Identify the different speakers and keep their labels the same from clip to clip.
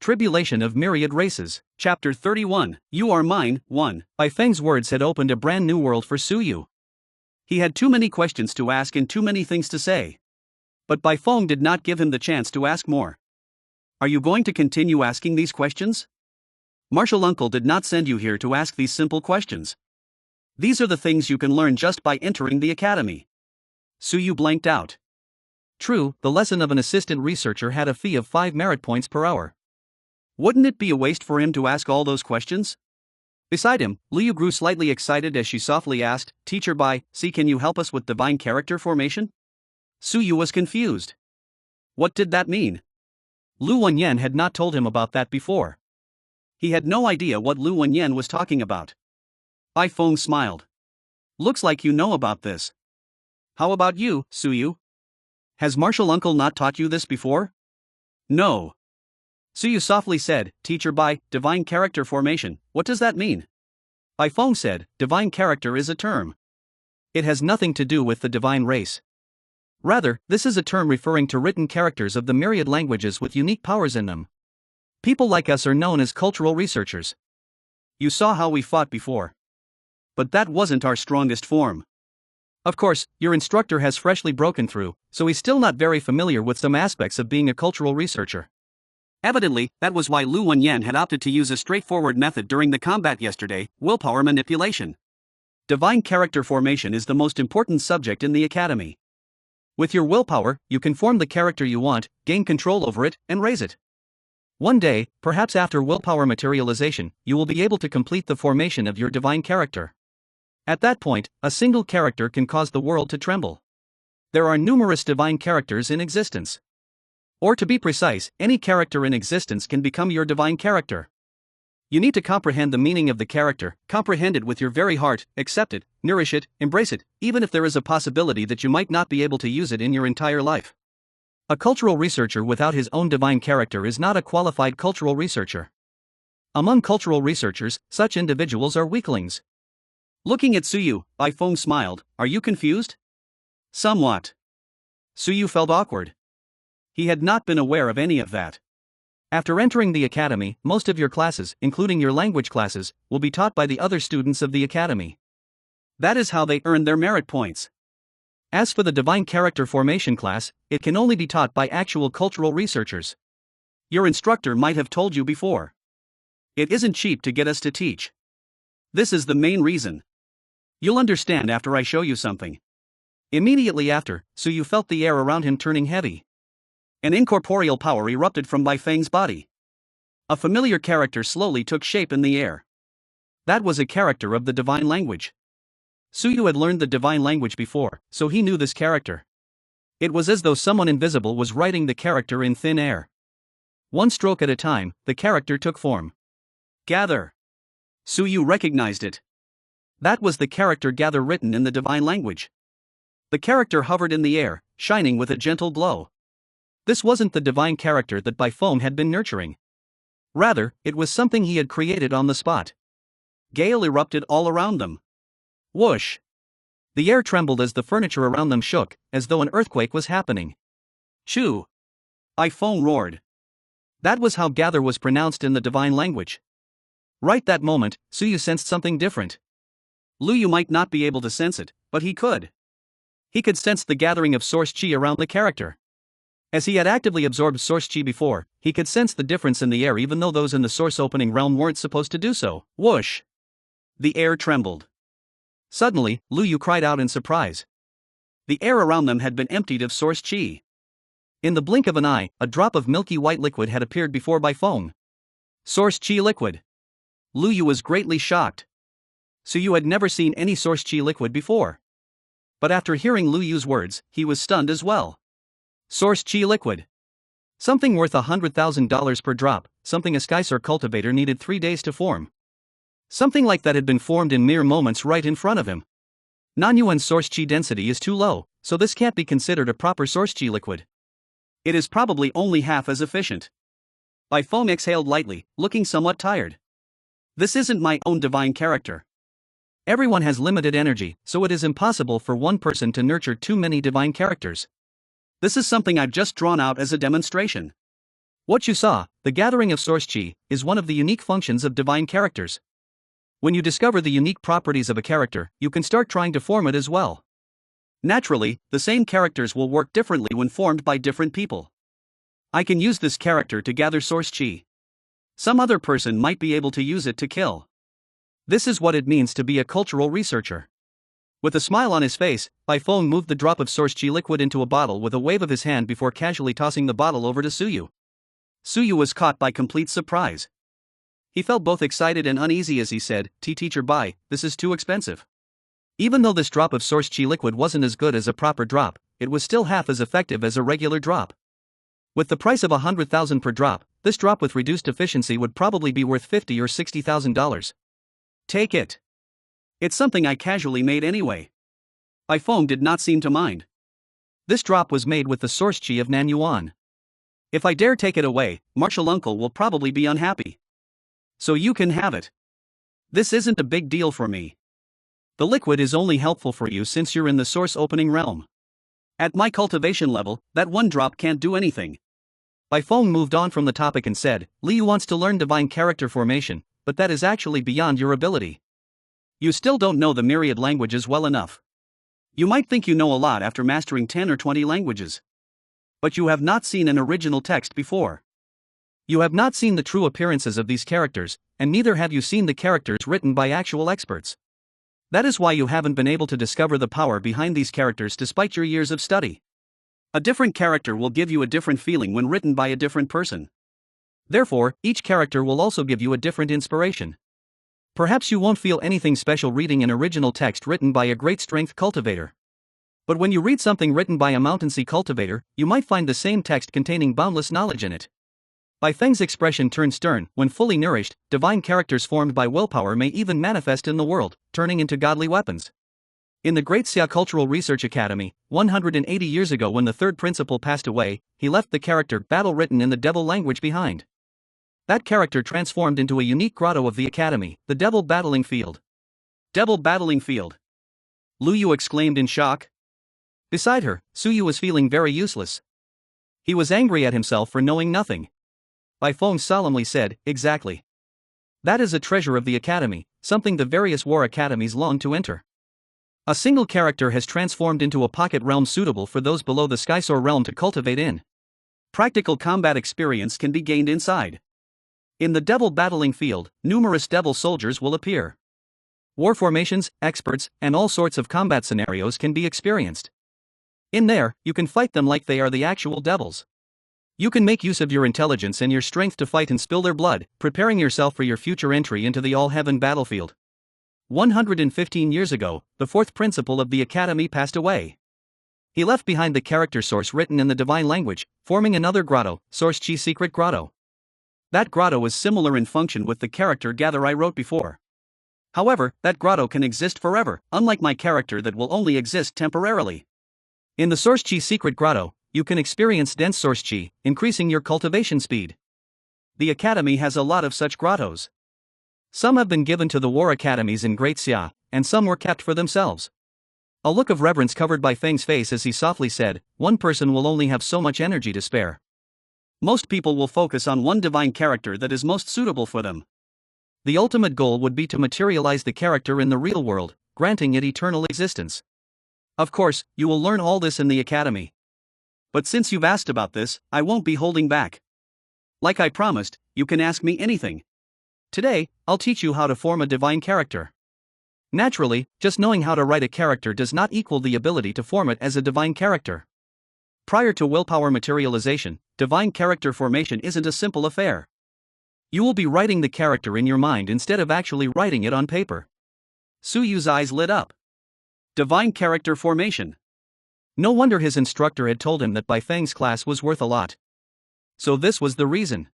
Speaker 1: Tribulation of Myriad Races, Chapter 31, You Are Mine, 1. Bai Feng's words had opened a brand new world for Su Yu. He had too many questions to ask and too many things to say. But Bai Feng did not give him the chance to ask more. Are you going to continue asking these questions? Martial Uncle did not send you here to ask these simple questions. These are the things you can learn just by entering the academy. Su Yu blanked out. True, the lesson of an assistant researcher had a fee of 5 merit points per hour. Wouldn't it be a waste for him to ask all those questions? Beside him, Liu grew slightly excited as she softly asked, Teacher Bai, can you help us with divine character formation? Su Yu was confused. What did that mean? Lu Wenyan had not told him about that before. He had no idea what Lu Wenyan was talking about. Bai Feng smiled. Looks like you know about this. How about you, Su Yu? Has Martial Uncle not taught you this before? No. Su Yu softly said, Teacher Bai, divine character formation, what does that mean? Bai Feng said, divine character is a term. It has nothing to do with the divine race. Rather, this is a term referring to written characters of the myriad languages with unique powers in them. People like us are known as cultural researchers. You saw how we fought before. But that wasn't our strongest form. Of course, your instructor has freshly broken through, so he's still not very familiar with some aspects of being a cultural researcher. Evidently, that was why Lu Wenyan had opted to use a straightforward method during the combat yesterday, willpower manipulation. Divine character formation is the most important subject in the academy. With your willpower, you can form the character you want, gain control over it, and raise it. One day, perhaps after willpower materialization, you will be able to complete the formation of your divine character. At that point, a single character can cause the world to tremble. There are numerous divine characters in existence. Or to be precise, any character in existence can become your divine character. You need to comprehend the meaning of the character, comprehend it with your very heart, accept it, nourish it, embrace it, even if there is a possibility that you might not be able to use it in your entire life. A cultural researcher without his own divine character is not a qualified cultural researcher. Among cultural researchers, such individuals are weaklings. Looking at Su Yu, Bai Feng smiled, Are you confused? Somewhat. Su Yu felt awkward. He had not been aware of any of that. After entering the academy, most of your classes, including your language classes, will be taught by the other students of the academy. That is how they earn their merit points. As for the divine character formation class, it can only be taught by actual cultural researchers. Your instructor might have told you before. It isn't cheap to get us to teach. This is the main reason. You'll understand after I show you something. Immediately after, Su Yu felt the air around him turning heavy. An incorporeal power erupted from Bai Feng's body. A familiar character slowly took shape in the air. That was a character of the divine language. Su Yu had learned the divine language before, so he knew this character. It was as though someone invisible was writing the character in thin air. One stroke at a time, the character took form. Gather. Su Yu recognized it. That was the character Gather written in the divine language. The character hovered in the air, shining with a gentle glow. This wasn't the divine character that Bai Feng had been nurturing. Rather, it was something he had created on the spot. Gale erupted all around them. Whoosh! The air trembled as the furniture around them shook, as though an earthquake was happening. Shoo! Bai Feng roared. That was how Gather was pronounced in the divine language. Right that moment, Su Yu sensed something different. Lu Yu might not be able to sense it, but he could. He could sense the gathering of source chi around the character. As he had actively absorbed source chi before, he could sense the difference in the air even though those in the source opening realm weren't supposed to do so. Whoosh! The air trembled. Suddenly, Lu Yu cried out in surprise. The air around them had been emptied of source chi. In the blink of an eye, a drop of milky white liquid had appeared before Bai Feng. Source chi liquid. Lu Yu was greatly shocked. Su Yu had never seen any source chi liquid before. But after hearing Lu Yu's words, he was stunned as well. Source chi liquid. Something worth $100,000 per drop, something a Skysar cultivator needed 3 days to form. Something like that had been formed in mere moments right in front of him. Non-Yuan's source chi density is too low, so this can't be considered a proper source chi liquid. It is probably only half as efficient. Bai Feng exhaled lightly, looking somewhat tired. This isn't my own divine character. Everyone has limited energy, so it is impossible for one person to nurture too many divine characters. This is something I've just drawn out as a demonstration. What you saw, the gathering of source chi, is one of the unique functions of divine characters. When you discover the unique properties of a character, you can start trying to form it as well. Naturally, the same characters will work differently when formed by different people. I can use this character to gather source chi. Some other person might be able to use it to kill. This is what it means to be a cultural researcher. With a smile on his face, Bai Feng moved the drop of source chi liquid into a bottle with a wave of his hand before casually tossing the bottle over to Suyu. Suyu was caught by complete surprise. He felt both excited and uneasy as he said, Teacher Bai, this is too expensive. Even though this drop of source chi liquid wasn't as good as a proper drop, it was still half as effective as a regular drop. With the price of 100,000 per drop, this drop with reduced efficiency would probably be worth $50,000 or $60,000. Take it. It's something I casually made anyway. Bai Feng did not seem to mind. This drop was made with the source chi of Nanyuan. If I dare take it away, Martial Uncle will probably be unhappy. So you can have it. This isn't a big deal for me. The liquid is only helpful for you since you're in the source opening realm. At my cultivation level, that one drop can't do anything. Bai Feng moved on from the topic and said, Liu wants to learn divine character formation, but that is actually beyond your ability. You still don't know the myriad languages well enough. You might think you know a lot after mastering 10 or 20 languages. But you have not seen an original text before. You have not seen the true appearances of these characters, and neither have you seen the characters written by actual experts. That is why you haven't been able to discover the power behind these characters despite your years of study. A different character will give you a different feeling when written by a different person. Therefore, each character will also give you a different inspiration. Perhaps you won't feel anything special reading an original text written by a great strength cultivator. But when you read something written by a mountain-sea cultivator, you might find the same text containing boundless knowledge in it. Bai Feng's expression turned stern. When fully nourished, divine characters formed by willpower may even manifest in the world, turning into godly weapons. In the Great Xia Cultural Research Academy, 180 years ago when the third principal passed away, he left the character battle written in the devil language behind. That character transformed into a unique grotto of the academy, the devil battling field. Devil battling field. Lu Yu exclaimed in shock. Beside her, Suyu was feeling very useless. He was angry at himself for knowing nothing. Bai Feng solemnly said, exactly. That is a treasure of the academy, something the various war academies long to enter. A single character has transformed into a pocket realm suitable for those below the Skysoar realm to cultivate in. Practical combat experience can be gained inside. In the devil battling field, numerous devil soldiers will appear. War formations, experts, and all sorts of combat scenarios can be experienced. In there, you can fight them like they are the actual devils. You can make use of your intelligence and your strength to fight and spill their blood, preparing yourself for your future entry into the all-heaven battlefield. 115 years ago, the fourth principal of the academy passed away. He left behind the character source written in the divine language, forming another grotto, Source Chi Secret Grotto. That grotto is similar in function with the character gather I wrote before. However, that grotto can exist forever, unlike my character that will only exist temporarily. In the Source Chi Secret Grotto, you can experience dense source chi, increasing your cultivation speed. The academy has a lot of such grottos. Some have been given to the war academies in Great Xia, and some were kept for themselves. A look of reverence covered Bai Feng's face as he softly said, one person will only have so much energy to spare. Most people will focus on one divine character that is most suitable for them. The ultimate goal would be to materialize the character in the real world, granting it eternal existence. Of course, you will learn all this in the academy. But since you've asked about this, I won't be holding back. Like I promised, you can ask me anything. Today, I'll teach you how to form a divine character. Naturally, just knowing how to write a character does not equal the ability to form it as a divine character. Prior to willpower materialization, divine character formation isn't a simple affair. You will be writing the character in your mind instead of actually writing it on paper. Suyu's eyes lit up. Divine character formation. No wonder his instructor had told him that Bai Feng's class was worth a lot. So this was the reason.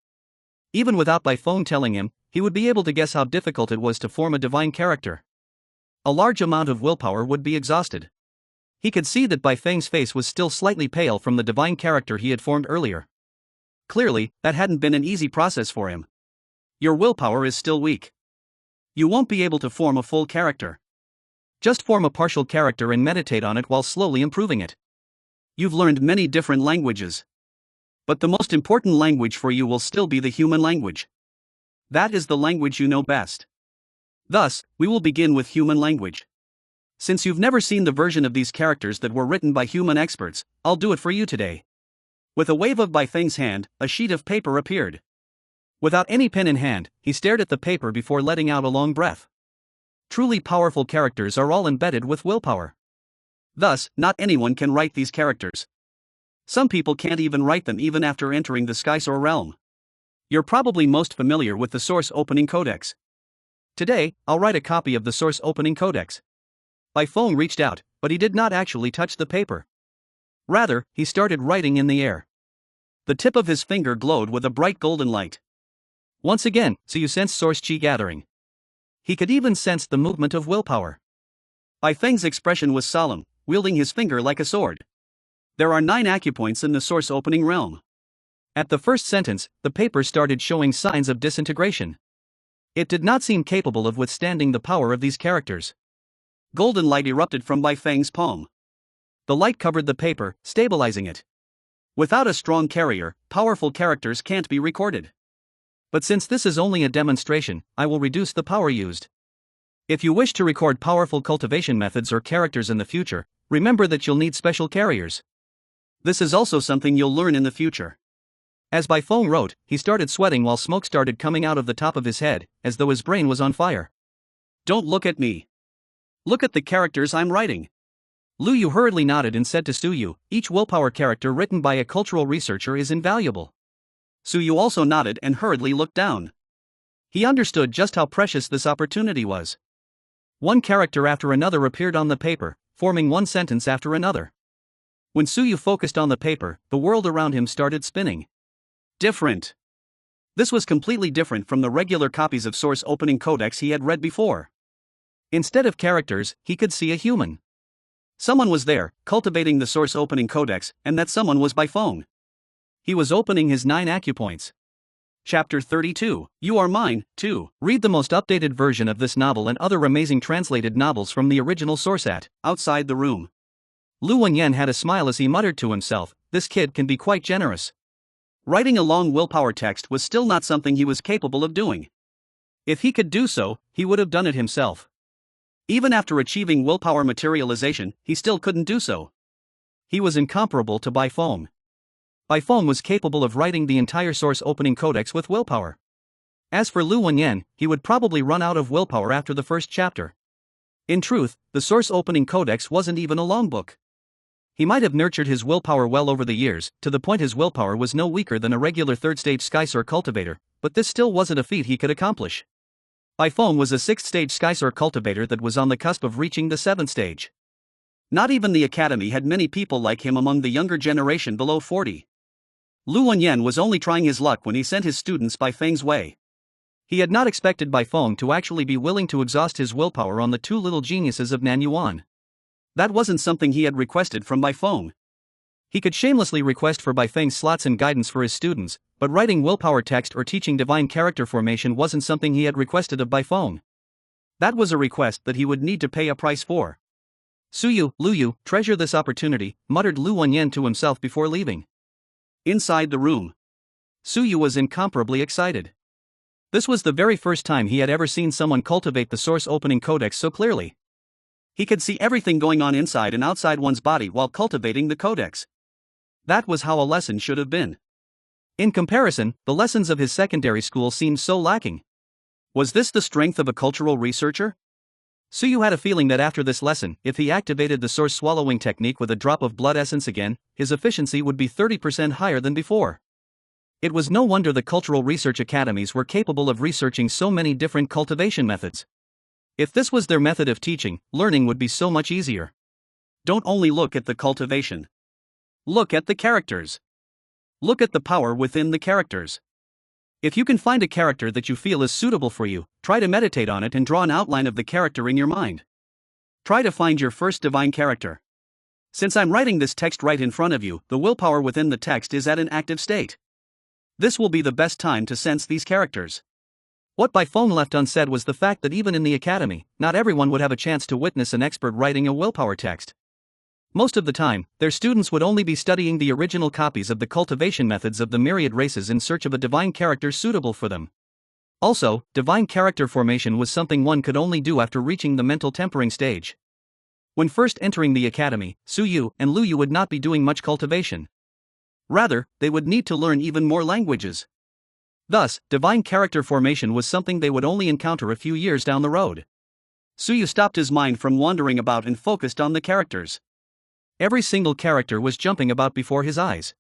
Speaker 1: Even without Bai Feng telling him, he would be able to guess how difficult it was to form a divine character. A large amount of willpower would be exhausted. He could see that Bai Feng's face was still slightly pale from the divine character he had formed earlier. Clearly, that hadn't been an easy process for him. Your willpower is still weak. You won't be able to form a full character. Just form a partial character and meditate on it while slowly improving it. You've learned many different languages. But the most important language for you will still be the human language. That is the language you know best. Thus, we will begin with human language. Since you've never seen the version of these characters that were written by human experts, I'll do it for you today. With a wave of Baifeng's hand, a sheet of paper appeared. Without any pen in hand, he stared at the paper before letting out a long breath. Truly powerful characters are all embedded with willpower. Thus, not anyone can write these characters. Some people can't even write them even after entering the Skysor realm. You're probably most familiar with the Source Opening Codex. Today, I'll write a copy of the Source Opening Codex. Baifeng reached out, but he did not actually touch the paper. Rather, he started writing in the air. The tip of his finger glowed with a bright golden light. Once again, Suyu sensed Source Qi gathering. He could even sense the movement of willpower. Baifeng's expression was solemn, wielding his finger like a sword. There are 9 acupoints in the Source Opening realm. At the first sentence, the paper started showing signs of disintegration. It did not seem capable of withstanding the power of these characters. Golden light erupted from Baifeng's palm. The light covered the paper, stabilizing it. Without a strong carrier, powerful characters can't be recorded. But since this is only a demonstration, I will reduce the power used. If you wish to record powerful cultivation methods or characters in the future, remember that you'll need special carriers. This is also something you'll learn in the future. As Baifeng wrote, he started sweating while smoke started coming out of the top of his head, as though his brain was on fire. Don't look at me. Look at the characters I'm writing. Lu Yu hurriedly nodded and said to Suyu, each willpower character written by a cultural researcher is invaluable. Suyu also nodded and hurriedly looked down. He understood just how precious this opportunity was. One character after another appeared on the paper, forming one sentence after another. When Suyu focused on the paper, the world around him started spinning. Different. This was completely different from the regular copies of Source Opening Codex he had read before. Instead of characters, he could see a human. Someone was there, cultivating the Source Opening Codex, and that someone was Baifeng. He was opening his 9 acupoints. Chapter 32, You Are Mine, 2. Read the most updated version of this novel and other amazing translated novels from the original source at outside the room. Lu Wenyan had a smile as he muttered to himself, this kid can be quite generous. Writing a long willpower text was still not something he was capable of doing. If he could do so, he would have done it himself. Even after achieving willpower materialization, he still couldn't do so. He was incomparable to Baifeng. Baifeng was capable of writing the entire Source Opening Codex with willpower. As for Lu Wenyan, he would probably run out of willpower after the first chapter. In truth, the Source Opening Codex wasn't even a long book. He might have nurtured his willpower well over the years, to the point his willpower was no weaker than a regular 3rd-stage Skysor cultivator, but this still wasn't a feat he could accomplish. Baifeng was a 6th-stage Skysor cultivator that was on the cusp of reaching the 7th stage. Not even the Academy had many people like him among the younger generation below 40. Lu Wenyan was only trying his luck when he sent his students Baifeng's way. He had not expected Baifeng to actually be willing to exhaust his willpower on the 2 little geniuses of Nanyuan. That wasn't something he had requested from Baifeng. He could shamelessly request for Baifeng's slots and guidance for his students, but writing willpower text or teaching divine character formation wasn't something he had requested of Baifeng. That was a request that he would need to pay a price for. Suyu, Lu Yu, treasure this opportunity, muttered Lu Wenyan to himself before leaving. Inside the room, Suyu was incomparably excited. This was the very first time he had ever seen someone cultivate the Source Opening Codex so clearly. He could see everything going on inside and outside one's body while cultivating the codex. That was how a lesson should have been. In comparison, the lessons of his secondary school seemed so lacking. Was this the strength of a cultural researcher? Suyu had a feeling that after this lesson, if he activated the source swallowing technique with a drop of blood essence again, his efficiency would be 30% higher than before. It was no wonder the cultural research academies were capable of researching so many different cultivation methods. If this was their method of teaching, learning would be so much easier. Don't only look at the cultivation. Look at the characters. Look at the power within the characters. If you can find a character that you feel is suitable for you, try to meditate on it and draw an outline of the character in your mind. Try to find your first divine character. Since I'm writing this text right in front of you, the willpower within the text is at an active state. This will be the best time to sense these characters. What Baifeng left unsaid was the fact that even in the academy, not everyone would have a chance to witness an expert writing a willpower text. Most of the time, their students would only be studying the original copies of the cultivation methods of the myriad races in search of a divine character suitable for them. Also, divine character formation was something one could only do after reaching the mental tempering stage. When first entering the academy, Suyu and Luyu would not be doing much cultivation. Rather, they would need to learn even more languages. Thus, divine character formation was something they would only encounter a few years down the road. Suyu stopped his mind from wandering about and focused on the characters. Every single character was jumping about before his eyes.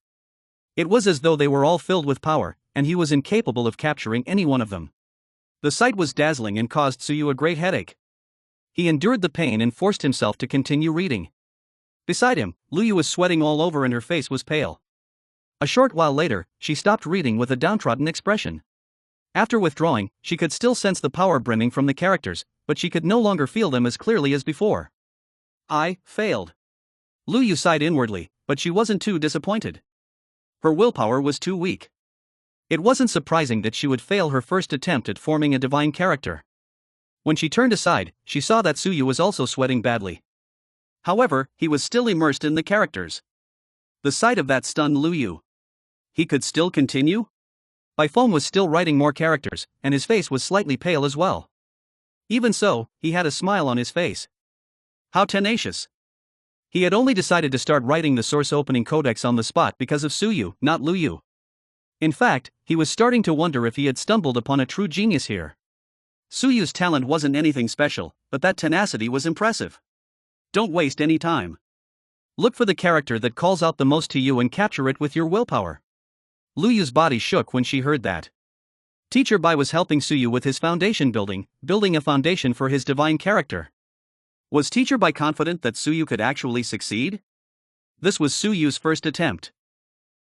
Speaker 1: It was as though they were all filled with power, and he was incapable of capturing any one of them. The sight was dazzling and caused Suyu a great headache. He endured the pain and forced himself to continue reading. Beside him, Luyu was sweating all over and her face was pale. A short while later, she stopped reading with a downtrodden expression. After withdrawing, she could still sense the power brimming from the characters, but she could no longer feel them as clearly as before. I failed. Luyu sighed inwardly, but she wasn't too disappointed. Her willpower was too weak. It wasn't surprising that she would fail her first attempt at forming a divine character. When she turned aside, she saw that Suyu was also sweating badly. However, he was still immersed in the characters. The sight of that stunned Luyu. He could still continue? Baifeng was still writing more characters, and his face was slightly pale as well. Even so, he had a smile on his face. How tenacious. He had only decided to start writing the source opening codex on the spot because of Suyu, not Luyu. In fact, he was starting to wonder if he had stumbled upon a true genius here. Suyu's talent wasn't anything special, but that tenacity was impressive. Don't waste any time. Look for the character that calls out the most to you and capture it with your willpower. Luyu's body shook when she heard that. Teacher Bai was helping Suyu with his foundation building a foundation for his divine character. Was Teacher Bai confident that Suyu could actually succeed? This was Suyu's first attempt.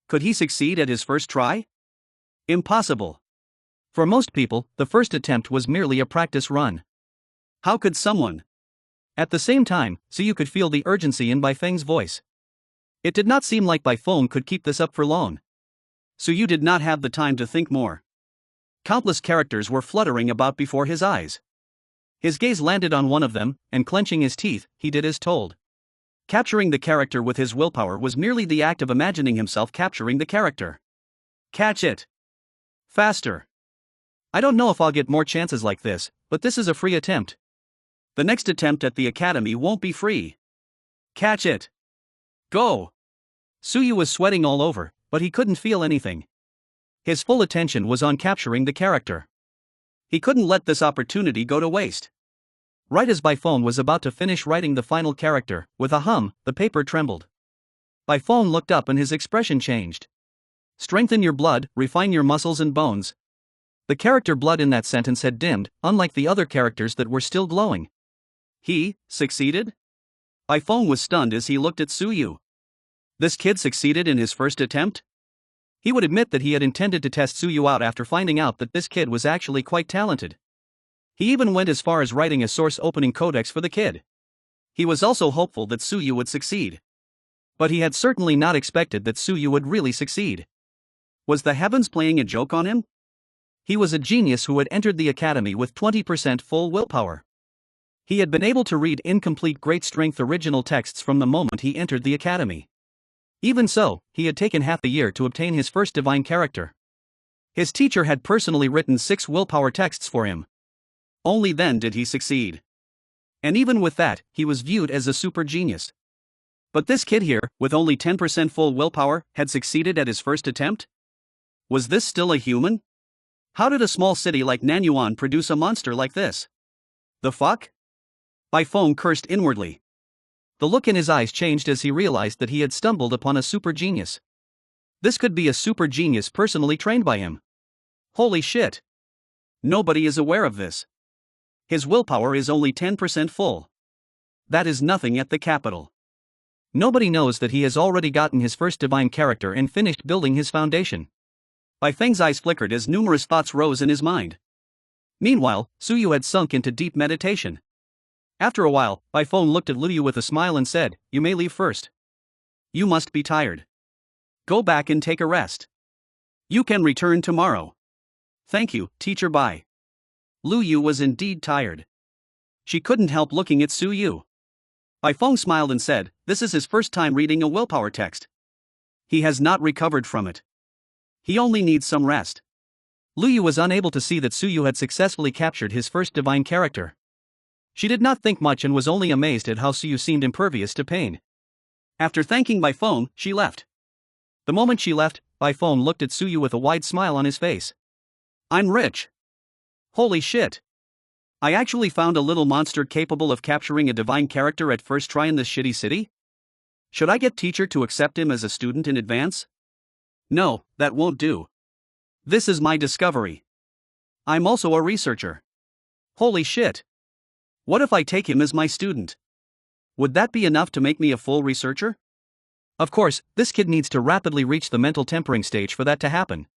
Speaker 1: Could he succeed at his first try? Impossible. For most people, the first attempt was merely a practice run. How could someone? At the same time, Suyu could feel the urgency in Baifeng's voice. It did not seem like Baifeng could keep this up for long. Suyu did not have the time to think more. Countless characters were fluttering about before his eyes. His gaze landed on one of them, and clenching his teeth, he did as told. Capturing the character with his willpower was merely the act of imagining himself capturing the character. Catch it! Faster! I don't know if I'll get more chances like this, but this is a free attempt. The next attempt at the academy won't be free. Catch it! Go! Suyu was sweating all over, but he couldn't feel anything. His full attention was on capturing the character. He couldn't let this opportunity go to waste. Right as Baifeng was about to finish writing the final character, with a hum, the paper trembled. Baifeng looked up and his expression changed. Strengthen your blood, refine your muscles and bones. The character blood in that sentence had dimmed, unlike the other characters that were still glowing. He succeeded? Baifeng was stunned as he looked at Suyu. This kid succeeded in his first attempt? He would admit that he had intended to test Suyu out after finding out that this kid was actually quite talented. He even went as far as writing a source opening codex for the kid. He was also hopeful that Suyu would succeed. But he had certainly not expected that Suyu would really succeed. Was the heavens playing a joke on him? He was a genius who had entered the academy with 20% full willpower. He had been able to read incomplete great strength original texts from the moment he entered the academy. Even so, he had taken half a year to obtain his first divine character. His teacher had personally written 6 willpower texts for him. Only then did he succeed. And even with that, he was viewed as a super genius. But this kid here, with only 10% full willpower, had succeeded at his first attempt? Was this still a human? How did a small city like Nanyuan produce a monster like this? The fuck? Baifeng cursed inwardly. The look in his eyes changed as he realized that he had stumbled upon a super genius. This could be a super genius personally trained by him. Holy shit! Nobody is aware of this. His willpower is only 10% full. That is nothing at the capital. Nobody knows that he has already gotten his first divine character and finished building his foundation. Baifeng's eyes flickered as numerous thoughts rose in his mind. Meanwhile, Suyu had sunk into deep meditation. After a while, Baifeng looked at Luyu with a smile and said, "You may leave first. You must be tired. Go back and take a rest. You can return tomorrow." "Thank you, Teacher Bai." Luyu was indeed tired. She couldn't help looking at Suyu. Ifeng smiled and said, "This is his first time reading a willpower text. He has not recovered from it. He only needs some rest." Luyu was unable to see that Suyu had successfully captured his first divine character. She did not think much and was only amazed at how Suyu seemed impervious to pain. After thanking Ifeng, she left. The moment she left, Ifeng looked at Suyu with a wide smile on his face. "I'm rich. Holy shit. I actually found a little monster capable of capturing a divine character at first try in this shitty city? Should I get teacher to accept him as a student in advance? No, that won't do. This is my discovery. I'm also a researcher. Holy shit. What if I take him as my student? Would that be enough to make me a full researcher?" Of course, this kid needs to rapidly reach the mental tempering stage for that to happen.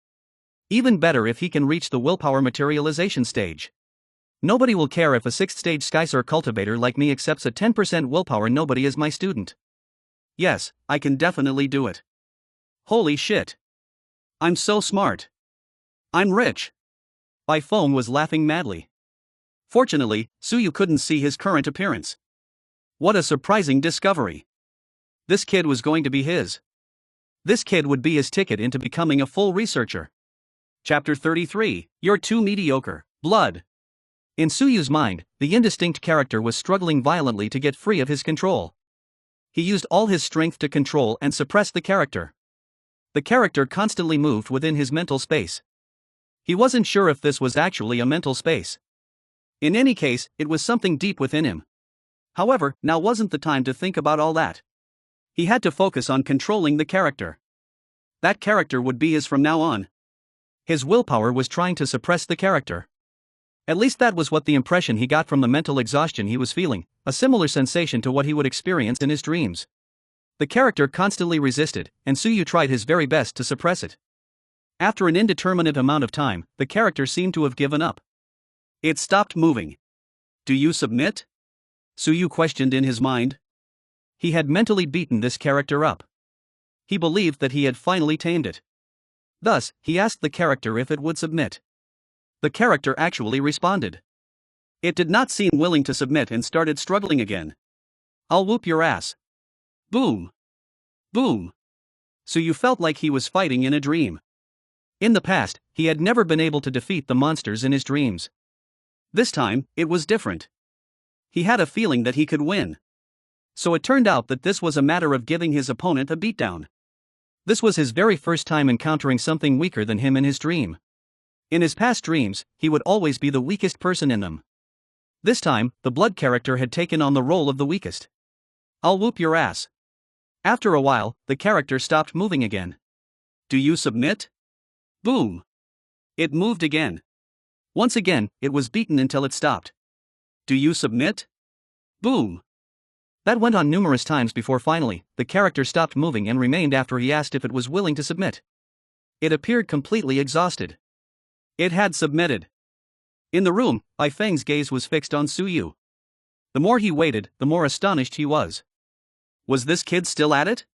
Speaker 1: Even better if he can reach the willpower materialization stage. Nobody will care if a 6th stage Skysar cultivator like me accepts a 10% willpower. Nobody is my student. Yes, I can definitely do it. Holy shit. I'm so smart. I'm rich. Ifeng was laughing madly. Fortunately, Suyu couldn't see his current appearance. What a surprising discovery. This kid was going to be his. This kid would be his ticket into becoming a full researcher. Chapter 33, You're Too Mediocre, Blood. In Suyu's mind, the indistinct character was struggling violently to get free of his control. He used all his strength to control and suppress the character. The character constantly moved within his mental space. He wasn't sure if this was actually a mental space. In any case, it was something deep within him. However, now wasn't the time to think about all that. He had to focus on controlling the character. That character would be his from now on. His willpower was trying to suppress the character. At least that was what the impression he got from the mental exhaustion he was feeling, a similar sensation to what he would experience in his dreams. The character constantly resisted, and Suyu tried his very best to suppress it. After an indeterminate amount of time, the character seemed to have given up. It stopped moving. "Do you submit?" Suyu questioned in his mind. He had mentally beaten this character up. He believed that he had finally tamed it. Thus, he asked the character if it would submit. The character actually responded. It did not seem willing to submit and started struggling again. "I'll whoop your ass." Boom. Boom. Suyu felt like he was fighting in a dream. In the past, he had never been able to defeat the monsters in his dreams. This time, it was different. He had a feeling that he could win. So it turned out that this was a matter of giving his opponent a beatdown. This was his very first time encountering something weaker than him in his dream. In his past dreams, he would always be the weakest person in them. This time, the blood character had taken on the role of the weakest. "I'll whoop your ass." After a while, the character stopped moving again. "Do you submit?" Boom. It moved again. Once again, it was beaten until it stopped. "Do you submit?" Boom. That went on numerous times before finally, the character stopped moving and remained after he asked if it was willing to submit. It appeared completely exhausted. It had submitted. In the room, Ifeng's gaze was fixed on Suyu. The more he waited, the more astonished he was. Was this kid still at it?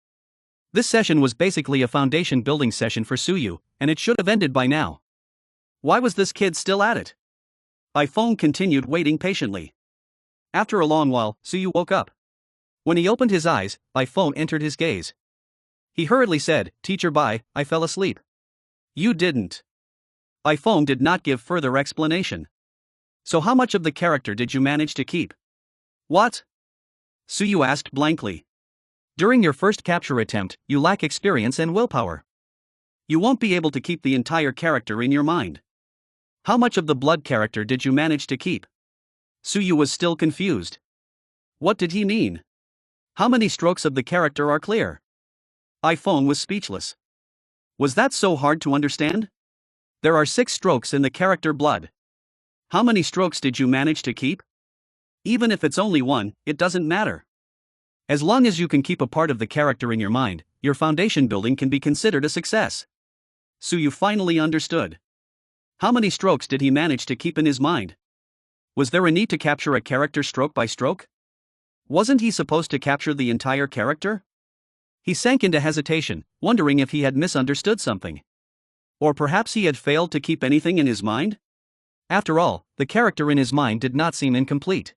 Speaker 1: This session was basically a foundation building session for Suyu, and it should have ended by now. Why was this kid still at it? Ifeng continued waiting patiently. After a long while, Suyu woke up. When he opened his eyes, Ifeng entered his gaze. He hurriedly said, "Teacher, bye, I fell asleep." "You didn't." Ifeng did not give further explanation. "So how much of the character did you manage to keep?" "What?" Suyu asked blankly. "During your first capture attempt, you lack experience and willpower. You won't be able to keep the entire character in your mind. How much of the blood character did you manage to keep?" Suyu was still confused. What did he mean? How many strokes of the character are clear? Ifeng was speechless. Was that so hard to understand? There are 6 strokes in the character blood. How many strokes did you manage to keep? Even if it's only one, it doesn't matter. As long as you can keep a part of the character in your mind, your foundation building can be considered a success. Suyu finally understood. How many strokes did he manage to keep in his mind? Was there a need to capture a character stroke by stroke? Wasn't he supposed to capture the entire character? He sank into hesitation, wondering if he had misunderstood something. Or perhaps he had failed to keep anything in his mind? After all, the character in his mind did not seem incomplete.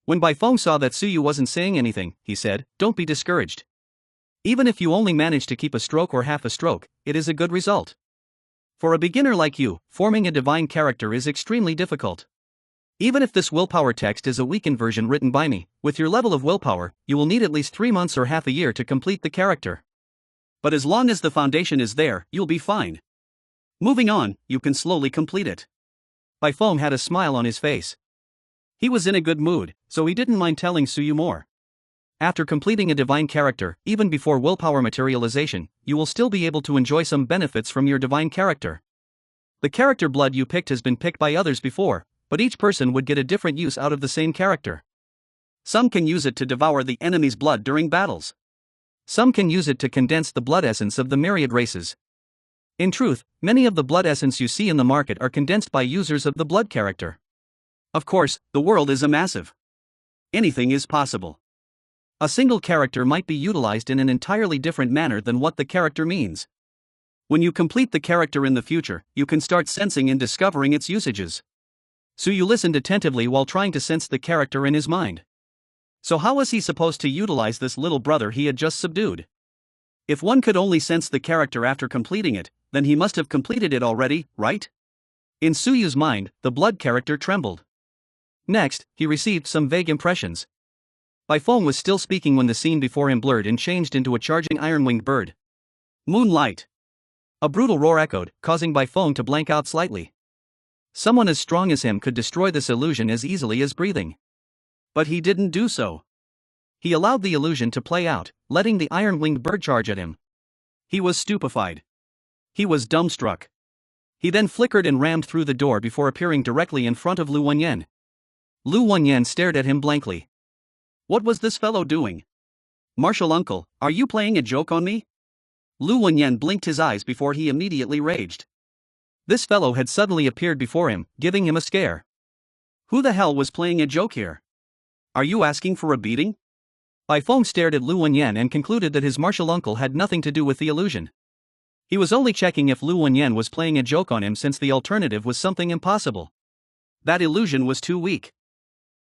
Speaker 1: When Baifeng saw that Suyu wasn't saying anything, he said, "Don't be discouraged. Even if you only manage to keep a stroke or half a stroke, it is a good result. For a beginner like you, forming a divine character is extremely difficult. Even if this willpower text is a weakened version written by me, with your level of willpower, you will need at least 3 months or half a year to complete the character. But as long as the foundation is there, you'll be fine. Moving on, you can slowly complete it." Baifeng had a smile on his face. He was in a good mood, so he didn't mind telling Suyu more. After completing a divine character, even before willpower materialization, you will still be able to enjoy some benefits from your divine character. The character blood you picked has been picked by others before, but each person would get a different use out of the same character. Some can use it to devour the enemy's blood during battles. Some can use it to condense the blood essence of the myriad races. In truth, many of the blood essence you see in the market are condensed by users of the blood character. Of course, the world is a massive. Anything is possible. A single character might be utilized in an entirely different manner than what the character means. When you complete the character in the future, you can start sensing and discovering its usages. Suyu listened attentively while trying to sense the character in his mind. So how was he supposed to utilize this little brother he had just subdued? If one could only sense the character after completing it, then he must have completed it already, right? In Suyu's mind, the blood character trembled. Next, he received some vague impressions. Baifeng was still speaking when the scene before him blurred and changed into a charging iron-winged bird. Moonlight! A brutal roar echoed, causing Baifeng to blank out slightly. Someone as strong as him could destroy this illusion as easily as breathing. But he didn't do so. He allowed the illusion to play out, letting the iron-winged bird charge at him. He was stupefied. He was dumbstruck. He then flickered and rammed through the door before appearing directly in front of Lu Wenyan. Lu Wenyan stared at him blankly. What was this fellow doing? Martial uncle, are you playing a joke on me? Lu Wenyan blinked his eyes before he immediately raged. This fellow had suddenly appeared before him, giving him a scare. Who the hell was playing a joke here? Are you asking for a beating? Baifeng stared at Lu Wenyan and concluded that his martial uncle had nothing to do with the illusion. He was only checking if Lu Wenyan was playing a joke on him since the alternative was something impossible. That illusion was too weak.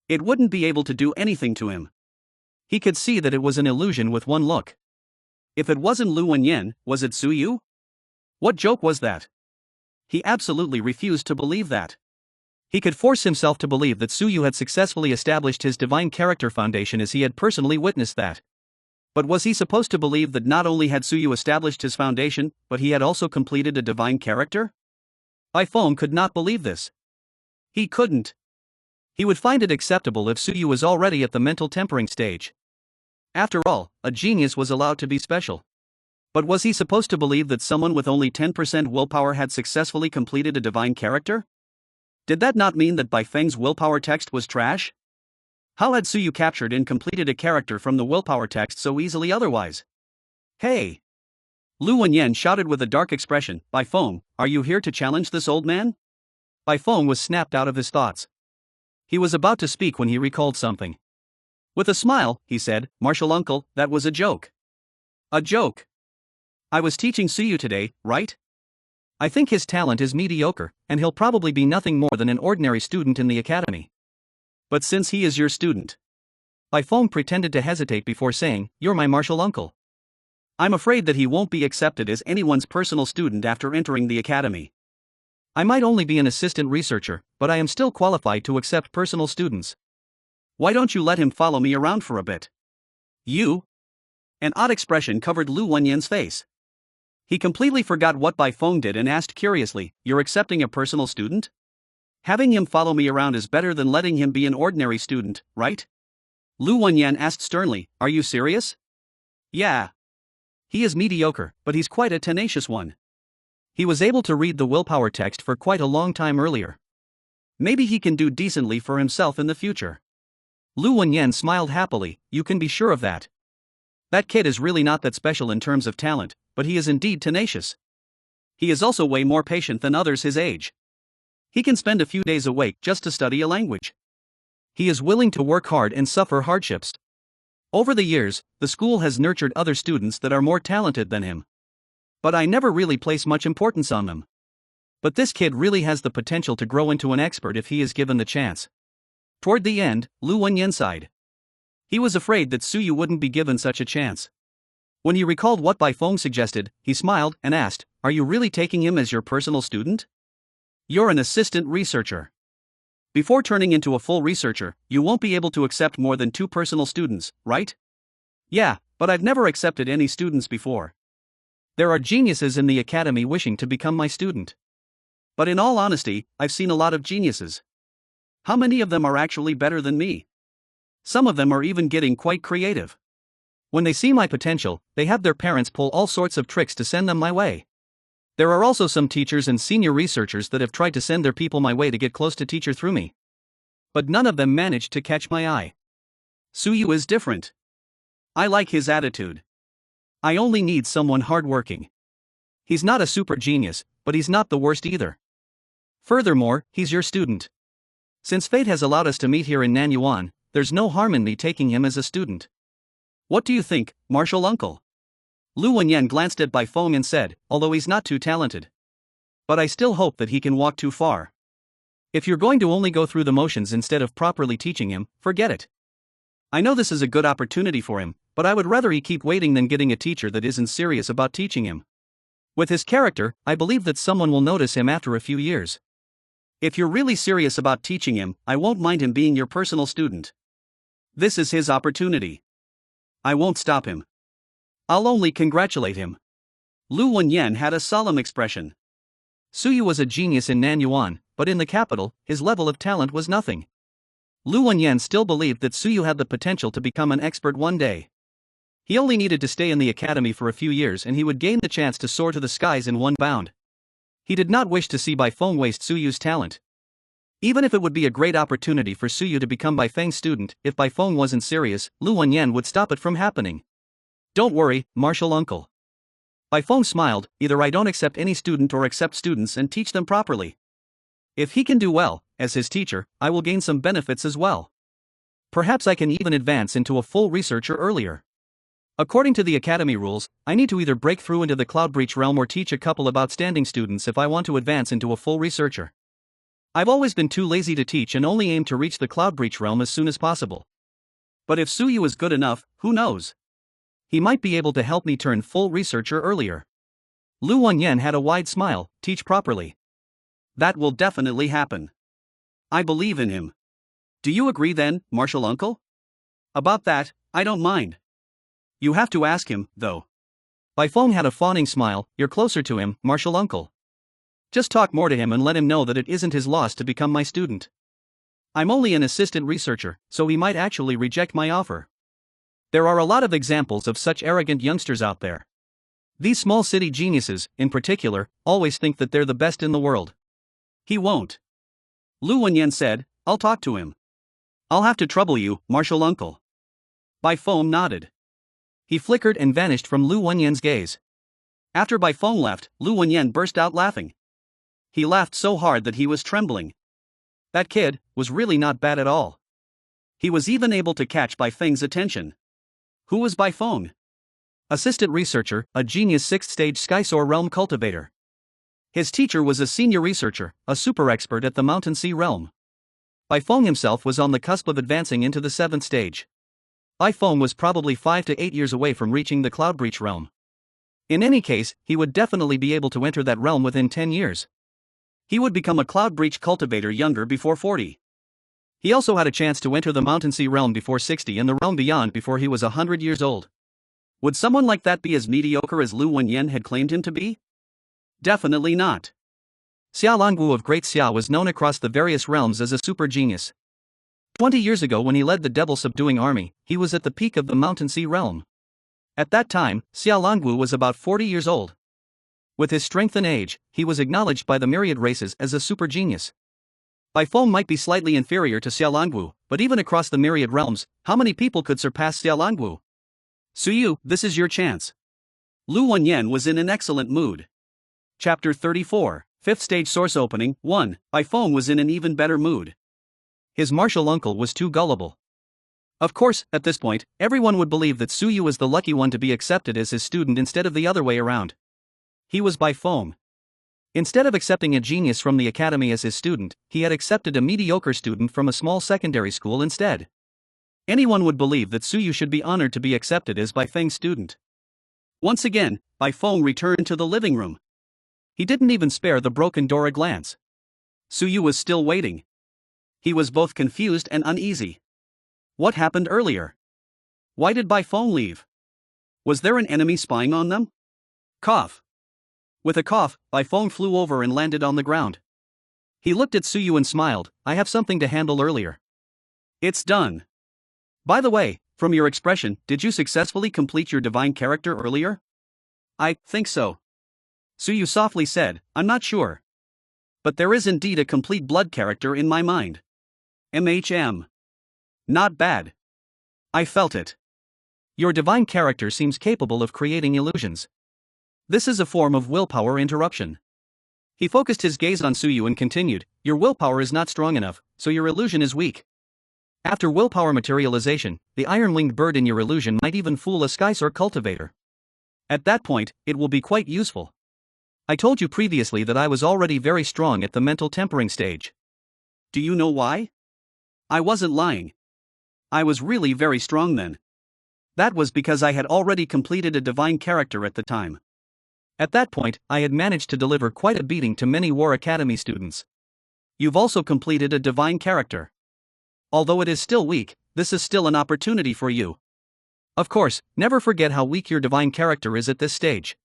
Speaker 1: It wouldn't be able to do anything to him. He could see that it was an illusion with one look. If it wasn't Lu Wenyan, was it Suyu? What joke was that? He absolutely refused to believe that. He could force himself to believe that Suyu had successfully established his divine character foundation as he had personally witnessed that. But was he supposed to believe that not only had Suyu established his foundation, but he had also completed a divine character? Baifeng could not believe this. He couldn't. He would find it acceptable if Suyu was already at the mental tempering stage. After all, a genius was allowed to be special. But was he supposed to believe that someone with only 10% willpower had successfully completed a divine character? Did that not mean that Baifeng's willpower text was trash? How had Suyu captured and completed a character from the willpower text so easily otherwise? Hey! Lu Wenyan shouted with a dark expression, Baifeng, are you here to challenge this old man? Baifeng was snapped out of his thoughts. He was about to speak when he recalled something. With a smile, he said, Martial uncle, that was a joke. A joke? I was teaching Suyu today, right? I think his talent is mediocre, and he'll probably be nothing more than an ordinary student in the academy. But since he is your student. Baifeng pretended to hesitate before saying, you're my martial uncle. I'm afraid that he won't be accepted as anyone's personal student after entering the academy. I might only be an assistant researcher, but I am still qualified to accept personal students. Why don't you let him follow me around for a bit? You? An odd expression covered Lu Wenyan's face. He completely forgot what Baifeng did and asked curiously, you're accepting a personal student? Having him follow me around is better than letting him be an ordinary student, right? Lu Wenyan asked sternly, are you serious? Yeah. He is mediocre, but he's quite a tenacious one. He was able to read the willpower text for quite a long time earlier. Maybe he can do decently for himself in the future. Lu Wenyan smiled happily, you can be sure of that. That kid is really not that special in terms of talent, but he is indeed tenacious. He is also way more patient than others his age. He can spend a few days awake just to study a language. He is willing to work hard and suffer hardships. Over the years, the school has nurtured other students that are more talented than him. But I never really place much importance on them. But this kid really has the potential to grow into an expert if he is given the chance. Toward the end, Lu Wenyan sighed. He was afraid that Suyu wouldn't be given such a chance. When he recalled what Bai Feng suggested, he smiled and asked, "Are you really taking him as your personal student? You're an assistant researcher. Before turning into a full researcher, you won't be able to accept more than 2 personal students, right?" "Yeah, but I've never accepted any students before. There are geniuses in the academy wishing to become my student. But in all honesty, I've seen a lot of geniuses. How many of them are actually better than me? Some of them are even getting quite creative. When they see my potential, they have their parents pull all sorts of tricks to send them my way. There are also some teachers and senior researchers that have tried to send their people my way to get close to teacher through me. But none of them managed to catch my eye. Suyu is different. I like his attitude. I only need someone hardworking. He's not a super genius, but he's not the worst either. Furthermore, he's your student. Since fate has allowed us to meet here in Nanyuan, there's no harm in me taking him as a student. What do you think, Martial Uncle?" Lu Wenyan glanced at Bai Feng and said, "Although he's not too talented. But I still hope that he can walk too far. If you're going to only go through the motions instead of properly teaching him, forget it. I know this is a good opportunity for him, but I would rather he keep waiting than getting a teacher that isn't serious about teaching him. With his character, I believe that someone will notice him after a few years. If you're really serious about teaching him, I won't mind him being your personal student. This is his opportunity. I won't stop him. I'll only congratulate him." Lu Wenyan had a solemn expression. Suyu was a genius in Nanyuan, but in the capital, his level of talent was nothing. Lu Wenyan still believed that Suyu had the potential to become an expert one day. He only needed to stay in the academy for a few years and he would gain the chance to soar to the skies in one bound. He did not wish to see Bai Feng waste Suyu's talent. Even if it would be a great opportunity for Suyu to become Bai Feng's student, if Bai Feng wasn't serious, Lu Wenyan would stop it from happening. "Don't worry, Martial Uncle." Bai Feng smiled, "Either I don't accept any student or accept students and teach them properly. If he can do well, as his teacher, I will gain some benefits as well. Perhaps I can even advance into a full researcher earlier. According to the academy rules, I need to either break through into the Cloud Breach realm or teach a couple of outstanding students if I want to advance into a full researcher. I've always been too lazy to teach and only aim to reach the Cloud Breach realm as soon as possible. But if Suyu is good enough, who knows? He might be able to help me turn full researcher earlier." Lu Wenyan had a wide smile. "Teach properly. That will definitely happen. I believe in him. Do you agree then, Martial Uncle?" "About that, I don't mind. You have to ask him, though." Bai Feng had a fawning smile. "You're closer to him, Martial Uncle. Just talk more to him and let him know that it isn't his loss to become my student. I'm only an assistant researcher, so he might actually reject my offer. There are a lot of examples of such arrogant youngsters out there. These small city geniuses, in particular, always think that they're the best in the world." "He won't." Lu Wenyan said, "I'll talk to him. I'll have to trouble you, Martial Uncle." Bai Feng nodded. He flickered and vanished from Lu Wenyan's gaze. After Bai Feng left, Lu Wenyan burst out laughing. He laughed so hard that he was trembling. That kid was really not bad at all. He was even able to catch Bai Feng's attention. Who was Bai Feng? Assistant researcher, a genius 6th stage Skysoar realm cultivator. His teacher was a senior researcher, a super expert at the Mountain Sea realm. Bai Feng himself was on the cusp of advancing into the 7th stage. Bai Feng was probably 5 to 8 years away from reaching the Cloud Breach realm. In any case, he would definitely be able to enter that realm within 10 years. He would become a Cloud Breach cultivator younger before 40. He also had a chance to enter the Mountain Sea realm before 60 and the realm beyond before he was 100 years old. Would someone like that be as mediocre as Lu Wenyan had claimed him to be? Definitely not. Xia Longwu of Great Xia was known across the various realms as a super genius. 20 years ago when he led the devil-subduing army, he was at the peak of the Mountain Sea realm. At that time, Xia Longwu was about 40 years old. With his strength and age, he was acknowledged by the myriad races as a super genius. Bai Feng might be slightly inferior to Xia Longwu, but even across the myriad realms, how many people could surpass Xia Longwu? "Suyu, this is your chance." Lu Wenyan was in an excellent mood. Chapter 34, 5th Stage Source Opening, 1. Bai Feng was in an even better mood. His martial uncle was too gullible. Of course, at this point, everyone would believe that Suyu was the lucky one to be accepted as his student instead of the other way around. He was Bai Feng. Instead of accepting a genius from the academy as his student, he had accepted a mediocre student from a small secondary school instead. Anyone would believe that Suyu should be honored to be accepted as Bai Feng's student. Once again, Bai Feng returned to the living room. He didn't even spare the broken door a glance. Suyu was still waiting. He was both confused and uneasy. What happened earlier? Why did Bai Feng leave? Was there an enemy spying on them? Cough. With a cough, Bai Feng flew over and landed on the ground. He looked at Suyu and smiled. I have something to handle earlier. It's done. By the way, from your expression, did you successfully complete your divine character earlier? I think so. Suyu softly said, I'm not sure. But there is indeed a complete blood character in my mind. MHM. Not bad. I felt it. Your divine character seems capable of creating illusions. This is a form of willpower interruption. He focused his gaze on Suyu and continued, your willpower is not strong enough, so your illusion is weak. After willpower materialization, the iron-winged bird in your illusion might even fool a skysoar cultivator. At that point, it will be quite useful. I told you previously that I was already very strong at the mental tempering stage. Do you know why? I wasn't lying. I was really very strong then. That was because I had already completed a divine character at the time. At that point, I had managed to deliver quite a beating to many War Academy students. You've also completed a divine character. Although it is still weak, this is still an opportunity for you. Of course, never forget how weak your divine character is at this stage.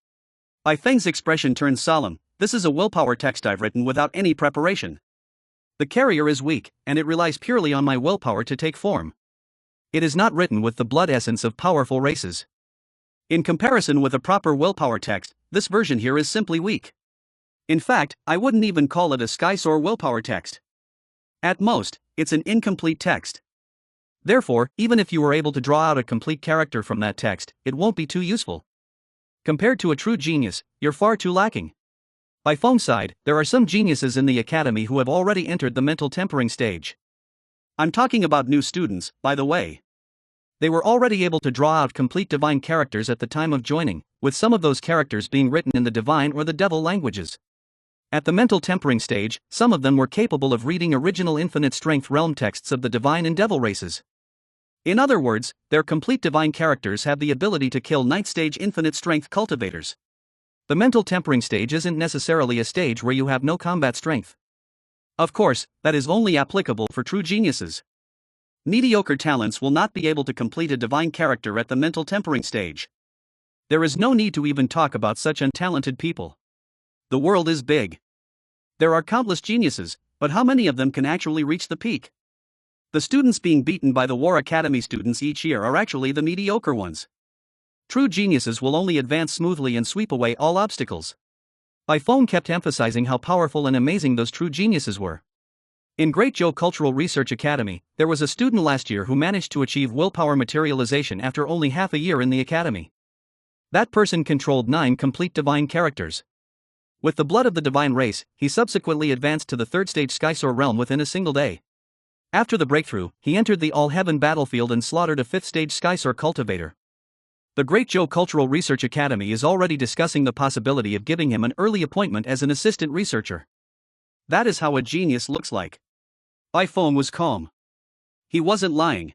Speaker 1: Bai Feng's expression turned solemn. This is a willpower text I've written without any preparation. The carrier is weak, and it relies purely on my willpower to take form. It is not written with the blood essence of powerful races. In comparison with a proper willpower text, this version here is simply weak. In fact, I wouldn't even call it a skysoar willpower text. At most, it's an incomplete text. Therefore, even if you were able to draw out a complete character from that text, it won't be too useful. Compared to a true genius, you're far too lacking. By Feng's side, there are some geniuses in the academy who have already entered the mental tempering stage. I'm talking about new students, by the way. They were already able to draw out complete divine characters at the time of joining, with some of those characters being written in the divine or the devil languages. At the mental tempering stage, some of them were capable of reading original infinite strength realm texts of the divine and devil races. In other words, their complete divine characters have the ability to kill ninth stage infinite strength cultivators. The mental tempering stage isn't necessarily a stage where you have no combat strength. Of course, that is only applicable for true geniuses. Mediocre talents will not be able to complete a divine character at the mental tempering stage. There is no need to even talk about such untalented people. The world is big. There are countless geniuses, but how many of them can actually reach the peak? The students being beaten by the War Academy students each year are actually the mediocre ones. True geniuses will only advance smoothly and sweep away all obstacles. Bai Feng kept emphasizing how powerful and amazing those true geniuses were. In Great Zhou Cultural Research Academy, there was a student last year who managed to achieve willpower materialization after only half a year in the academy. That person controlled 9 complete divine characters. With the blood of the divine race, he subsequently advanced to the 3rd stage Skysoar realm within a single day. After the breakthrough, he entered the all-heaven battlefield and slaughtered a 5th stage Skysoar cultivator. The Great Zhou Cultural Research Academy is already discussing the possibility of giving him an early appointment as an assistant researcher. That is how a genius looks like. Bai Feng was calm. He wasn't lying.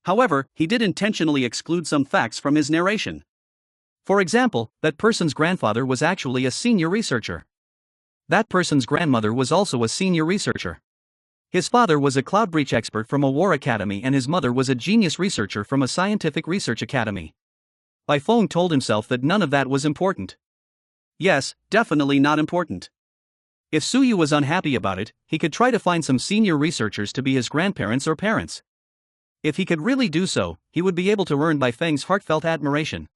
Speaker 1: However, he did intentionally exclude some facts from his narration. For example, that person's grandfather was actually a senior researcher. That person's grandmother was also a senior researcher. His father was a cloud breach expert from a war academy and his mother was a genius researcher from a scientific research academy. Bai Feng told himself that none of that was important. Yes, definitely not important. If Suyu was unhappy about it, he could try to find some senior researchers to be his grandparents or parents. If he could really do so, he would be able to earn Bai Feng's heartfelt admiration.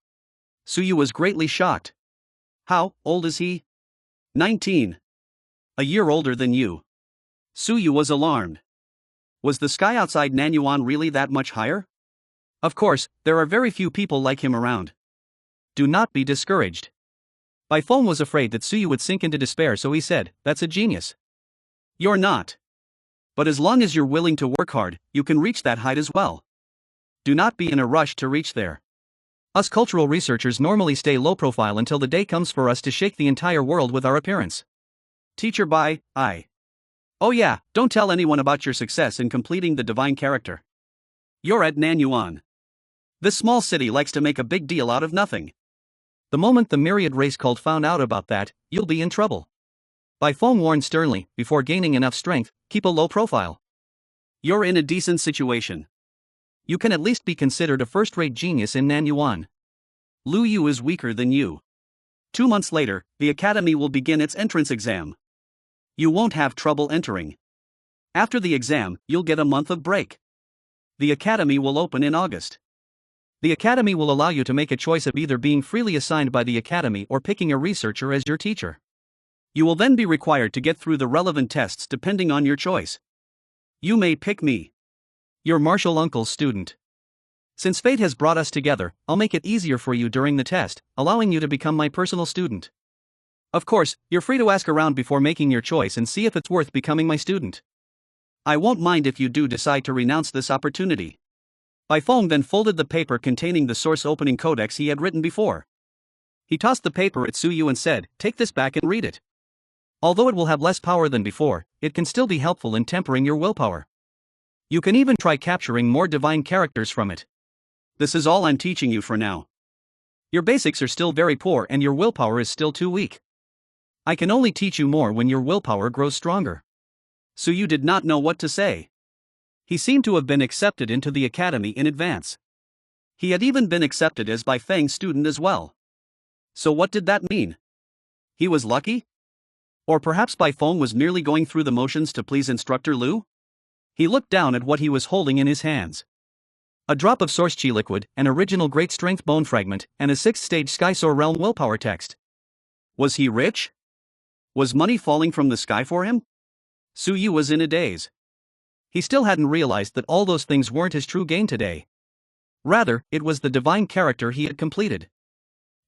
Speaker 1: Suyu was greatly shocked. How old is he? 19. A year older than you. Suyu was alarmed. Was the sky outside Nanyuan really that much higher? Of course, there are very few people like him around. Do not be discouraged. Bai Feng was afraid that Suyu would sink into despair, so he said, that's a genius. You're not. But as long as you're willing to work hard, you can reach that height as well. Do not be in a rush to reach there. Us cultural researchers normally stay low profile until the day comes for us to shake the entire world with our appearance. Teacher by, I. Oh yeah, don't tell anyone about your success in completing the divine character. You're at Nanyuan. This small city likes to make a big deal out of nothing. The moment the Myriad race cult found out about that, you'll be in trouble. Bai Feng warned sternly, before gaining enough strength, keep a low profile. You're in a decent situation. You can at least be considered a first-rate genius in Nanyuan. Lu Yu is weaker than you. 2 months later, the academy will begin its entrance exam. You won't have trouble entering. After the exam, you'll get a month of break. The academy will open in August. The academy will allow you to make a choice of either being freely assigned by the academy or picking a researcher as your teacher. You will then be required to get through the relevant tests depending on your choice. You may pick me. Your martial uncle's student. Since fate has brought us together, I'll make it easier for you during the test, allowing you to become my personal student. Of course, you're free to ask around before making your choice and see if it's worth becoming my student. I won't mind if you do decide to renounce this opportunity. Bai Feng then folded the paper containing the source opening codex he had written before. He tossed the paper at Su Yu and said, "Take this back and read it. Although it will have less power than before, it can still be helpful in tempering your willpower. You can even try capturing more divine characters from it. This is all I'm teaching you for now. Your basics are still very poor and your willpower is still too weak. I can only teach you more when your willpower grows stronger." Su Yu did not know what to say. He seemed to have been accepted into the academy in advance. He had even been accepted as Bai Feng's student as well. So what did that mean? He was lucky? Or perhaps Bai Feng was merely going through the motions to please Instructor Lu? He looked down at what he was holding in his hands. A drop of source chi liquid, an original great strength bone fragment, and a 6th stage Skysoar realm willpower text. Was he rich? Was money falling from the sky for him? Su Yu was in a daze. He still hadn't realized that all those things weren't his true gain today. Rather, it was the divine character he had completed.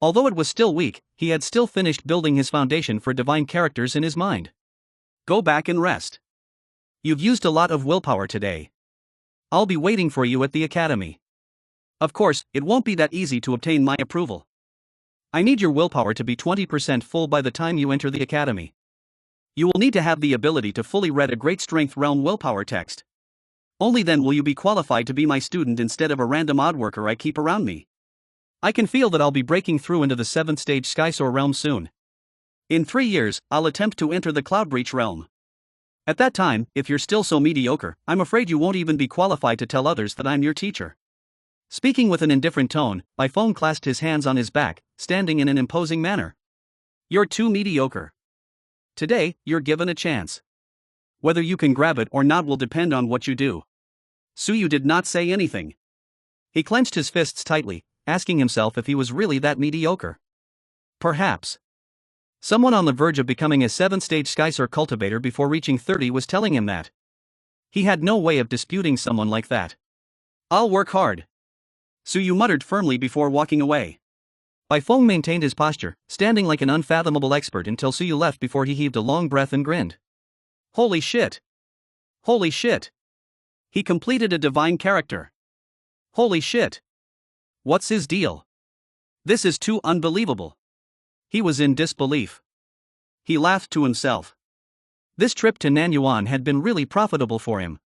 Speaker 1: Although it was still weak, he had still finished building his foundation for divine characters in his mind. Go back and rest. You've used a lot of willpower today. I'll be waiting for you at the academy. Of course, it won't be that easy to obtain my approval. I need your willpower to be 20% full by the time you enter the academy. You will need to have the ability to fully read a great strength realm willpower text. Only then will you be qualified to be my student instead of a random odd worker I keep around me. I can feel that I'll be breaking through into the 7th stage Skysoar realm soon. In 3 years, I'll attempt to enter the Cloud Breach realm. At that time, if you're still so mediocre, I'm afraid you won't even be qualified to tell others that I'm your teacher." Speaking with an indifferent tone, Bai Feng clasped his hands on his back, standing in an imposing manner. "You're too mediocre. Today, you're given a chance. Whether you can grab it or not will depend on what you do." Su Yu did not say anything. He clenched his fists tightly, asking himself if he was really that mediocre. Perhaps. Someone on the verge of becoming a 7th stage Skysoar cultivator before reaching 30 was telling him that. He had no way of disputing someone like that. "I'll work hard," Su Yu muttered firmly before walking away. Bai Feng maintained his posture, standing like an unfathomable expert until Su Yu left before he heaved a long breath and grinned. Holy shit! Holy shit! He completed a divine character. Holy shit! What's his deal? This is too unbelievable. He was in disbelief. He laughed to himself. This trip to Nanyuan had been really profitable for him.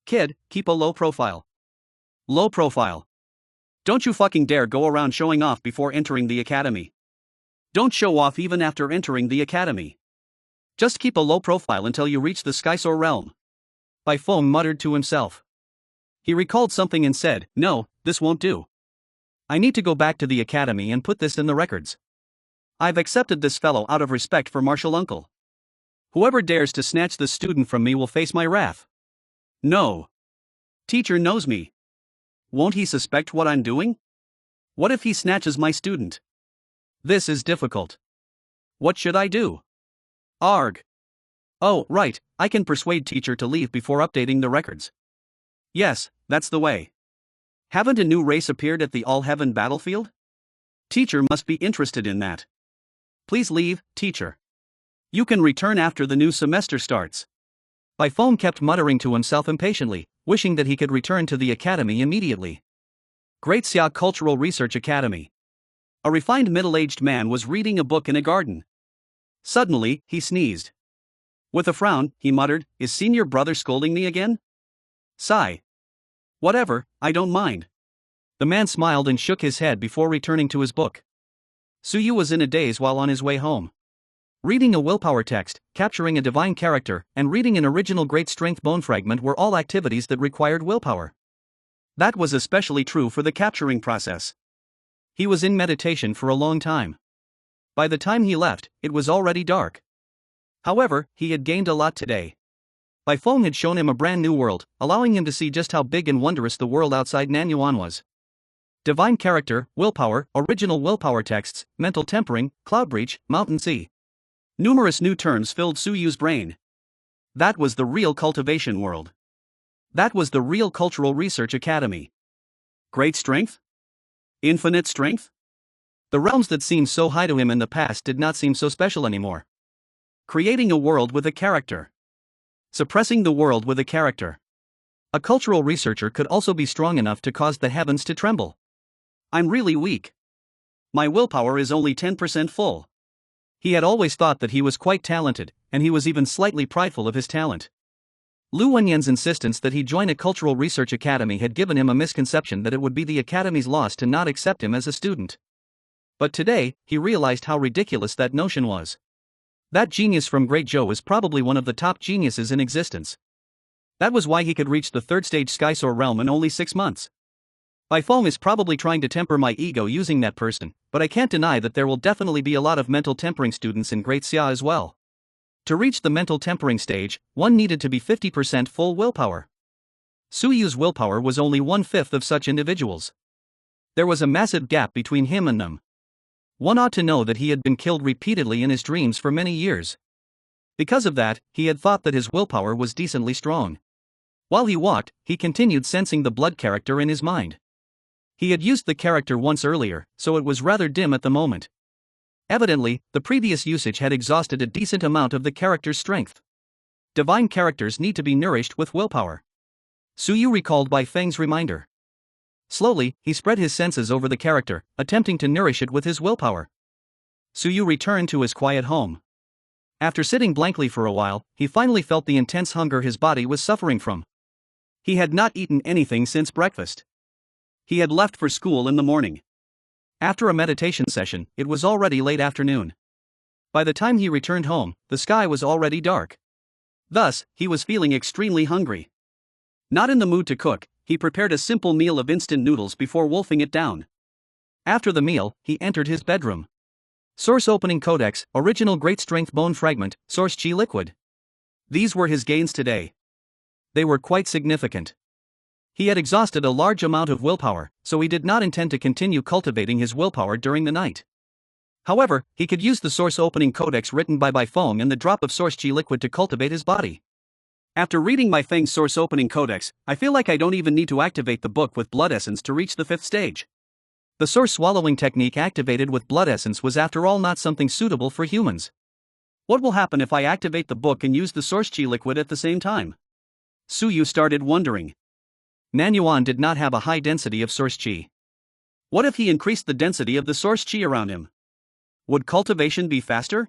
Speaker 1: Kid, keep a low profile. Low profile. Don't you fucking dare go around showing off before entering the academy. Don't show off even after entering the academy. Just keep a low profile until you reach the Skysoar realm. Bai Feng muttered to himself. He recalled something and said, "No, this won't do. I need to go back to the academy and put this in the records. I've accepted this fellow out of respect for Martial Uncle. Whoever dares to snatch this student from me will face my wrath." No. Teacher knows me. Won't he suspect what I'm doing? What if he snatches my student? This is difficult. What should I do? Arg. Oh, right, I can persuade teacher to leave before updating the records. Yes, that's the way. Haven't a new race appeared at the All-Heaven battlefield? Teacher must be interested in that. Please leave, teacher. You can return after the new semester starts. Bai Feng kept muttering to himself impatiently, wishing that he could return to the academy immediately. Great Xia Cultural Research Academy. A refined middle-aged man was reading a book in a garden. Suddenly, he sneezed. With a frown, he muttered, "Is senior brother scolding me again?" Sigh. "Whatever, I don't mind." The man smiled and shook his head before returning to his book. Suyu was in a daze while on his way home. Reading a willpower text, capturing a divine character, and reading an original great strength bone fragment were all activities that required willpower. That was especially true for the capturing process. He was in meditation for a long time. By the time he left, it was already dark. However, he had gained a lot today. Bai Feng had shown him a brand new world, allowing him to see just how big and wondrous the world outside Nanyuan was. Divine character, willpower, original willpower texts, mental tempering, cloud breach, mountain sea. Numerous new terms filled Suyu's brain. That was the real cultivation world. That was the real cultural research academy. Great strength? Infinite strength? The realms that seemed so high to him in the past did not seem so special anymore. Creating a world with a character. Suppressing the world with a character. A cultural researcher could also be strong enough to cause the heavens to tremble. I'm really weak. My willpower is only 10% full. He had always thought that he was quite talented, and he was even slightly prideful of his talent. Lu Wenyan's insistence that he join a cultural research academy had given him a misconception that it would be the academy's loss to not accept him as a student. But today, he realized how ridiculous that notion was. That genius from Great Zhou is probably one of the top geniuses in existence. That was why he could reach the third stage Skysoar realm in only 6 months. Bai Feng is probably trying to temper my ego using that person, but I can't deny that there will definitely be a lot of mental tempering students in Great Xia as well. To reach the mental tempering stage, one needed to be 50% full willpower. Suyu's willpower was only 1/5 of such individuals. There was a massive gap between him and them. One ought to know that he had been killed repeatedly in his dreams for many years. Because of that, he had thought that his willpower was decently strong. While he walked, he continued sensing the blood character in his mind. He had used the character once earlier, so it was rather dim at the moment. Evidently, the previous usage had exhausted a decent amount of the character's strength. Divine characters need to be nourished with willpower. Suyu recalled Bai Feng's reminder. Slowly, he spread his senses over the character, attempting to nourish it with his willpower. Suyu returned to his quiet home. After sitting blankly for a while, he finally felt the intense hunger his body was suffering from. He had not eaten anything since breakfast. He had left for school in the morning. After a meditation session, it was already late afternoon. By the time he returned home, the sky was already dark. Thus, he was feeling extremely hungry. Not in the mood to cook, he prepared a simple meal of instant noodles before wolfing it down. After the meal, he entered his bedroom. Source Opening Codex, Original Great Strength Bone Fragment, Source Chi Liquid. These were his gains today. They were quite significant. He had exhausted a large amount of willpower, so he did not intend to continue cultivating his willpower during the night. However, he could use the Source Opening Codex written by Bai Feng and the drop of Source Chi Liquid to cultivate his body. After reading Bai Feng's Source Opening Codex, I feel like I don't even need to activate the book with blood essence to reach the 5th stage. The source swallowing technique activated with blood essence was after all not something suitable for humans. What will happen if I activate the book and use the Source Chi Liquid at the same time? Suyu started wondering. Nanyuan did not have a high density of Source Chi. What if he increased the density of the Source Chi around him? Would cultivation be faster?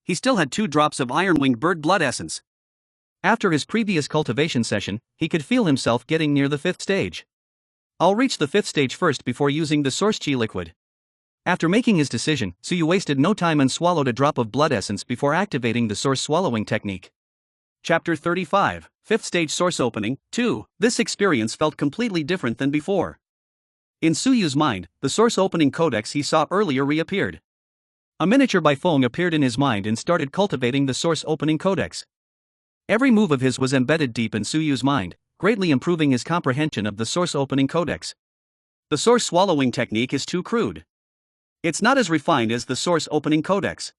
Speaker 1: He still had 2 drops of iron-winged bird blood essence. After his previous cultivation session, he could feel himself getting near the 5th stage. I'll reach the 5th stage first before using the Source Chi Liquid. After making his decision, Suyu wasted no time and swallowed a drop of blood essence before activating the source swallowing technique. Chapter 35, 5th Stage Source Opening, 2. This experience felt completely different than before. In Suyu's mind, the Source Opening Codex he saw earlier reappeared. A miniature Bai Feng appeared in his mind and started cultivating the Source Opening Codex. Every move of his was embedded deep in Suyu's mind, greatly improving his comprehension of the Source Opening Codex. The source swallowing technique is too crude. It's not as refined as the Source Opening Codex.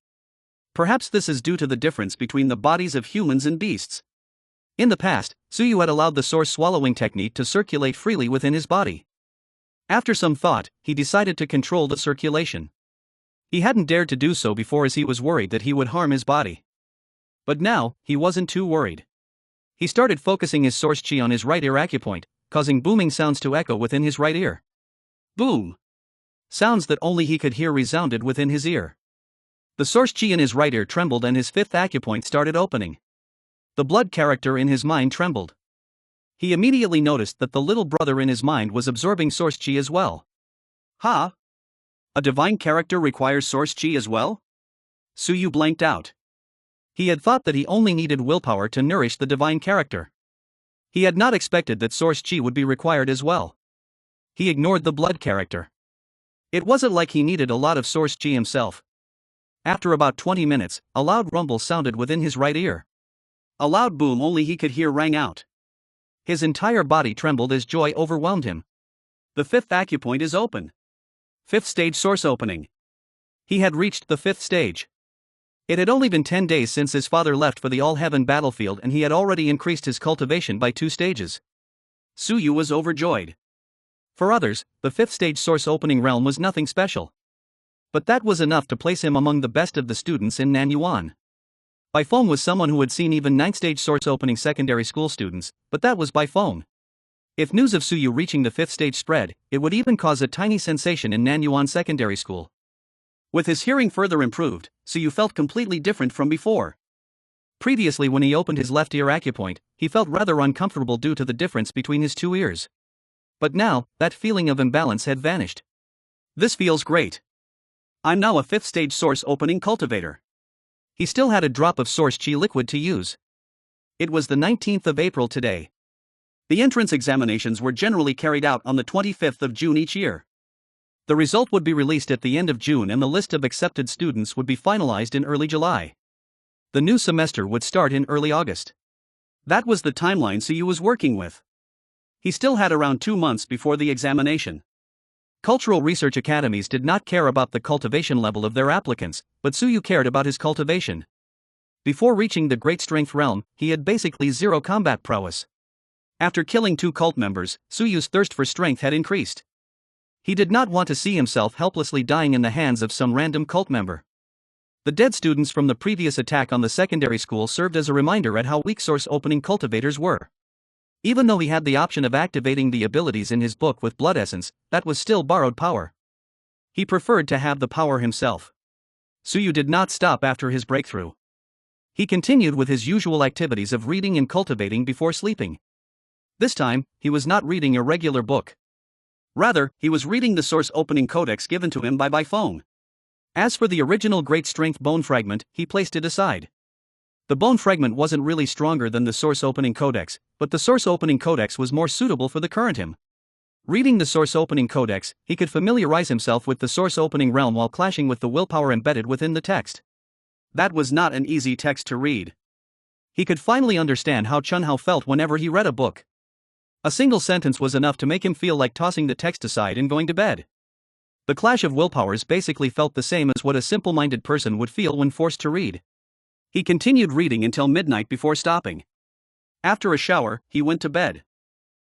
Speaker 1: Perhaps this is due to the difference between the bodies of humans and beasts. In the past, Suyu had allowed the source swallowing technique to circulate freely within his body. After some thought, he decided to control the circulation. He hadn't dared to do so before as he was worried that he would harm his body. But now, he wasn't too worried. He started focusing his source chi on his right ear acupoint, causing booming sounds to echo within his right ear. Boom! Sounds that only he could hear resounded within his ear. The source chi in his right ear trembled and his fifth acupoint started opening. The blood character in his mind trembled. He immediately noticed that the little brother in his mind was absorbing source chi as well. Ha! A divine character requires source chi as well? Suyu blanked out. He had thought that he only needed willpower to nourish the divine character. He had not expected that source chi would be required as well. He ignored the blood character. It wasn't like he needed a lot of source chi himself. After about 20 minutes, a loud rumble sounded within his right ear. A loud boom only he could hear rang out. His entire body trembled as joy overwhelmed him. The fifth acupoint is open. Fifth stage source opening. He had reached the fifth stage. It had only been 10 days since his father left for the all-heaven battlefield and he had already increased his cultivation by 2 stages. Suyu was overjoyed. For others, the fifth stage source opening realm was nothing special. But that was enough to place him among the best of the students in Nanyuan. By phone was someone who had seen even 9th stage source opening secondary school students, but that was by phone. If news of Suyu reaching the 5th stage spread, it would even cause a tiny sensation in Nanyuan Secondary School. With his hearing further improved, Suyu felt completely different from before. Previously, when he opened his left ear acupoint, he felt rather uncomfortable due to the difference between his 2 ears. But now, that feeling of imbalance had vanished. This feels great. I'm now a 5th stage source opening cultivator. He still had a drop of source chi liquid to use. It was the 19th of April today. The entrance examinations were generally carried out on the 25th of June each year. The result would be released at the end of June and the list of accepted students would be finalized in early July. The new semester would start in early August. That was the timeline Suyu was working with. He still had around 2 months before the examination. Cultural research academies did not care about the cultivation level of their applicants, but Suyu cared about his cultivation. Before reaching the great strength realm, he had basically zero combat prowess. After killing 2 cult members, Suyu's thirst for strength had increased. He did not want to see himself helplessly dying in the hands of some random cult member. The dead students from the previous attack on the secondary school served as a reminder at how weak source opening cultivators were. Even though he had the option of activating the abilities in his book with blood essence, that was still borrowed power. He preferred to have the power himself. Suyu did not stop after his breakthrough. He continued with his usual activities of reading and cultivating before sleeping. This time, he was not reading a regular book. Rather, he was reading the source opening codex given to him by phone. As for the original great strength bone fragment, he placed it aside. The bone fragment wasn't really stronger than the source opening codex, but the source opening codex was more suitable for the current him. Reading the source opening codex, he could familiarize himself with the source opening realm while clashing with the willpower embedded within the text. That was not an easy text to read. He could finally understand how Chunhao felt whenever he read a book. A single sentence was enough to make him feel like tossing the text aside and going to bed. The clash of willpowers basically felt the same as what a simple-minded person would feel when forced to read. He continued reading until midnight before stopping. After a shower, he went to bed.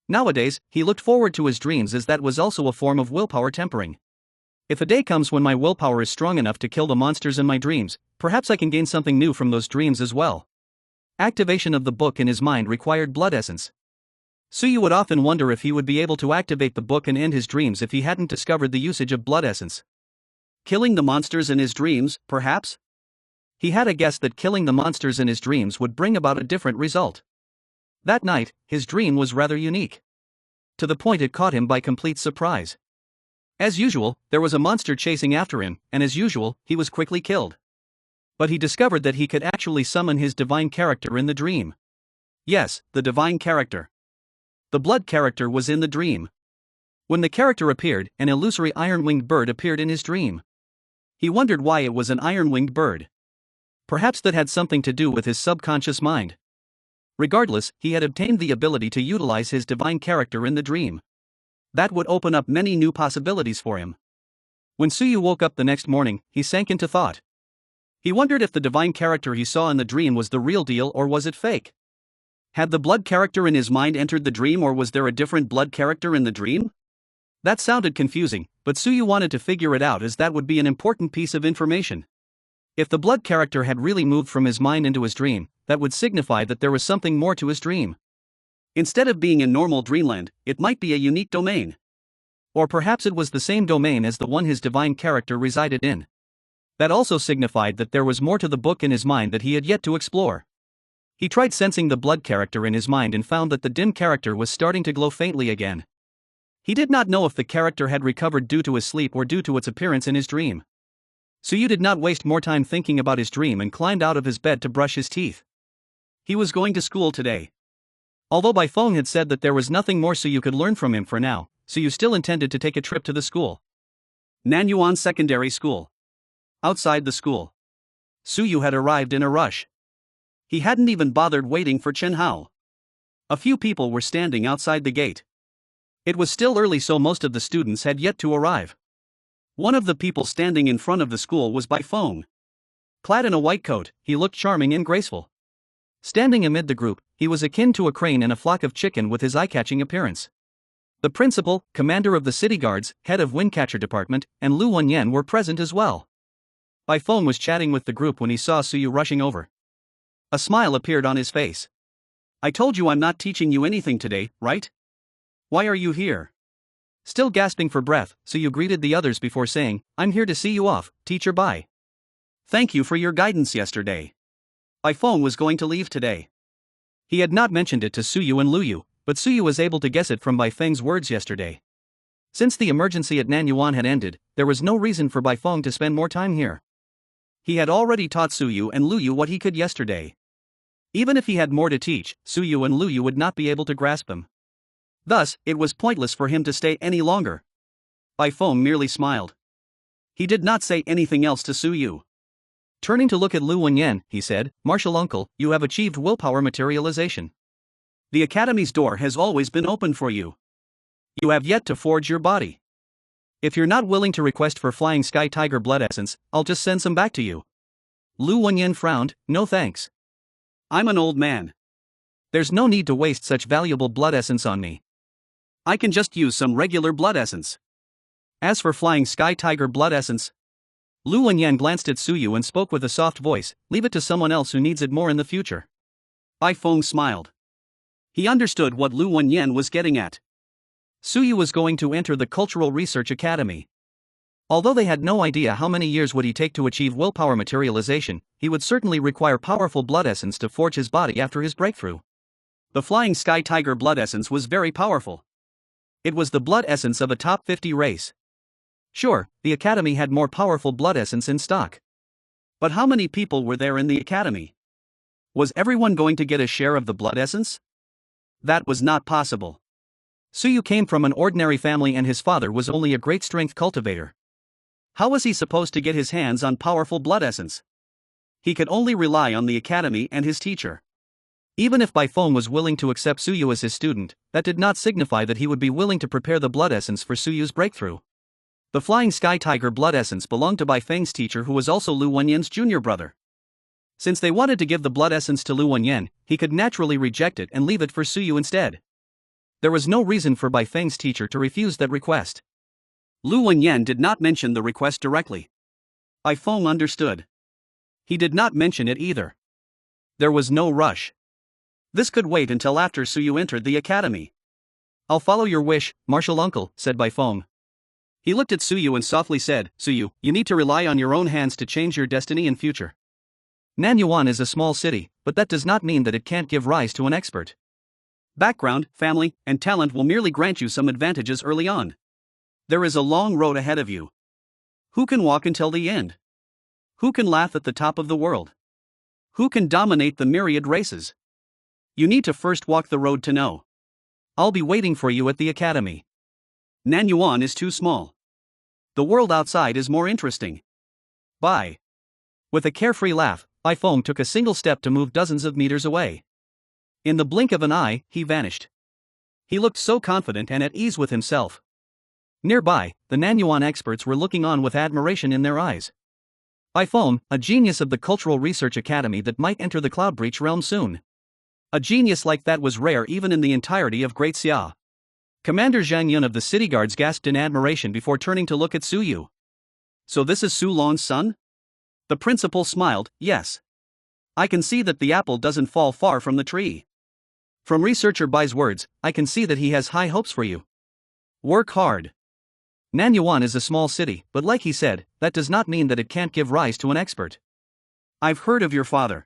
Speaker 1: Nowadays, he looked forward to his dreams as that was also a form of willpower tempering. If a day comes when my willpower is strong enough to kill the monsters in my dreams, perhaps I can gain something new from those dreams as well. Activation of the book in his mind required blood essence. Suyu would often wonder if he would be able to activate the book and end his dreams if he hadn't discovered the usage of blood essence. Killing the monsters in his dreams, perhaps? He had a guess that killing the monsters in his dreams would bring about a different result. That night, his dream was rather unique. To the point it caught him by complete surprise. As usual, there was a monster chasing after him, and as usual, he was quickly killed. But he discovered that he could actually summon his divine character in the dream. Yes, the divine character. The blood character was in the dream. When the character appeared, an illusory iron-winged bird appeared in his dream. He wondered why it was an iron-winged bird. Perhaps that had something to do with his subconscious mind. Regardless, he had obtained the ability to utilize his divine character in the dream. That would open up many new possibilities for him. When Suyu woke up the next morning, he sank into thought. He wondered if the divine character he saw in the dream was the real deal or was it fake. Had the blood character in his mind entered the dream or was there a different blood character in the dream? That sounded confusing, but Suyu wanted to figure it out as that would be an important piece of information. If the blood character had really moved from his mind into his dream, that would signify that there was something more to his dream. Instead of being in normal dreamland, it might be a unique domain. Or perhaps it was the same domain as the one his divine character resided in. That also signified that there was more to the book in his mind that he had yet to explore. He tried sensing the blood character in his mind and found that the dim character was starting to glow faintly again. He did not know if the character had recovered due to his sleep or due to its appearance in his dream. Suyu did not waste more time thinking about his dream and climbed out of his bed to brush his teeth. He was going to school today. Although Bai Feng had said that there was nothing more Suyu could learn from him for now, Suyu still intended to take a trip to the school. Nanyuan Secondary School. Outside the school, Suyu had arrived in a rush. He hadn't even bothered waiting for Chen Hao. A few people were standing outside the gate. It was still early, so most of the students had yet to arrive. One of the people standing in front of the school was Bai Feng. Clad in a white coat, he looked charming and graceful. Standing amid the group, he was akin to a crane in a flock of chicken with his eye-catching appearance. The principal, commander of the city guards, head of Windcatcher department, and Lu Wenyan were present as well. Bai Feng was chatting with the group when he saw Suyu rushing over. A smile appeared on his face. "I told you I'm not teaching you anything today, right? Why are you here?" Still gasping for breath, Suyu greeted the others before saying, "I'm here to see you off, Teacher Bai. Thank you for your guidance yesterday." Bai Feng was going to leave today. He had not mentioned it to Suyu and Luyu, but Suyu was able to guess it from Bai Feng's words yesterday. Since the emergency at Nanyuan had ended, there was no reason for Bai Feng to spend more time here. He had already taught Suyu and Luyu what he could yesterday. Even if he had more to teach, Suyu and Luyu would not be able to grasp them. Thus, it was pointless for him to stay any longer. Bai Feng merely smiled. He did not say anything else to Suyu. Turning to look at Lu Wenyan, he said, "Martial uncle, you have achieved willpower materialization. The academy's door has always been open for you. You have yet to forge your body. If you're not willing to request for Flying Sky Tiger blood essence, I'll just send some back to you." Lu Wenyan frowned, "No thanks. I'm an old man. There's no need to waste such valuable blood essence on me. I can just use some regular blood essence. As for Flying Sky Tiger blood essence..." Lu Wenyan glanced at Suyu and spoke with a soft voice, "Leave it to someone else who needs it more in the future." Bai Feng smiled. He understood what Lu Wenyan was getting at. Suyu was going to enter the Cultural Research Academy. Although they had no idea how many years would he take to achieve willpower materialization, he would certainly require powerful blood essence to forge his body after his breakthrough. The Flying Sky Tiger blood essence was very powerful. It was the blood essence of a top 50 race. Sure, the academy had more powerful blood essence in stock. But how many people were there in the academy? Was everyone going to get a share of the blood essence? That was not possible. Suyu came from an ordinary family and his father was only a great strength cultivator. How was he supposed to get his hands on powerful blood essence? He could only rely on the academy and his teacher. Even if Bai Feng was willing to accept Suyu as his student, that did not signify that he would be willing to prepare the blood essence for Suyu's breakthrough. The Flying Sky Tiger blood essence belonged to Bai Feng's teacher, who was also Lu Wenyan's junior brother. Since they wanted to give the blood essence to Lu Wenyan, he could naturally reject it and leave it for Suyu instead. There was no reason for Bai Feng's teacher to refuse that request. Lu Wenyan did not mention the request directly. Bai Feng understood. He did not mention it either. There was no rush. This could wait until after Suyu entered the academy. "I'll follow your wish, martial uncle," said Bai Feng. He looked at Suyu and softly said, "Suyu, you need to rely on your own hands to change your destiny and future. Nanyuan is a small city, but that does not mean that it can't give rise to an expert. Background, family, and talent will merely grant you some advantages early on. There is a long road ahead of you. Who can walk until the end? Who can laugh at the top of the world? Who can dominate the myriad races? You need to first walk the road to know. I'll be waiting for you at the academy. Nanyuan is too small. The world outside is more interesting. Bye." With a carefree laugh, Bai Feng took a single step to move dozens of meters away. In the blink of an eye, he vanished. He looked so confident and at ease with himself. Nearby, the Nanyuan experts were looking on with admiration in their eyes. Bai Feng, a genius of the Cultural Research Academy that might enter the Cloud Breach realm soon. A genius like that was rare even in the entirety of Great Xia. Commander Zhang Yun of the city guards gasped in admiration before turning to look at Suyu. "So this is Su Lon's son?" The principal smiled, "Yes. I can see that the apple doesn't fall far from the tree. From researcher Bai's words, I can see that he has high hopes for you. Work hard. Nanyuan is a small city, but like he said, that does not mean that it can't give rise to an expert. I've heard of your father.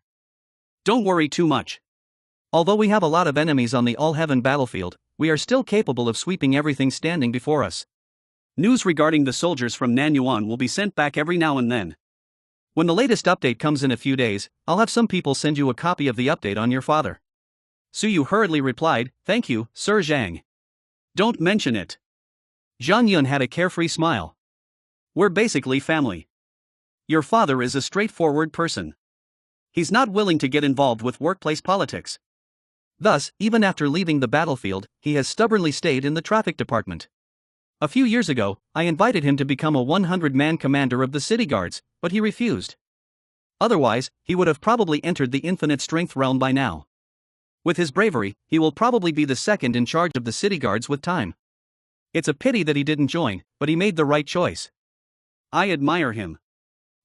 Speaker 1: Don't worry too much. Although we have a lot of enemies on the all-heaven battlefield, we are still capable of sweeping everything standing before us. News regarding the soldiers from Nanyuan will be sent back every now and then. When the latest update comes in a few days, I'll have some people send you a copy of the update on your father. Suyu hurriedly replied, "Thank you, Sir Zhang. Don't mention it." Zhang Yun had a carefree smile. "We're basically family. Your father is a straightforward person. He's not willing to get involved with workplace politics. Thus, even after leaving the battlefield, he has stubbornly stayed in the traffic department. A few years ago, I invited him to become a 100-man commander of the city guards, but he refused. Otherwise, he would have probably entered the infinite strength realm by now. With his bravery, he will probably be the second in charge of the city guards with time. It's a pity that he didn't join, but he made the right choice. I admire him."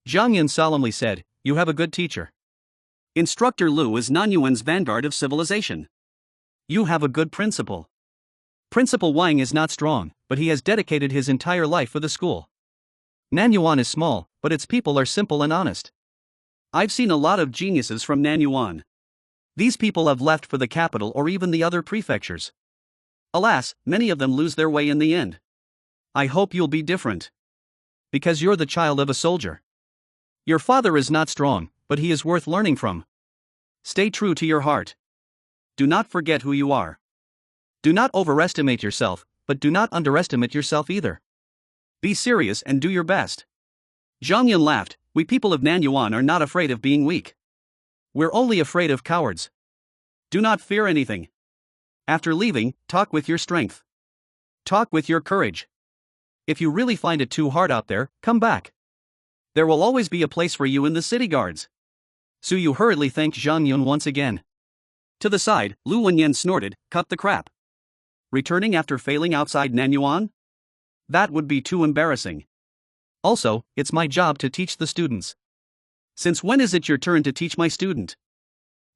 Speaker 1: Zhang Yun solemnly said, "You have a good teacher. Instructor Lu is Nanyuan's vanguard of civilization. You have a good principal. Principal Wang is not strong, but he has dedicated his entire life for the school. Nanyuan is small, but its people are simple and honest. I've seen a lot of geniuses from Nanyuan. These people have left for the capital or even the other prefectures. Alas, many of them lose their way in the end. I hope you'll be different. Because you're the child of a soldier. Your father is not strong, but he is worth learning from. Stay true to your heart. Do not forget who you are. Do not overestimate yourself, but do not underestimate yourself either. Be serious and do your best." Zhang Yun laughed. "We people of Nanyuan are not afraid of being weak. We're only afraid of cowards. Do not fear anything. After leaving, talk with your strength. Talk with your courage. If you really find it too hard out there, come back. There will always be a place for you in the city guards." Suyu hurriedly thanked Zhang Yun once again. To the side, Lu Wenyan snorted, "Cut the crap. Returning after failing outside Nanyuan? That would be too embarrassing. Also, it's my job to teach the students. Since when is it your turn to teach my student?"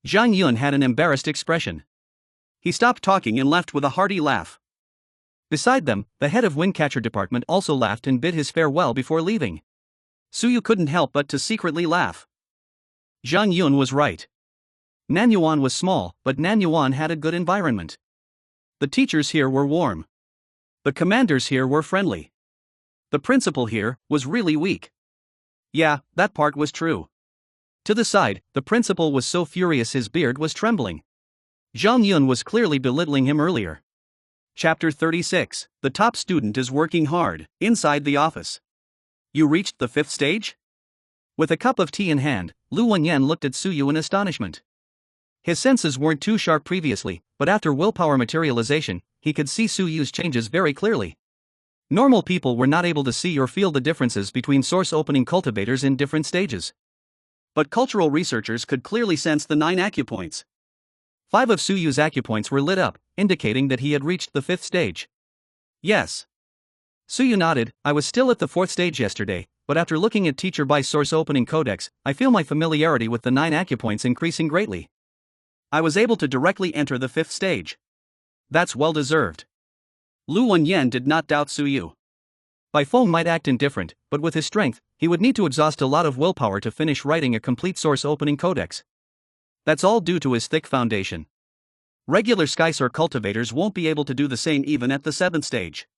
Speaker 1: Zhang Yun had an embarrassed expression. He stopped talking and left with a hearty laugh. Beside them, the head of Windcatcher Department also laughed and bid his farewell before leaving. Suyu couldn't help but to secretly laugh. Zhang Yun was right. Nanyuan was small, but Nanyuan had a good environment. The teachers here were warm. The commanders here were friendly. The principal here was really weak. Yeah, that part was true. To the side, the principal was so furious his beard was trembling. Zhang Yun was clearly belittling him earlier. Chapter 36. The top student is working hard. Inside the office. You reached the 5th stage? With a cup of tea in hand, Lu Wenyan looked at Suyu in astonishment. His senses weren't too sharp previously, but after willpower materialization, he could see Suyu's changes very clearly. Normal people were not able to see or feel the differences between source opening cultivators in different stages. But cultural researchers could clearly sense the 9 acupoints. 5 of Suyu's acupoints were lit up, indicating that he had reached the 5th stage. Yes. Suyu nodded. I was still at the 4th stage yesterday, but after looking at Teacher Bai's source opening codex, I feel my familiarity with the 9 acupoints increasing greatly. I was able to directly enter the 5th stage. That's well deserved. Lu Wenyan did not doubt Suyu. Bai Feng might act indifferent, but with his strength, he would need to exhaust a lot of willpower to finish writing a complete source opening codex. That's all due to his thick foundation. Regular Skysoar cultivators won't be able to do the same even at the 7th stage.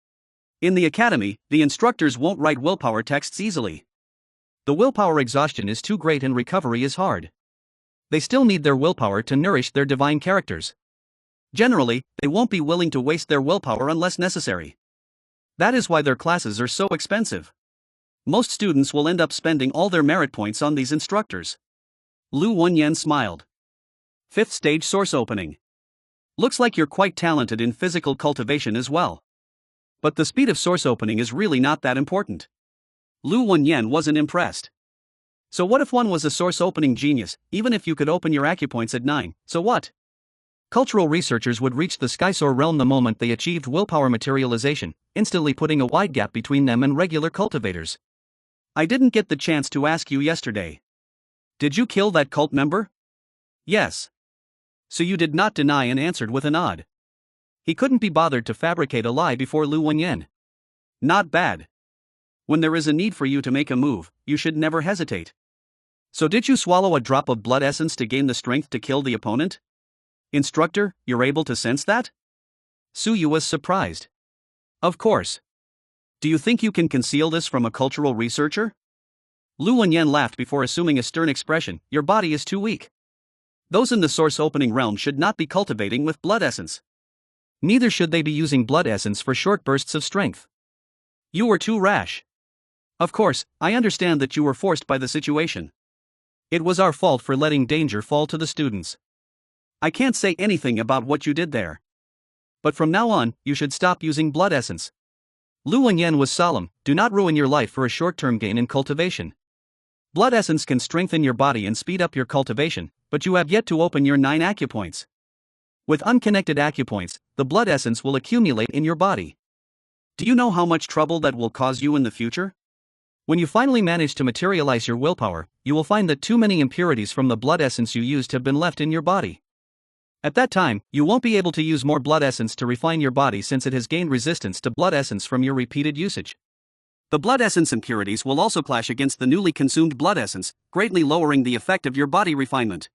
Speaker 1: In the academy, the instructors won't write willpower texts easily. The willpower exhaustion is too great and recovery is hard. They still need their willpower to nourish their divine characters. Generally, they won't be willing to waste their willpower unless necessary. That is why their classes are so expensive. Most students will end up spending all their merit points on these instructors. Lu Wenyan smiled. 5th stage source opening. Looks like you're quite talented in physical cultivation as well. But the speed of source opening is really not that important. Lu Wenyan wasn't impressed. So what if one was a source opening genius, even if you could open your acupoints at 9, so what? Cultural researchers would reach the Skysoar realm the moment they achieved willpower materialization, instantly putting a wide gap between them and regular cultivators. I didn't get the chance to ask you yesterday. Did you kill that cult member? Yes. So you did not deny and answered with a nod. He couldn't be bothered to fabricate a lie before Lu Wenyan. Not bad. When there is a need for you to make a move, you should never hesitate. So did you swallow a drop of blood essence to gain the strength to kill the opponent? Instructor, you're able to sense that? Suyu was surprised. Of course. Do you think you can conceal this from a cultural researcher? Lu Wenyan laughed before assuming a stern expression. Your body is too weak. Those in the source opening realm should not be cultivating with blood essence. Neither should they be using blood essence for short bursts of strength. You were too rash. Of course, I understand that you were forced by the situation. It was our fault for letting danger fall to the students. I can't say anything about what you did there. But from now on, you should stop using blood essence. Lu Wenyan was solemn. Do not ruin your life for a short-term gain in cultivation. Blood essence can strengthen your body and speed up your cultivation, but you have yet to open your 9 acupoints. With unconnected acupoints, the blood essence will accumulate in your body. Do you know how much trouble that will cause you in the future? When you finally manage to materialize your willpower, you will find that too many impurities from the blood essence you used have been left in your body. At that time, you won't be able to use more blood essence to refine your body since it has gained resistance to blood essence from your repeated usage. The blood essence impurities will also clash against the newly consumed blood essence, greatly lowering the effect of your body refinement.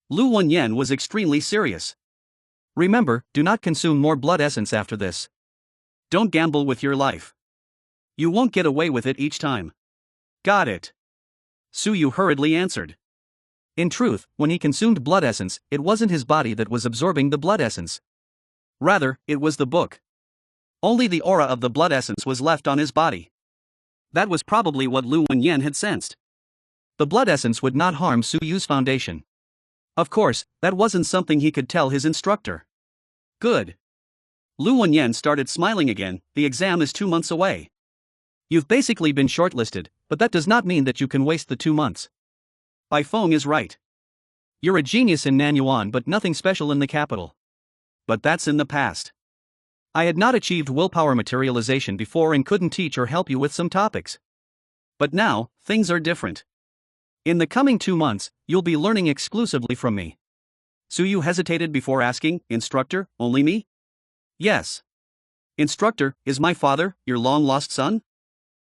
Speaker 1: Lu Wenyan was extremely serious. Remember, do not consume more blood essence after this. Don't gamble with your life. You won't get away with it each time. Got it. Suyu hurriedly answered. In truth, when he consumed blood essence, it wasn't his body that was absorbing the blood essence. Rather, it was the book. Only the aura of the blood essence was left on his body. That was probably what Lu Wenyan had sensed. The blood essence would not harm Suyu's foundation. Of course, that wasn't something he could tell his instructor. Good. Lu Wenyan started smiling again. The exam is 2 months away. You've basically been shortlisted, but that does not mean that you can waste the 2 months. Bai Feng is right. You're a genius in Nanyuan but nothing special in the capital. But that's in the past. I had not achieved willpower materialization before and couldn't teach or help you with some topics. But now, things are different. In the coming 2 months, you'll be learning exclusively from me. Suyu hesitated before asking, Instructor, only me? Yes. Instructor, is my father your long-lost son?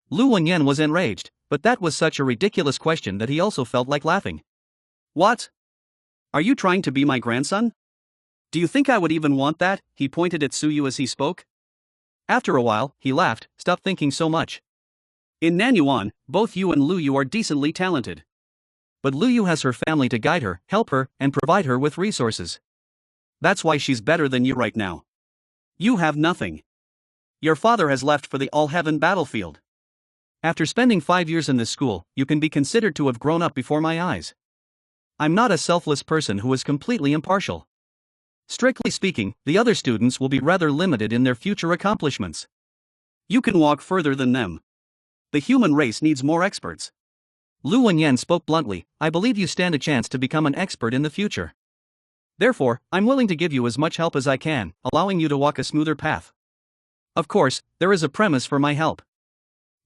Speaker 1: Lu Wenyan was enraged, but that was such a ridiculous question that he also felt like laughing. What? Are you trying to be my grandson? Do you think I would even want that? He pointed at Suyu as he spoke. After a while, he laughed. Stop thinking so much. In Nanyuan, both you and Lu Yu are decently talented. But Lu Yu has her family to guide her, help her, and provide her with resources. That's why she's better than you right now. You have nothing. Your father has left for the all-heaven battlefield. After spending 5 years in this school, you can be considered to have grown up before my eyes. I'm not a selfless person who is completely impartial. Strictly speaking, the other students will be rather limited in their future accomplishments. You can walk further than them. The human race needs more experts. Lu Wenyan spoke bluntly. I believe you stand a chance to become an expert in the future. Therefore, I'm willing to give you as much help as I can, allowing you to walk a smoother path. Of course, there is a premise for my help.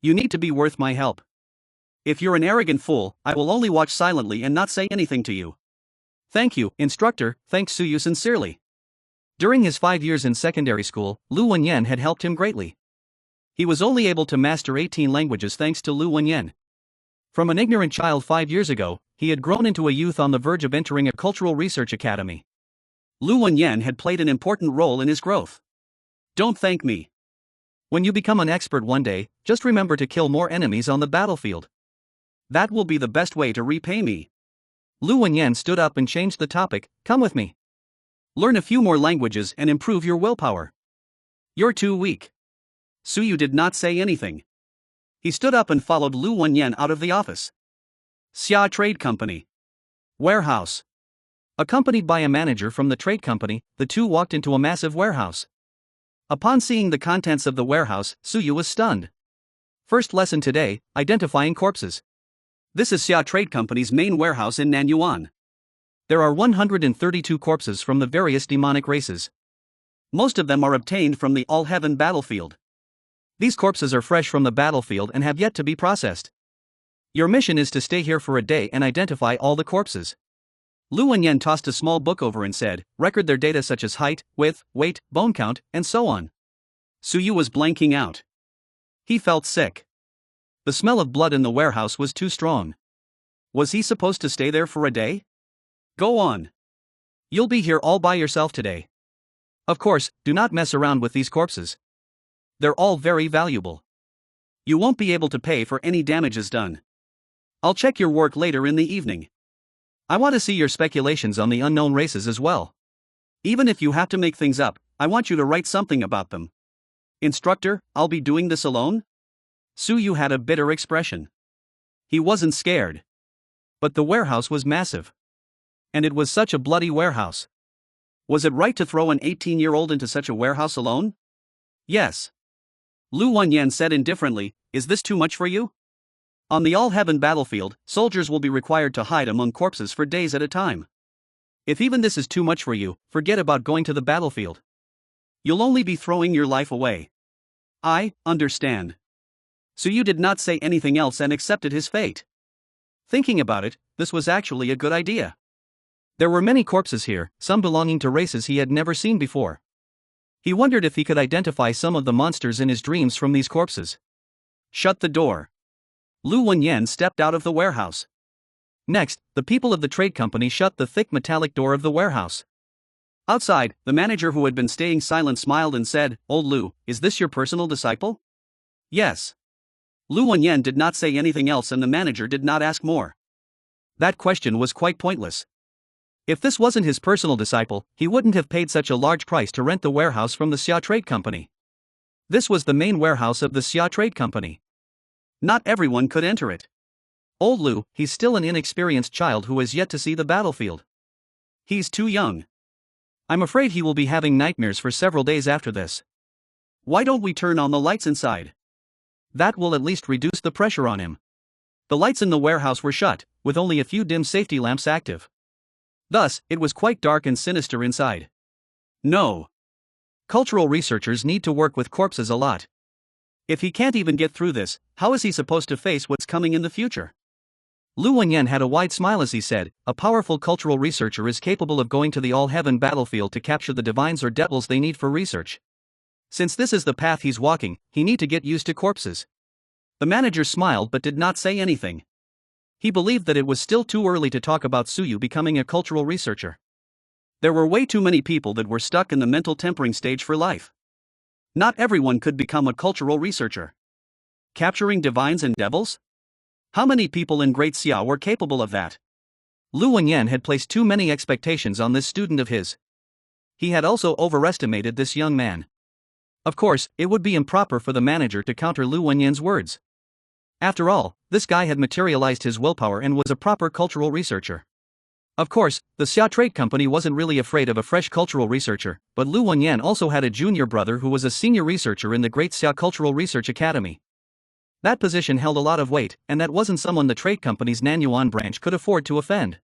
Speaker 1: You need to be worth my help. If you're an arrogant fool, I will only watch silently and not say anything to you. Thank you, instructor, thanks Suyu sincerely. During his 5 years in secondary school, Lu Wenyan had helped him greatly. He was only able to master 18 languages thanks to Lu Wenyan. From an ignorant child 5 years ago, he had grown into a youth on the verge of entering a cultural research academy. Lu Wenyan had played an important role in his growth. Don't thank me. When you become an expert one day, just remember to kill more enemies on the battlefield. That will be the best way to repay me. Lu Wenyan stood up and changed the topic. Come with me. Learn a few more languages and improve your willpower. You're too weak. Suyu did not say anything. He stood up and followed Lu Wenyan out of the office. Xia Trade Company. Warehouse. Accompanied by a manager from the trade company, the two walked into a massive warehouse. Upon seeing the contents of the warehouse, Suyu was stunned. First lesson today, identifying corpses. This is Xia Trade Company's main warehouse in Nanyuan. There are 132 corpses from the various demonic races. Most of them are obtained from the all-heaven battlefield. These corpses are fresh from the battlefield and have yet to be processed. Your mission is to stay here for a day and identify all the corpses. Lu Wenyan tossed a small book over and said, record their data such as height, width, weight, bone count, and so on. Suyu was blanking out. He felt sick. The smell of blood in the warehouse was too strong. Was he supposed to stay there for a day? Go on. You'll be here all by yourself today. Of course, do not mess around with these corpses. They're all very valuable. You won't be able to pay for any damages done. I'll check your work later in the evening. I want to see your speculations on the unknown races as well. Even if you have to make things up, I want you to write something about them. Instructor, I'll be doing this alone? Suyu had a bitter expression. He wasn't scared. But the warehouse was massive. And it was such a bloody warehouse. Was it right to throw an 18-year-old into such a warehouse alone? Yes. Lu Wenyan said indifferently, is this too much for you? On the all-heaven battlefield, soldiers will be required to hide among corpses for days at a time. If even this is too much for you, forget about going to the battlefield. You'll only be throwing your life away. I understand. Suyu did not say anything else and accepted his fate. Thinking about it, this was actually a good idea. There were many corpses here, some belonging to races he had never seen before. He wondered if he could identify some of the monsters in his dreams from these corpses. Shut the door. Lu Wenyan stepped out of the warehouse. Next, the people of the trade company shut the thick metallic door of the warehouse. Outside, the manager who had been staying silent smiled and said, Old Lu, is this your personal disciple? Yes. Lu Wenyan did not say anything else and the manager did not ask more. That question was quite pointless. If this wasn't his personal disciple, he wouldn't have paid such a large price to rent the warehouse from the Xia Trade Company. This was the main warehouse of the Xia Trade Company. Not everyone could enter it. Old Lu, he's still an inexperienced child who has yet to see the battlefield. He's too young. I'm afraid he will be having nightmares for several days after this. Why don't we turn on the lights inside? That will at least reduce the pressure on him. The lights in the warehouse were shut, with only a few dim safety lamps active. Thus, it was quite dark and sinister inside. No. Cultural researchers need to work with corpses a lot. If he can't even get through this, how is he supposed to face what's coming in the future? Lu Wenyan had a wide smile as he said, a powerful cultural researcher is capable of going to the all-heaven battlefield to capture the divines or devils they need for research. Since this is the path he's walking, he need to get used to corpses. The manager smiled but did not say anything. He believed that it was still too early to talk about Suyu becoming a cultural researcher. There were way too many people that were stuck in the mental tempering stage for life. Not everyone could become a cultural researcher. Capturing divines and devils? How many people in Great Xia were capable of that? Lu Wenyan had placed too many expectations on this student of his. He had also overestimated this young man. Of course, it would be improper for the manager to counter Lu Wenyan's words. After all, this guy had materialized his willpower and was a proper cultural researcher. Of course, the Xia Trade Company wasn't really afraid of a fresh cultural researcher, but Lu Wenyan also had a junior brother who was a senior researcher in the Great Xia Cultural Research Academy. That position held a lot of weight, and that wasn't someone the trade company's Nanyuan branch could afford to offend.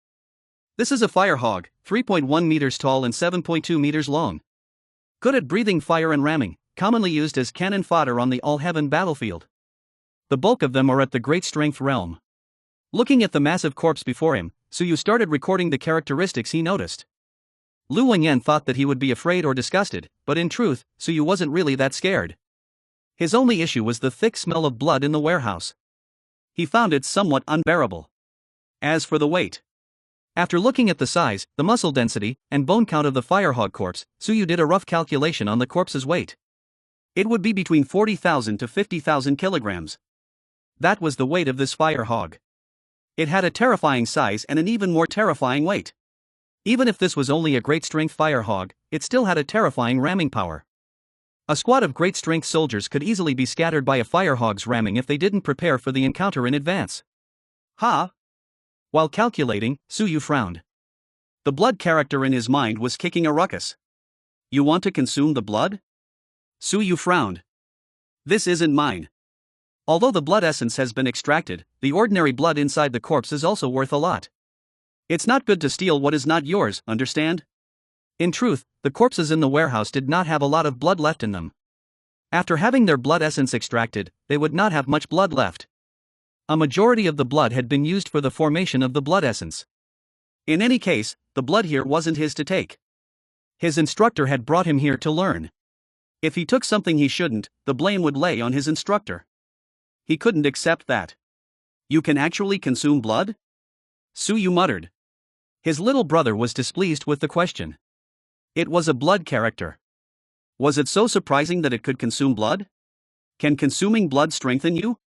Speaker 1: This is a fire hog, 3.1 meters tall and 7.2 meters long. Good at breathing fire and ramming, commonly used as cannon fodder on the all-heaven battlefield. The bulk of them are at the great strength realm. Looking at the massive corpse before him, Suyu started recording the characteristics he noticed. Lu Wenyan thought that he would be afraid or disgusted, but in truth, Suyu wasn't really that scared. His only issue was the thick smell of blood in the warehouse. He found it somewhat unbearable. As for the weight. After looking at the size, the muscle density, and bone count of the firehog corpse, Suyu did a rough calculation on the corpse's weight. It would be between 40,000 to 50,000 kilograms. That was the weight of this fire hog. It had a terrifying size and an even more terrifying weight. Even if this was only a great strength fire hog, it still had a terrifying ramming power. A squad of great strength soldiers could easily be scattered by a fire hog's ramming if they didn't prepare for the encounter in advance. Ha! While calculating, Suyu frowned. The blood character in his mind was kicking a ruckus. You want to consume the blood? Suyu frowned. This isn't mine. Although the blood essence has been extracted, the ordinary blood inside the corpse is also worth a lot. It's not good to steal what is not yours, understand? In truth, the corpses in the warehouse did not have a lot of blood left in them. After having their blood essence extracted, they would not have much blood left. A majority of the blood had been used for the formation of the blood essence. In any case, the blood here wasn't his to take. His instructor had brought him here to learn. If he took something he shouldn't, the blame would lay on his instructor. He couldn't accept that. You can actually consume blood? Suyu muttered. His little brother was displeased with the question. It was a blood character. Was it so surprising that it could consume blood? Can consuming blood strengthen you?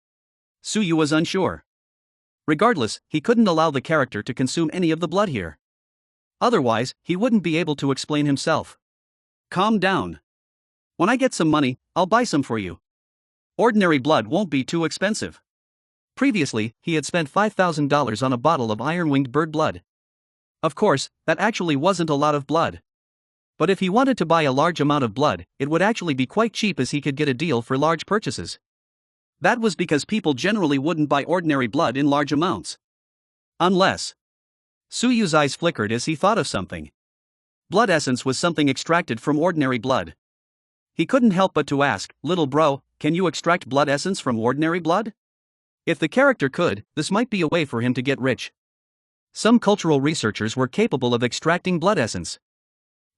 Speaker 1: Suyu was unsure. Regardless, he couldn't allow the character to consume any of the blood here. Otherwise, he wouldn't be able to explain himself. Calm down. When I get some money, I'll buy some for you. Ordinary blood won't be too expensive. Previously, he had spent $5,000 on a bottle of iron-winged bird blood. Of course, that actually wasn't a lot of blood. But if he wanted to buy a large amount of blood, it would actually be quite cheap as he could get a deal for large purchases. That was because people generally wouldn't buy ordinary blood in large amounts. Unless. Suyu's eyes flickered as he thought of something. Blood essence was something extracted from ordinary blood. He couldn't help but to ask, "Little bro, can you extract blood essence from ordinary blood?" If the character could, this might be a way for him to get rich. Some cultural researchers were capable of extracting blood essence.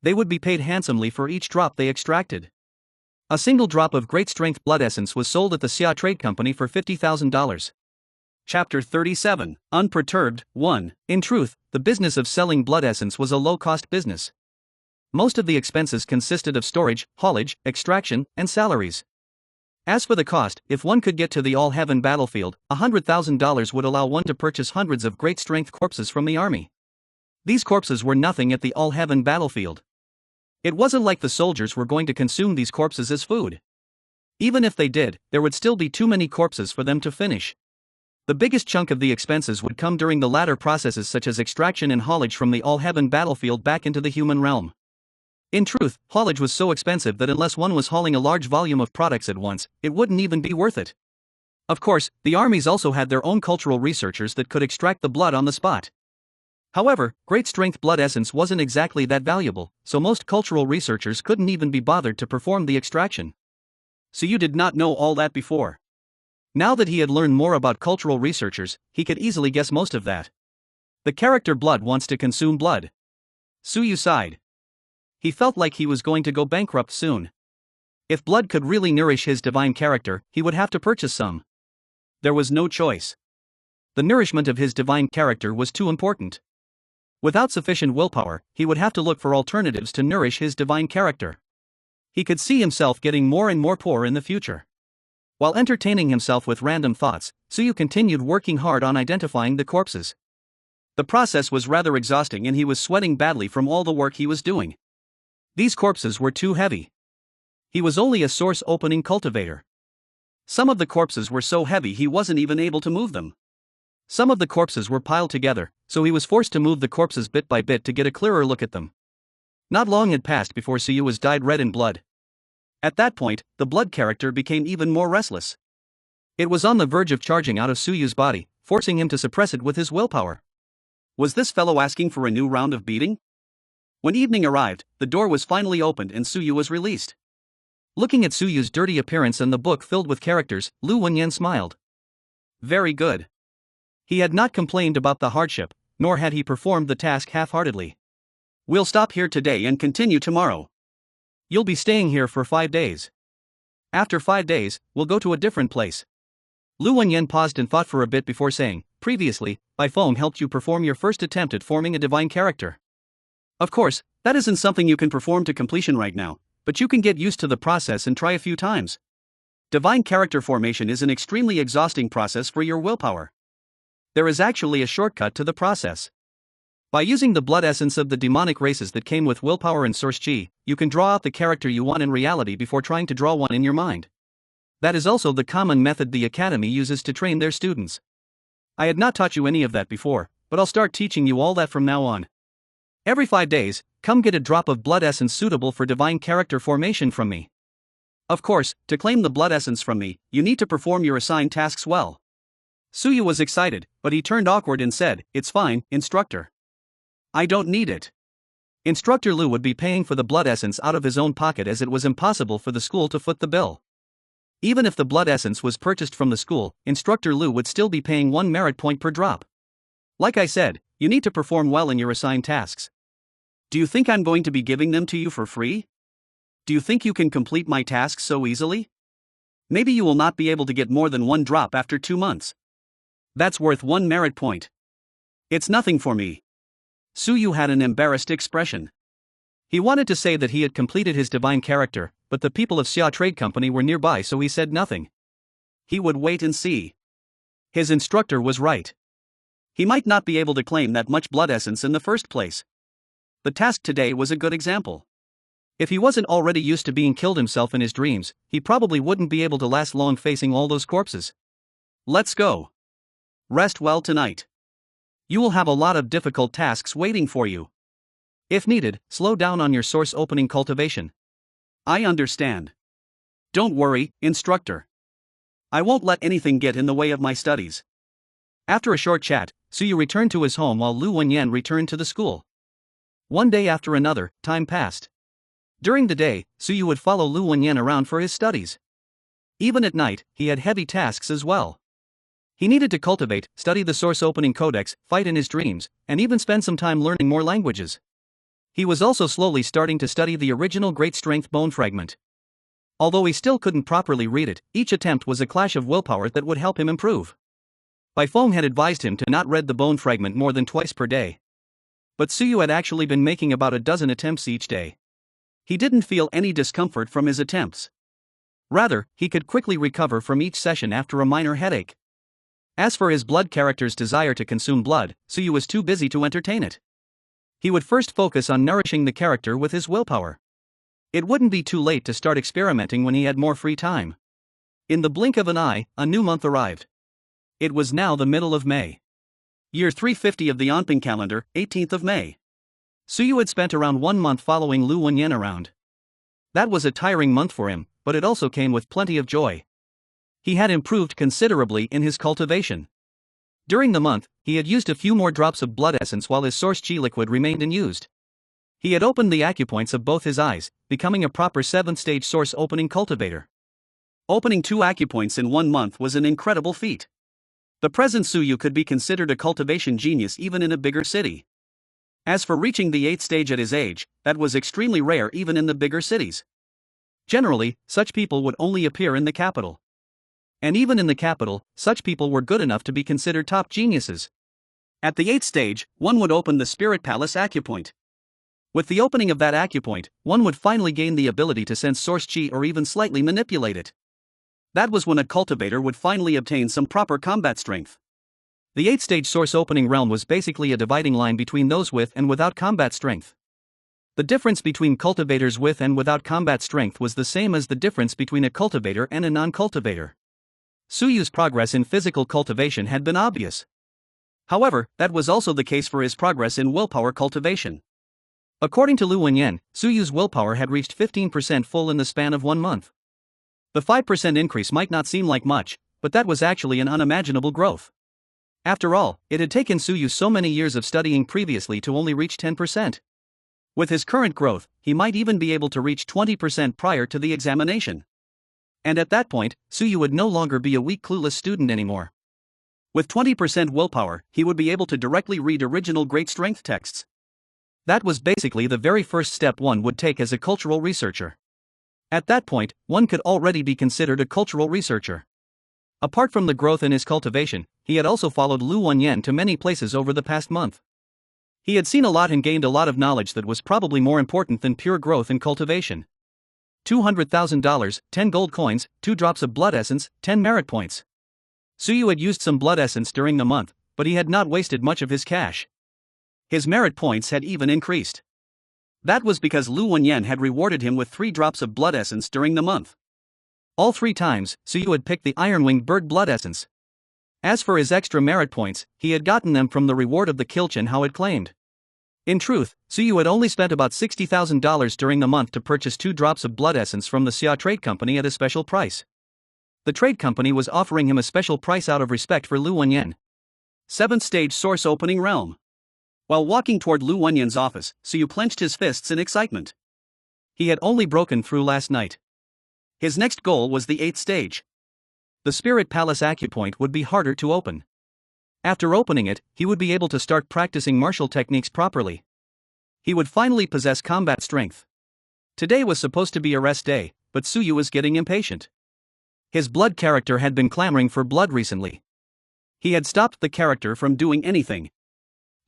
Speaker 1: They would be paid handsomely for each drop they extracted. A single drop of great strength blood essence was sold at the Xia Trade Company for $50,000. Chapter 37, Unperturbed, 1. In truth, the business of selling blood essence was a low-cost business. Most of the expenses consisted of storage, haulage, extraction, and salaries. As for the cost, if one could get to the all-heaven battlefield, $100,000 would allow one to purchase hundreds of great-strength corpses from the army. These corpses were nothing at the all-heaven battlefield. It wasn't like the soldiers were going to consume these corpses as food. Even if they did, there would still be too many corpses for them to finish. The biggest chunk of the expenses would come during the latter processes such as extraction and haulage from the all-heaven battlefield back into the human realm. In truth, haulage was so expensive that unless one was hauling a large volume of products at once, it wouldn't even be worth it. Of course, the armies also had their own cultural researchers that could extract the blood on the spot. However, great strength blood essence wasn't exactly that valuable, so most cultural researchers couldn't even be bothered to perform the extraction. So you did not know all that before. Now that he had learned more about cultural researchers, he could easily guess most of that. The character blood wants to consume blood. Suyu sighed. He felt like he was going to go bankrupt soon. If blood could really nourish his divine character, he would have to purchase some. There was no choice. The nourishment of his divine character was too important. Without sufficient willpower, he would have to look for alternatives to nourish his divine character. He could see himself getting more and more poor in the future. While entertaining himself with random thoughts, Suyu continued working hard on identifying the corpses. The process was rather exhausting and he was sweating badly from all the work he was doing. These corpses were too heavy. He was only a source-opening cultivator. Some of the corpses were so heavy he wasn't even able to move them. Some of the corpses were piled together, so he was forced to move the corpses bit by bit to get a clearer look at them. Not long had passed before Suyu was dyed red in blood. At that point, the blood character became even more restless. It was on the verge of charging out of Suyu's body, forcing him to suppress it with his willpower. Was this fellow asking for a new round of beating? When evening arrived, the door was finally opened and Suyu was released. Looking at Suyu's dirty appearance and the book filled with characters, Lu Wenyan smiled. Very good. He had not complained about the hardship, nor had he performed the task half-heartedly. We'll stop here today and continue tomorrow. You'll be staying here for 5 days. After 5 days, we'll go to a different place. Lu Wenyan paused and thought for a bit before saying, previously, Bifeng helped you perform your first attempt at forming a divine character. Of course, that isn't something you can perform to completion right now, but you can get used to the process and try a few times. Divine character formation is an extremely exhausting process for your willpower. There is actually a shortcut to the process. By using the blood essence of the demonic races that came with willpower and source chi, you can draw out the character you want in reality before trying to draw one in your mind. That is also the common method the academy uses to train their students. I had not taught you any of that before, but I'll start teaching you all that from now on. Every 5 days, come get a drop of blood essence suitable for divine character formation from me. Of course, to claim the blood essence from me, you need to perform your assigned tasks well. Suyu was excited, but he turned awkward and said, "It's fine, instructor. I don't need it." Instructor Lu would be paying for the blood essence out of his own pocket as it was impossible for the school to foot the bill. Even if the blood essence was purchased from the school, Instructor Lu would still be paying 1 merit point per drop. Like I said, you need to perform well in your assigned tasks. Do you think I'm going to be giving them to you for free? Do you think you can complete my task so easily? Maybe you will not be able to get more than 1 drop after 2 months. That's worth 1 merit point. It's nothing for me. Suyu had an embarrassed expression. He wanted to say that he had completed his divine character, but the people of Xia Trade Company were nearby, so he said nothing. He would wait and see. His instructor was right. He might not be able to claim that much blood essence in the first place. The task today was a good example. If he wasn't already used to being killed himself in his dreams, he probably wouldn't be able to last long facing all those corpses. Let's go. Rest well tonight. You will have a lot of difficult tasks waiting for you. If needed, slow down on your source opening cultivation. I understand. Don't worry, instructor. I won't let anything get in the way of my studies. After a short chat, Suyu returned to his home while Lu Wenyan returned to the school. One day after another, time passed. During the day, Suyu would follow Lu Wenyan around for his studies. Even at night, he had heavy tasks as well. He needed to cultivate, study the source opening codex, fight in his dreams, and even spend some time learning more languages. He was also slowly starting to study the original Great Strength Bone Fragment. Although he still couldn't properly read it, each attempt was a clash of willpower that would help him improve. Bai Feng had advised him to not read the bone fragment more than twice per day. But Suyu had actually been making about a dozen attempts each day. He didn't feel any discomfort from his attempts. Rather, he could quickly recover from each session after a minor headache. As for his blood character's desire to consume blood, Suyu was too busy to entertain it. He would first focus on nourishing the character with his willpower. It wouldn't be too late to start experimenting when he had more free time. In the blink of an eye, a new month arrived. It was now the middle of May. Year 350 of the Anping calendar, 18th of May. Suyu had spent around 1 month following Lu Wenyan around. That was a tiring month for him, but it also came with plenty of joy. He had improved considerably in his cultivation. During the month, he had used a few more drops of blood essence while his source chi liquid remained unused. He had opened the acupoints of both his eyes, becoming a proper 7th stage source opening cultivator. Opening 2 acupoints in 1 month was an incredible feat. The present Suyu could be considered a cultivation genius even in a bigger city. As for reaching the 8th stage at his age, that was extremely rare even in the bigger cities. Generally, such people would only appear in the capital. And even in the capital, such people were good enough to be considered top geniuses. At the 8th stage, one would open the Spirit Palace acupoint. With the opening of that acupoint, one would finally gain the ability to sense source chi or even slightly manipulate it. That was when a cultivator would finally obtain some proper combat strength. The 8th stage source opening realm was basically a dividing line between those with and without combat strength. The difference between cultivators with and without combat strength was the same as the difference between a cultivator and a non-cultivator. Suyu's progress in physical cultivation had been obvious. However, that was also the case for his progress in willpower cultivation. According to Lu Wenyan, Suyu's willpower had reached 15% full in the span of 1 month. The 5% increase might not seem like much, but that was actually an unimaginable growth. After all, it had taken Suyu so many years of studying previously to only reach 10%. With his current growth, he might even be able to reach 20% prior to the examination. And at that point, Suyu would no longer be a weak, clueless student anymore. With 20% willpower, he would be able to directly read original great strength texts. That was basically the very first step one would take as a cultural researcher. At that point, one could already be considered a cultural researcher. Apart from the growth in his cultivation, he had also followed Lu Wenyan to many places over the past month. He had seen a lot and gained a lot of knowledge that was probably more important than pure growth in cultivation. $200,000, 10 gold coins, 2 drops of blood essence, 10 merit points. Suyu had used some blood essence during the month, but he had not wasted much of his cash. His merit points had even increased. That was because Lu Wenyan had rewarded him with 3 drops of blood essence during the month. All 3 times, Suyu had picked the iron-winged bird blood essence. As for his extra merit points, he had gotten them from the reward of the Kilchen Hao had claimed. In truth, Suyu had only spent about $60,000 during the month to purchase 2 drops of blood essence from the Xia Trade Company at a special price. The trade company was offering him a special price out of respect for Lu Wenyan. 7th stage source opening realm. While walking toward Lu Wenyan's office, Suyu clenched his fists in excitement. He had only broken through last night. His next goal was the 8th stage. The Spirit Palace acupoint would be harder to open. After opening it, he would be able to start practicing martial techniques properly. He would finally possess combat strength. Today was supposed to be a rest day, but Suyu was getting impatient. His blood character had been clamoring for blood recently. He had stopped the character from doing anything.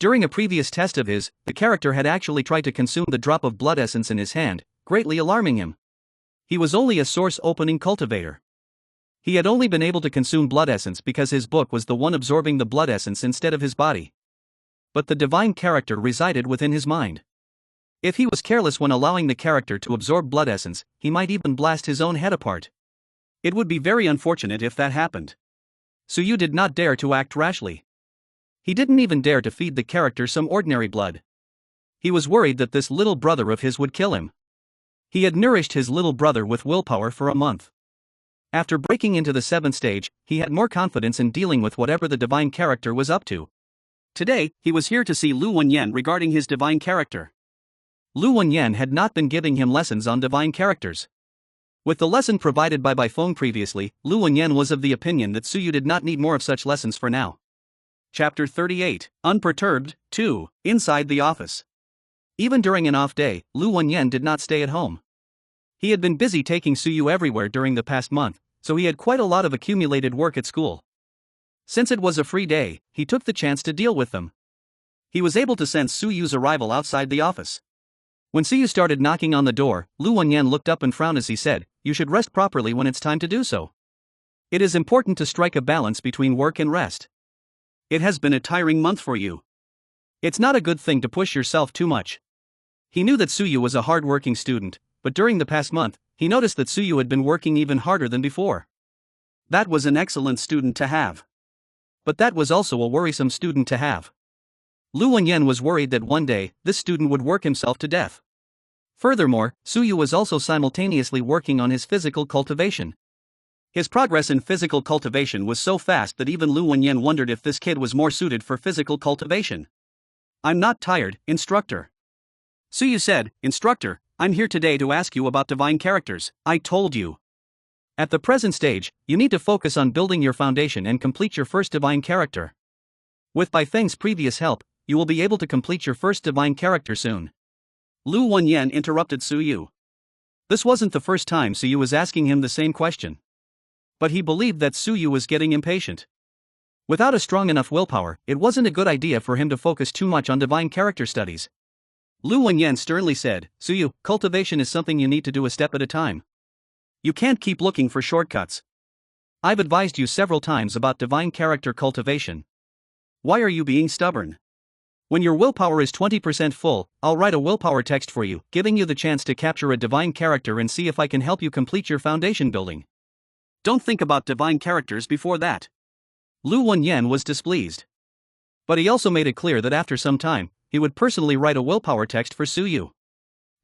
Speaker 1: During a previous test of his, the character had actually tried to consume the drop of blood essence in his hand, greatly alarming him. He was only a source opening cultivator. He had only been able to consume blood essence because his book was the one absorbing the blood essence instead of his body. But the divine character resided within his mind. If he was careless when allowing the character to absorb blood essence, he might even blast his own head apart. It would be very unfortunate if that happened. Suyu did not dare to act rashly. He didn't even dare to feed the character some ordinary blood. He was worried that this little brother of his would kill him. He had nourished his little brother with willpower for a month. After breaking into the 7th stage, he had more confidence in dealing with whatever the divine character was up to. Today, he was here to see Lu Wenyan regarding his divine character. Lu Wenyan had not been giving him lessons on divine characters. With the lesson provided by phone previously, Lu Wenyan was of the opinion that Suyu did not need more of such lessons for now. Chapter 38, Unperturbed, 2, Inside the Office. Even during an off day, Lu Wenyan did not stay at home. He had been busy taking Suyu everywhere during the past month, so he had quite a lot of accumulated work at school. Since it was a free day, he took the chance to deal with them. He was able to sense Suyu's arrival outside the office. When Suyu started knocking on the door, Lu Wenyan looked up and frowned as he said, "You should rest properly when it's time to do so. It is important to strike a balance between work and rest. It has been a tiring month for you. It's not a good thing to push yourself too much." He knew that Suyu was a hard-working student, but during the past month, he noticed that Suyu had been working even harder than before. That was an excellent student to have. But that was also a worrisome student to have. Lu Wenyan was worried that one day, this student would work himself to death. Furthermore, Suyu was also simultaneously working on his physical cultivation. His progress in physical cultivation was so fast that even Lu Wenyan wondered if this kid was more suited for physical cultivation. "I'm not tired, instructor." Suyu said, "Instructor, I'm here today to ask you about divine characters. I told you. At the present stage, you need to focus on building your foundation and complete your first divine character. With Bai Feng's previous help, you will be able to complete your first divine character soon." Lu Wenyan interrupted Suyu. This wasn't the first time Suyu was asking him the same question. But he believed that Suyu was getting impatient. Without a strong enough willpower, it wasn't a good idea for him to focus too much on divine character studies. Lu Wenyan sternly said, "Suyu, cultivation is something you need to do a step at a time. You can't keep looking for shortcuts. I've advised you several times about divine character cultivation. Why are you being stubborn? When your willpower is 20% full, I'll write a willpower text for you, giving you the chance to capture a divine character and see if I can help you complete your foundation building. Don't think about divine characters before that." Lu Wenyan was displeased. But he also made it clear that after some time, he would personally write a willpower text for Suyu.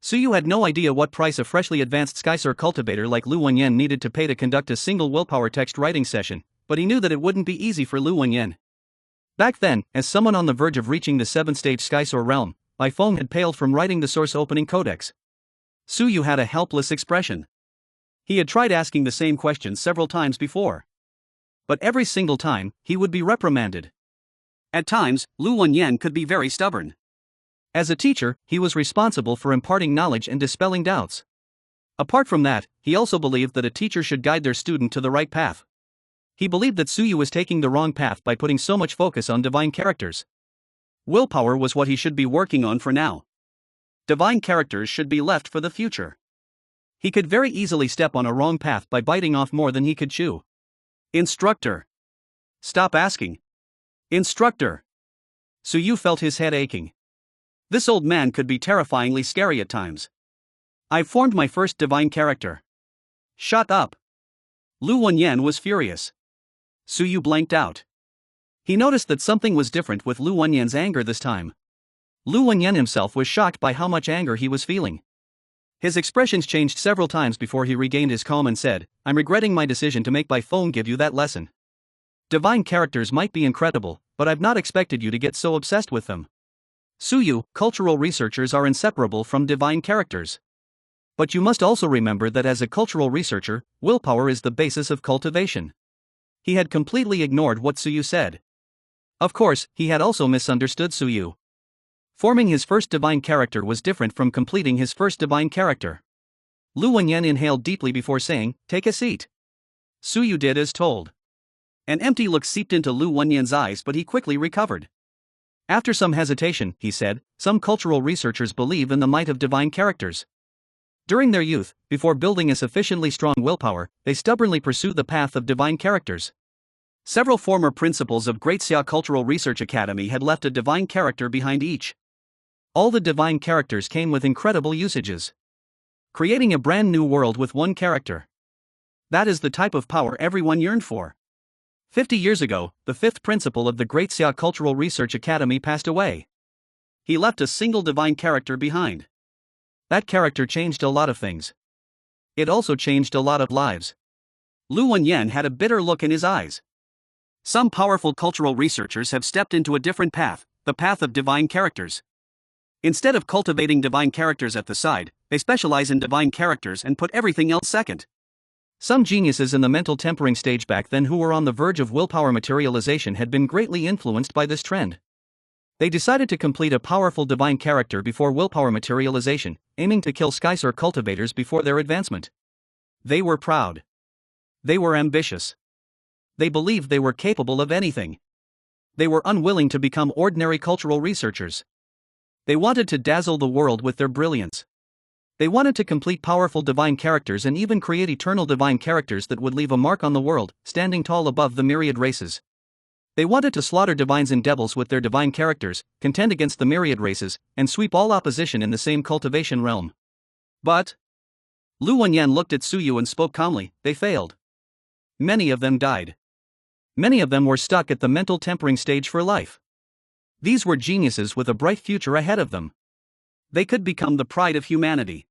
Speaker 1: Suyu had no idea what price a freshly advanced Skysor cultivator like Lu Wenyan needed to pay to conduct a single willpower text writing session, but he knew that it wouldn't be easy for Lu Wenyan. Back then, as someone on the verge of reaching the 7th stage Skysor realm, Bai Feng had paled from writing the source opening codex. Suyu had a helpless expression. He had tried asking the same question several times before. But every single time, he would be reprimanded. At times, Lu Wenyan could be very stubborn. As a teacher, he was responsible for imparting knowledge and dispelling doubts. Apart from that, he also believed that a teacher should guide their student to the right path. He believed that Suyu was taking the wrong path by putting so much focus on divine characters. Willpower was what he should be working on for now. Divine characters should be left for the future. He could very easily step on a wrong path by biting off more than he could chew. "Instructor. Stop asking. Instructor." Suyu felt his head aching. This old man could be terrifyingly scary at times. "I've formed my first divine character." "Shut up." Lu Wenyan was furious. Suyu blanked out. He noticed that something was different with Lu Wenyan's anger this time. Lu Wenyan himself was shocked by how much anger he was feeling. His expressions changed several times before he regained his calm and said, "I'm regretting my decision to make Bai Feng give you that lesson. Divine characters might be incredible, but I've not expected you to get so obsessed with them. Suyu, cultural researchers are inseparable from divine characters. But you must also remember that as a cultural researcher, willpower is the basis of cultivation." He had completely ignored what Suyu said. Of course, he had also misunderstood Suyu. Forming his first divine character was different from completing his first divine character. Lu Wenyan inhaled deeply before saying, "Take a seat." Suyu did as told. An empty look seeped into Lu Wenyan's eyes, but he quickly recovered. After some hesitation, he said, "Some cultural researchers believe in the might of divine characters. During their youth, before building a sufficiently strong willpower, they stubbornly pursue the path of divine characters. Several former principals of Great Xia Cultural Research Academy had left a divine character behind each. All the divine characters came with incredible usages, creating a brand new world with one character. That is the type of power everyone yearned for. 50 years ago, the fifth principal of the Great Xia Cultural Research Academy passed away. He left a single divine character behind. That character changed a lot of things. It also changed a lot of lives." Lu Wenyan had a bitter look in his eyes. Some powerful cultural researchers have stepped into a different path, the path of divine characters. Instead of cultivating divine characters at the side, they specialize in divine characters and put everything else second. Some geniuses in the mental tempering stage back then who were on the verge of willpower materialization had been greatly influenced by this trend. They decided to complete a powerful divine character before willpower materialization, aiming to kill Skysor cultivators before their advancement. They were proud. They were ambitious. They believed they were capable of anything. They were unwilling to become ordinary cultural researchers. They wanted to dazzle the world with their brilliance. They wanted to complete powerful divine characters and even create eternal divine characters that would leave a mark on the world, standing tall above the myriad races. They wanted to slaughter divines and devils with their divine characters, contend against the myriad races, and sweep all opposition in the same cultivation realm. But Lu Wenyan looked at Suyu and spoke calmly, "They failed. Many of them died. Many of them were stuck at the mental tempering stage for life. These were geniuses with a bright future ahead of them. They could become the pride of humanity.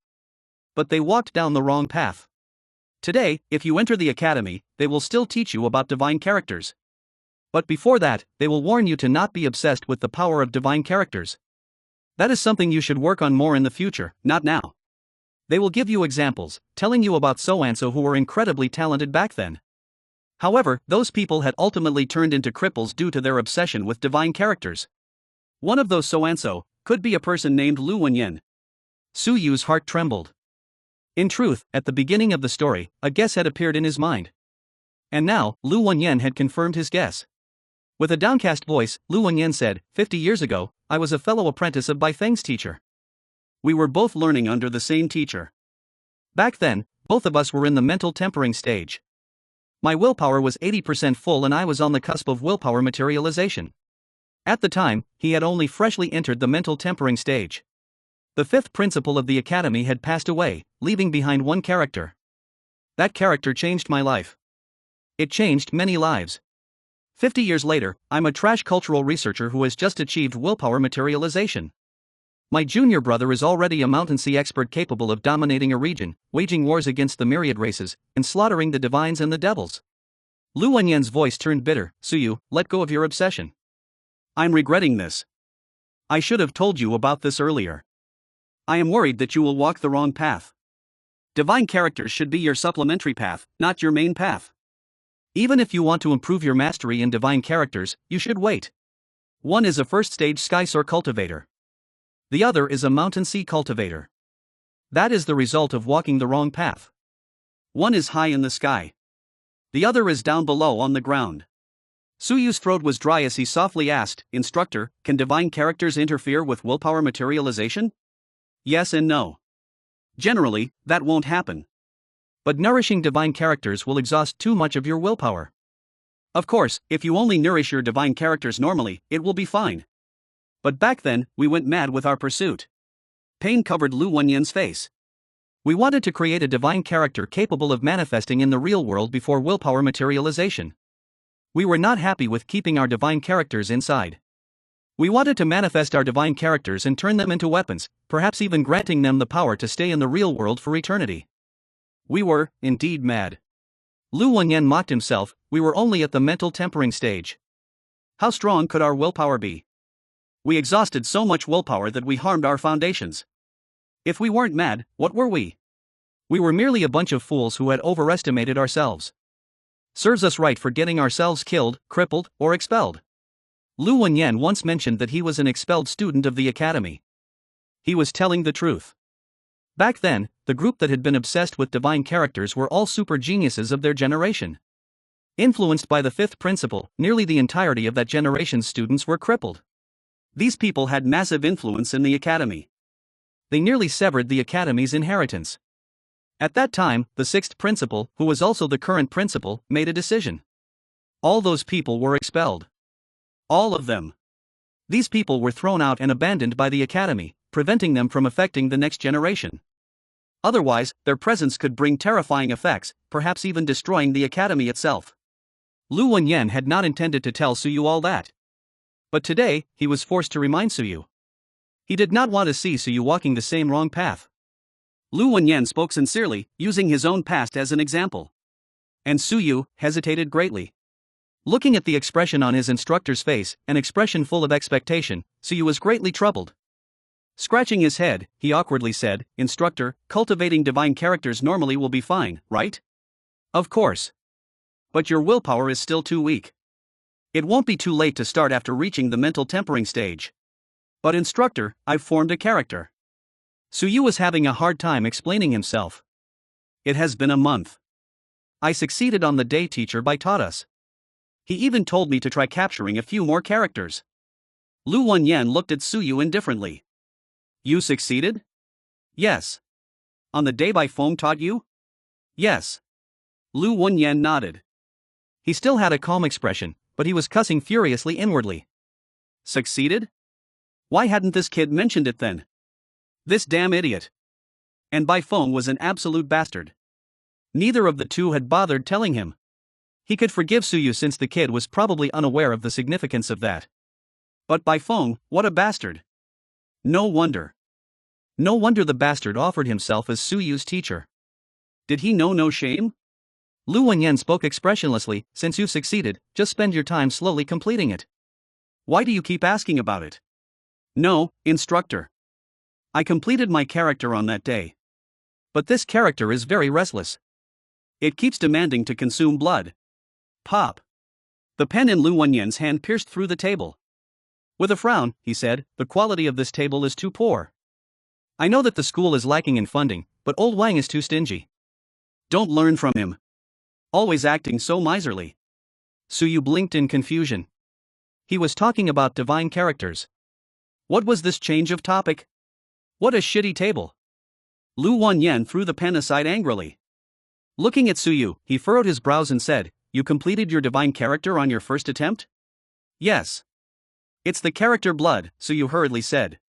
Speaker 1: But they walked down the wrong path. Today, if you enter the academy, they will still teach you about divine characters. But before that, they will warn you to not be obsessed with the power of divine characters. That is something you should work on more in the future, not now. They will give you examples, telling you about so-and-so who were incredibly talented back then. However, those people had ultimately turned into cripples due to their obsession with divine characters. One of those so-and-so could be a person named Lu Wenyan." Suyu's heart trembled. In truth, at the beginning of the story, a guess had appeared in his mind. And now, Lu Wenyan had confirmed his guess. With a downcast voice, Lu Wenyan said, 50 years ago, I was a fellow apprentice of Bai Feng's teacher. We were both learning under the same teacher. Back then, both of us were in the mental tempering stage. My willpower was 80% full and I was on the cusp of willpower materialization. At the time, he had only freshly entered the mental tempering stage. The fifth principal of the academy had passed away, leaving behind one character. That character changed my life. It changed many lives. 50 years later, I'm a trash cultural researcher who has just achieved willpower materialization. My junior brother is already a mountain sea expert capable of dominating a region, waging wars against the myriad races, and slaughtering the divines and the devils. Lu Wenyan's voice turned bitter. Suyu, let go of your obsession. I'm regretting this. I should have told you about this earlier. I am worried that you will walk the wrong path. Divine characters should be your supplementary path, not your main path. Even if you want to improve your mastery in divine characters, you should wait. One is a first-stage Skysor cultivator. The other is a mountain sea cultivator. That is the result of walking the wrong path. One is high in the sky. The other is down below on the ground. Suyu's throat was dry as he softly asked, Instructor, can divine characters interfere with willpower materialization? Yes and no. Generally, that won't happen. But nourishing divine characters will exhaust too much of your willpower. Of course, if you only nourish your divine characters normally, it will be fine. But back then, we went mad with our pursuit. Pain covered Lu Wenyan's face. We wanted to create a divine character capable of manifesting in the real world before willpower materialization. We were not happy with keeping our divine characters inside. We wanted to manifest our divine characters and turn them into weapons, perhaps even granting them the power to stay in the real world for eternity. We were, indeed, mad. Lu Wenyan mocked himself. We were only at the mental tempering stage. How strong could our willpower be? We exhausted so much willpower that we harmed our foundations. If we weren't mad, what were we? We were merely a bunch of fools who had overestimated ourselves. Serves us right for getting ourselves killed, crippled, or expelled. Lu Wenyan once mentioned that he was an expelled student of the academy. He was telling the truth. Back then, the group that had been obsessed with divine characters were all super geniuses of their generation. Influenced by the fifth principle, nearly the entirety of that generation's students were crippled. These people had massive influence in the academy. They nearly severed the academy's inheritance. At that time, the sixth principle, who was also the current principal, made a decision. All those people were expelled. All of them. These people were thrown out and abandoned by the academy, preventing them from affecting the next generation. Otherwise, their presence could bring terrifying effects, perhaps even destroying the academy itself. Lu Wenyan had not intended to tell Suyu all that. But today, he was forced to remind Suyu. He did not want to see Suyu walking the same wrong path. Lu Wenyan spoke sincerely, using his own past as an example. And Suyu hesitated greatly. Looking at the expression on his instructor's face, an expression full of expectation, Suyu was greatly troubled. Scratching his head, he awkwardly said, "Instructor, cultivating divine characters normally will be fine, right?" "Of course. But your willpower is still too weak. It won't be too late to start after reaching the mental tempering stage." "But instructor, I've formed a character." Suyu was having a hard time explaining himself. "It has been a month. I succeeded on the day teacher taught us. He even told me to try capturing a few more characters." Lu Wenyan looked at Suyu indifferently. "You succeeded?" "Yes." "On the day Foam taught you?" "Yes." Lu Wenyan nodded. He still had a calm expression, but he was cussing furiously inwardly. Succeeded? Why hadn't this kid mentioned it then? This damn idiot. And Foam was an absolute bastard. Neither of the two had bothered telling him. He could forgive Suyu since the kid was probably unaware of the significance of that. But Foam, what a bastard. No wonder. No wonder the bastard offered himself as Suyu's teacher. Did he know no shame? Lu Wenyan spoke expressionlessly, "Since you've succeeded, just spend your time slowly completing it. Why do you keep asking about it?" "No, instructor. I completed my character on that day. But this character is very restless. It keeps demanding to consume blood." Pop. The pen in Lu Wenyan's hand pierced through the table. With a frown, he said, "The quality of this table is too poor. I know that the school is lacking in funding, but old Wang is too stingy. Don't learn from him. Always acting so miserly." Suyu blinked in confusion. He was talking about divine characters. What was this change of topic? What a shitty table. Lu Wenyan threw the pen aside angrily. Looking at Suyu, he furrowed his brows and said, "You completed your divine character on your first attempt?" "Yes." "It's the character blood," Suyu hurriedly said.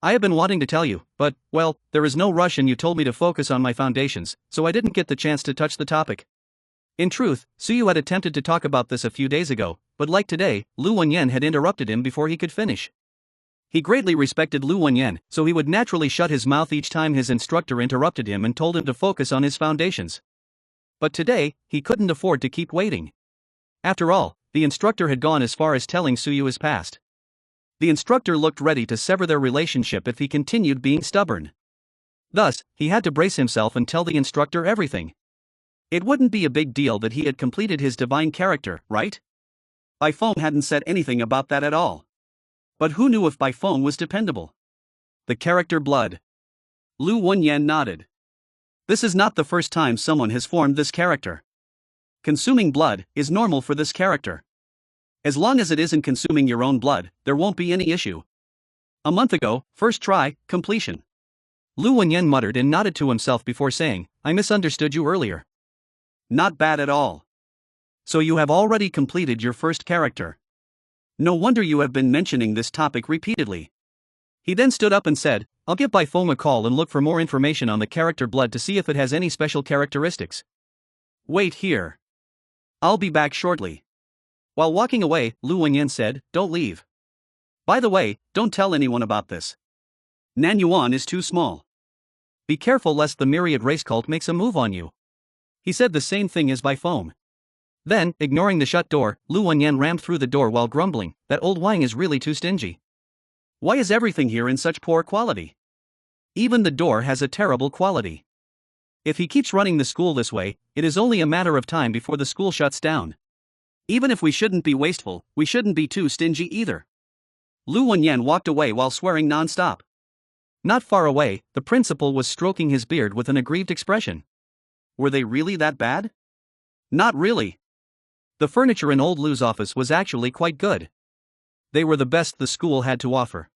Speaker 1: "I have been wanting to tell you, but, well, there is no rush and you told me to focus on my foundations, so I didn't get the chance to touch the topic." In truth, Suyu had attempted to talk about this a few days ago, but like today, Lu Wenyan had interrupted him before he could finish. He greatly respected Lu Wenyan, so he would naturally shut his mouth each time his instructor interrupted him and told him to focus on his foundations. But today, he couldn't afford to keep waiting. After all, the instructor had gone as far as telling Suyu his past. The instructor looked ready to sever their relationship if he continued being stubborn. Thus, he had to brace himself and tell the instructor everything. It wouldn't be a big deal that he had completed his divine character, right? Foam hadn't said anything about that at all. But who knew if Foam was dependable? The character blood. Lu Wenyan nodded. This is not the first time someone has formed this character. Consuming blood is normal for this character. As long as it isn't consuming your own blood, there won't be any issue. A month ago, first try, completion. Lu Wenyan muttered and nodded to himself before saying, "I misunderstood you earlier." Not bad at all. So you have already completed your first character. No wonder you have been mentioning this topic repeatedly. He then stood up and said, "I'll give Foam a call and look for more information on the character blood to see if it has any special characteristics. Wait here. I'll be back shortly." While walking away, Lu Wenyan said, "Don't leave. By the way, don't tell anyone about this. Nanyuan is too small. Be careful lest the Myriad race cult makes a move on you." He said the same thing as Foam. Then, ignoring the shut door, Lu Wenyan rammed through the door while grumbling, "That old Wang is really too stingy. Why is everything here in such poor quality? Even the door has a terrible quality. If he keeps running the school this way, it is only a matter of time before the school shuts down. Even if we shouldn't be wasteful, we shouldn't be too stingy either." Lu Wenyan walked away while swearing non-stop. Not far away, the principal was stroking his beard with an aggrieved expression. Were they really that bad? Not really. The furniture in old Lou's office was actually quite good. They were the best the school had to offer.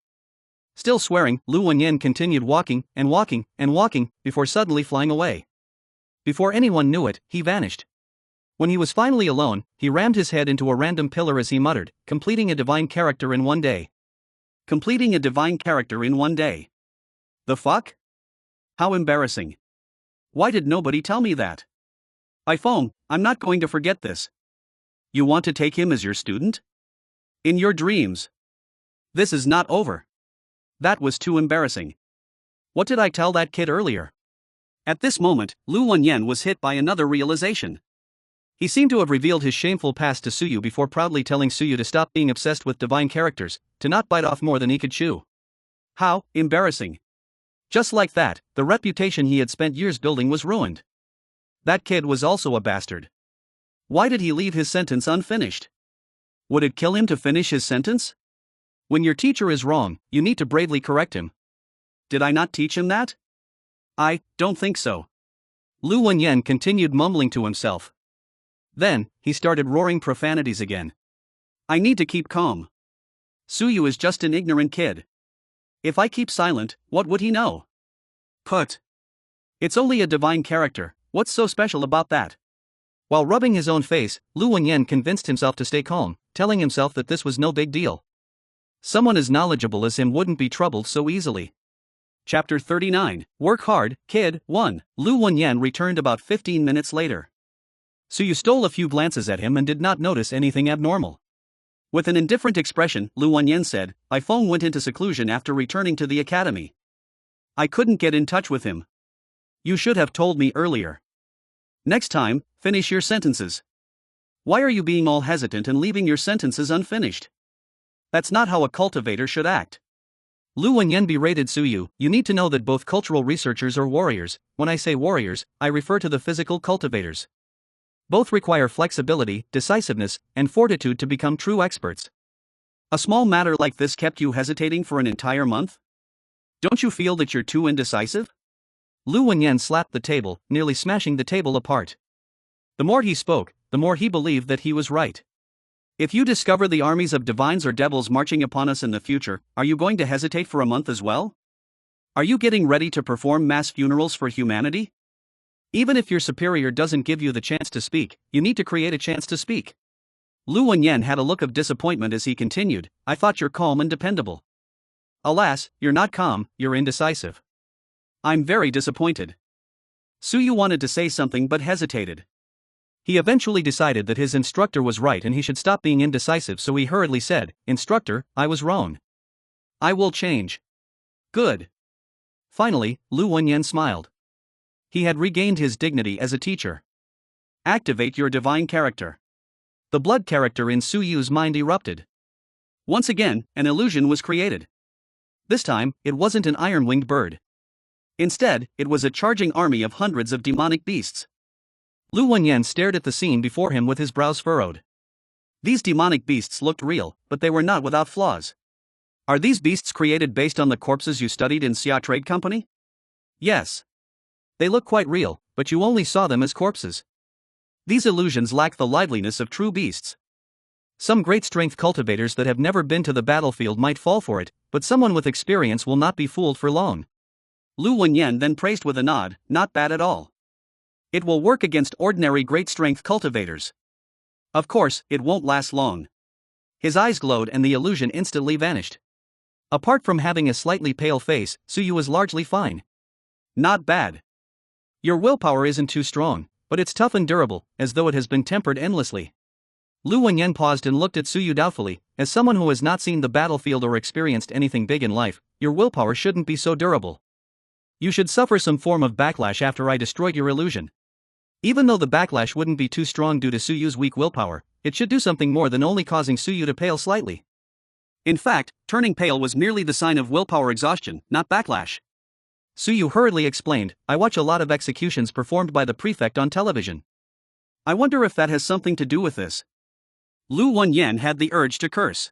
Speaker 1: Still swearing, Lu Wenyan continued walking and walking and walking before suddenly flying away. Before anyone knew it, he vanished. When he was finally alone, he rammed his head into a random pillar as he muttered, completing a divine character in one day. Completing a divine character in one day. The fuck? How embarrassing. Why did nobody tell me that? By phone, I'm not going to forget this. You want to take him as your student? In your dreams. This is not over. That was too embarrassing. What did I tell that kid earlier? At this moment, Lu Wenyan was hit by another realization. He seemed to have revealed his shameful past to Suyu before proudly telling Suyu to stop being obsessed with divine characters, to not bite off more than he could chew. How embarrassing. Just like that, the reputation he had spent years building was ruined. That kid was also a bastard. Why did he leave his sentence unfinished? Would it kill him to finish his sentence? When your teacher is wrong, you need to bravely correct him. Did I not teach him that? I don't think so. Lu Wenyan continued mumbling to himself. Then, he started roaring profanities again. I need to keep calm. Suyu is just an ignorant kid. If I keep silent, what would he know? Put. It's only a divine character, what's so special about that? While rubbing his own face, Lu Wenyan convinced himself to stay calm, telling himself that this was no big deal. Someone as knowledgeable as him wouldn't be troubled so easily. Chapter 39, Work Hard, Kid, 1. Lu Wenyan returned about 15 minutes later. Suyu stole a few glances at him and did not notice anything abnormal. With an indifferent expression, Lu Wenyan said, "My phone went into seclusion after returning to the academy. I couldn't get in touch with him. You should have told me earlier. Next time, finish your sentences. Why are you being all hesitant and leaving your sentences unfinished? That's not how a cultivator should act." Lu Wenyan berated Suyu, "You need to know that both cultural researchers are warriors. When I say warriors, I refer to the physical cultivators. Both require flexibility, decisiveness, and fortitude to become true experts. A small matter like this kept you hesitating for an entire month? Don't you feel that you're too indecisive?" Lu Wenyan slapped the table, nearly smashing the table apart. The more he spoke, the more he believed that he was right. If you discover the armies of divines or devils marching upon us in the future, are you going to hesitate for a month as well? Are you getting ready to perform mass funerals for humanity? Even if your superior doesn't give you the chance to speak, you need to create a chance to speak. Lu Wenyan had a look of disappointment as he continued, "I thought you're calm and dependable. Alas, you're not calm, you're indecisive. I'm very disappointed." Suyu wanted to say something but hesitated. He eventually decided that his instructor was right and he should stop being indecisive, so he hurriedly said, "Instructor, I was wrong. I will change." Good. Finally, Lu Wenyan smiled. He had regained his dignity as a teacher. Activate your divine character. The blood character in Suyu's mind erupted. Once again, an illusion was created. This time, it wasn't an iron-winged bird. Instead, it was a charging army of hundreds of demonic beasts. Lu Wenyan stared at the scene before him with his brows furrowed. These demonic beasts looked real, but they were not without flaws. Are these beasts created based on the corpses you studied in Xia Trade Company? Yes. They look quite real, but you only saw them as corpses. These illusions lack the liveliness of true beasts. Some great strength cultivators that have never been to the battlefield might fall for it, but someone with experience will not be fooled for long. Lu Wenyan then praised with a nod, "Not bad at all. It will work against ordinary great strength cultivators. Of course, it won't last long." His eyes glowed and the illusion instantly vanished. Apart from having a slightly pale face, Suyu was largely fine. Not bad. Your willpower isn't too strong, but it's tough and durable, as though it has been tempered endlessly. Lu Wenyan paused and looked at Suyu doubtfully. As someone who has not seen the battlefield or experienced anything big in life, your willpower shouldn't be so durable. You should suffer some form of backlash after I destroyed your illusion. Even though the backlash wouldn't be too strong due to Suyu's weak willpower, it should do something more than only causing Suyu to pale slightly. In fact, turning pale was merely the sign of willpower exhaustion, not backlash. Suyu hurriedly explained, "I watch a lot of executions performed by the prefect on television. I wonder if that has something to do with this." Lu Wenyan had the urge to curse.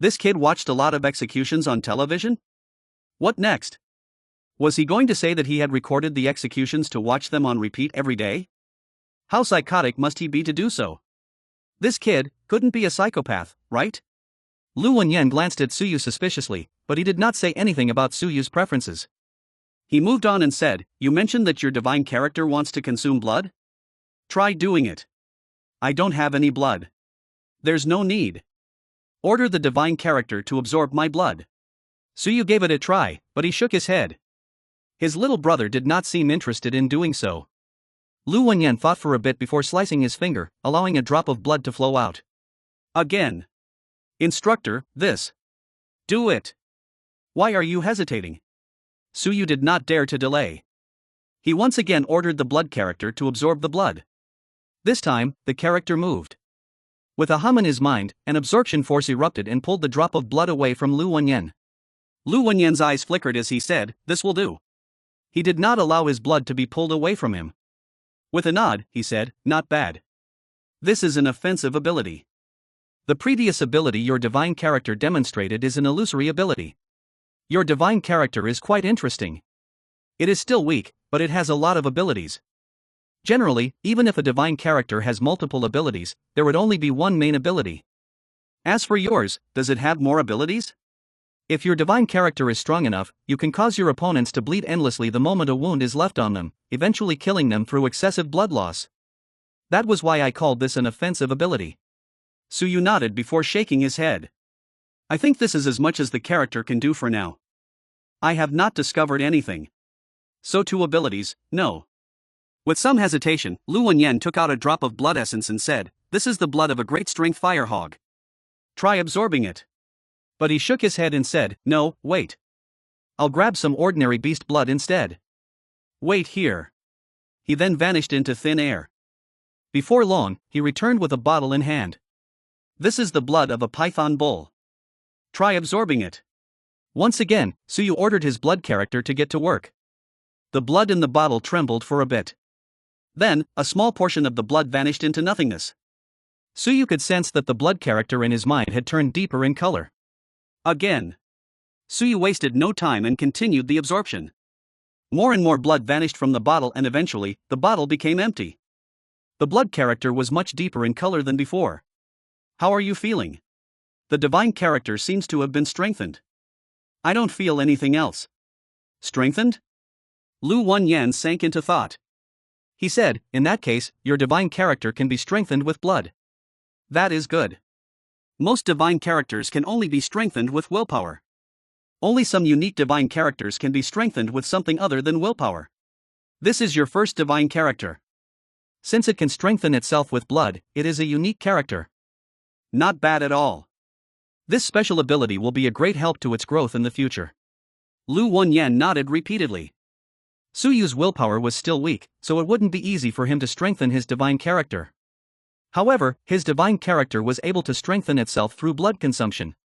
Speaker 1: This kid watched a lot of executions on television? What next? Was he going to say that he had recorded the executions to watch them on repeat every day? How psychotic must he be to do so? This kid couldn't be a psychopath, right? Lu Wenyan glanced at Suyu suspiciously, but he did not say anything about Suyu's preferences. He moved on and said, "You mentioned that your divine character wants to consume blood? Try doing it." "I don't have any blood." "There's no need. Order the divine character to absorb my blood." Suyu gave it a try, but he shook his head. His little brother did not seem interested in doing so. Lu Wenyan thought for a bit before slicing his finger, allowing a drop of blood to flow out. "Again. Instructor, this. Do it. Why are you hesitating?" Suyu did not dare to delay. He once again ordered the blood character to absorb the blood. This time, the character moved. With a hum in his mind, an absorption force erupted and pulled the drop of blood away from Lu Wenyan. Lu Wenyan's eyes flickered as he said, "This will do." He did not allow his blood to be pulled away from him. With a nod, he said, "Not bad. This is an offensive ability. The previous ability your divine character demonstrated is an illusory ability. Your divine character is quite interesting. It is still weak, but it has a lot of abilities. Generally, even if a divine character has multiple abilities, there would only be one main ability. As for yours, does it have more abilities? If your divine character is strong enough, you can cause your opponents to bleed endlessly the moment a wound is left on them, eventually killing them through excessive blood loss. That was why I called this an offensive ability." Suyu nodded before shaking his head. "I think this is as much as the character can do for now. I have not discovered anything. So 2 abilities, no." With some hesitation, Lu Wenyan took out a drop of blood essence and said, "This is the blood of a great strength fire hog. Try absorbing it." But he shook his head and said, "No, wait. I'll grab some ordinary beast blood instead. Wait here." He then vanished into thin air. Before long, he returned with a bottle in hand. "This is the blood of a python bull. Try absorbing it." Once again, Suyu ordered his blood character to get to work. The blood in the bottle trembled for a bit. Then, a small portion of the blood vanished into nothingness. Suyu could sense that the blood character in his mind had turned deeper in color. Again. Suyu wasted no time and continued the absorption. More and more blood vanished from the bottle and eventually, the bottle became empty. The blood character was much deeper in color than before. "How are you feeling?" "The divine character seems to have been strengthened." "I don't feel anything else." "Strengthened?" Lu Wenyan sank into thought. He said, "In that case, your divine character can be strengthened with blood." "That is good. Most divine characters can only be strengthened with willpower. Only some unique divine characters can be strengthened with something other than willpower. This is your first divine character. Since it can strengthen itself with blood, it is a unique character." "Not bad at all. This special ability will be a great help to its growth in the future." Lu Wenyan nodded repeatedly. Suyu's willpower was still weak, so it wouldn't be easy for him to strengthen his divine character. However, his divine character was able to strengthen itself through blood consumption.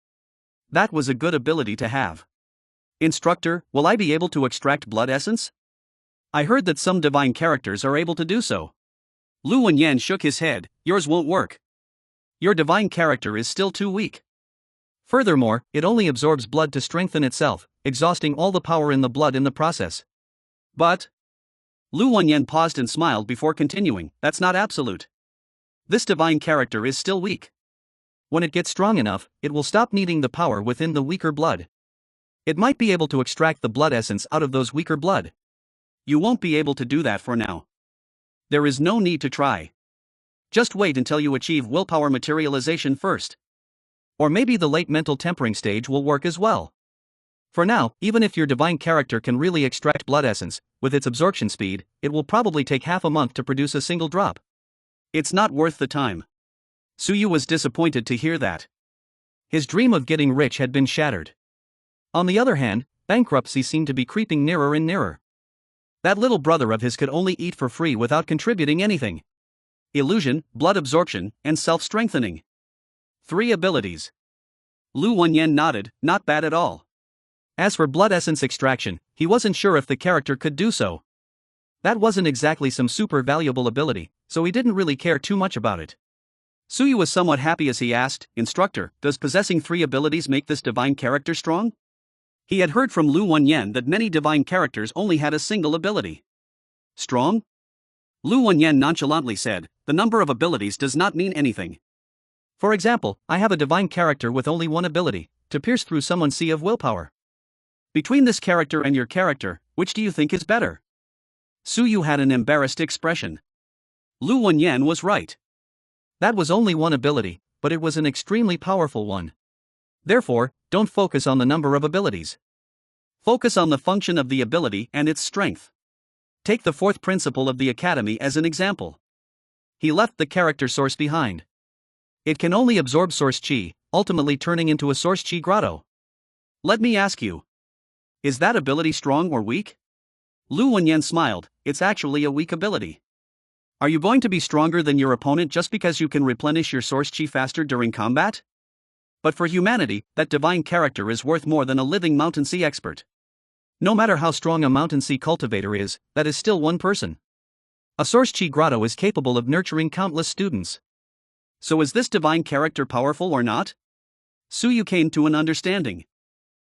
Speaker 1: That was a good ability to have. "Instructor, will I be able to extract blood essence? I heard that some divine characters are able to do so." Lu Wenyan shook his head, "Yours won't work. Your divine character is still too weak. Furthermore, it only absorbs blood to strengthen itself, exhausting all the power in the blood in the process." "But..." Lu Wenyan paused and smiled before continuing, "That's not absolute. This divine character is still weak. When it gets strong enough, it will stop needing the power within the weaker blood. It might be able to extract the blood essence out of those weaker blood. You won't be able to do that for now. There is no need to try. Just wait until you achieve willpower materialization first. Or maybe the late mental tempering stage will work as well. For now, even if your divine character can really extract blood essence, with its absorption speed, it will probably take half a month to produce a single drop. It's not worth the time." Suyu was disappointed to hear that. His dream of getting rich had been shattered. On the other hand, bankruptcy seemed to be creeping nearer and nearer. That little brother of his could only eat for free without contributing anything. Illusion, blood absorption, and self-strengthening. 3 abilities. Lu Wenyan nodded, "Not bad at all." As for blood essence extraction, he wasn't sure if the character could do so. That wasn't exactly some super valuable ability, so he didn't really care too much about it. Suyu was somewhat happy as he asked, "Instructor, does possessing 3 abilities make this divine character strong?" He had heard from Lu Wenyan that many divine characters only had a single ability. Strong? Lu Wenyan nonchalantly said, the number of abilities does not mean anything. For example, I have a divine character with only one ability, to pierce through someone's sea of willpower. Between this character and your character, which do you think is better? Su Yu had an embarrassed expression. Lu Wenyan was right. That was only one ability, but it was an extremely powerful one. Therefore, don't focus on the number of abilities. Focus on the function of the ability and its strength. Take the fourth principle of the Academy as an example. He left the character source behind. It can only absorb source chi, ultimately turning into a source chi grotto. Let me ask you. Is that ability strong or weak? Lu Wenyan smiled, it's actually a weak ability. Are you going to be stronger than your opponent just because you can replenish your source chi faster during combat? But for humanity, that divine character is worth more than a living mountain sea expert. No matter how strong a mountain sea cultivator is, that is still one person. A source chi grotto is capable of nurturing countless students. So is this divine character powerful or not? Su Yu came to an understanding.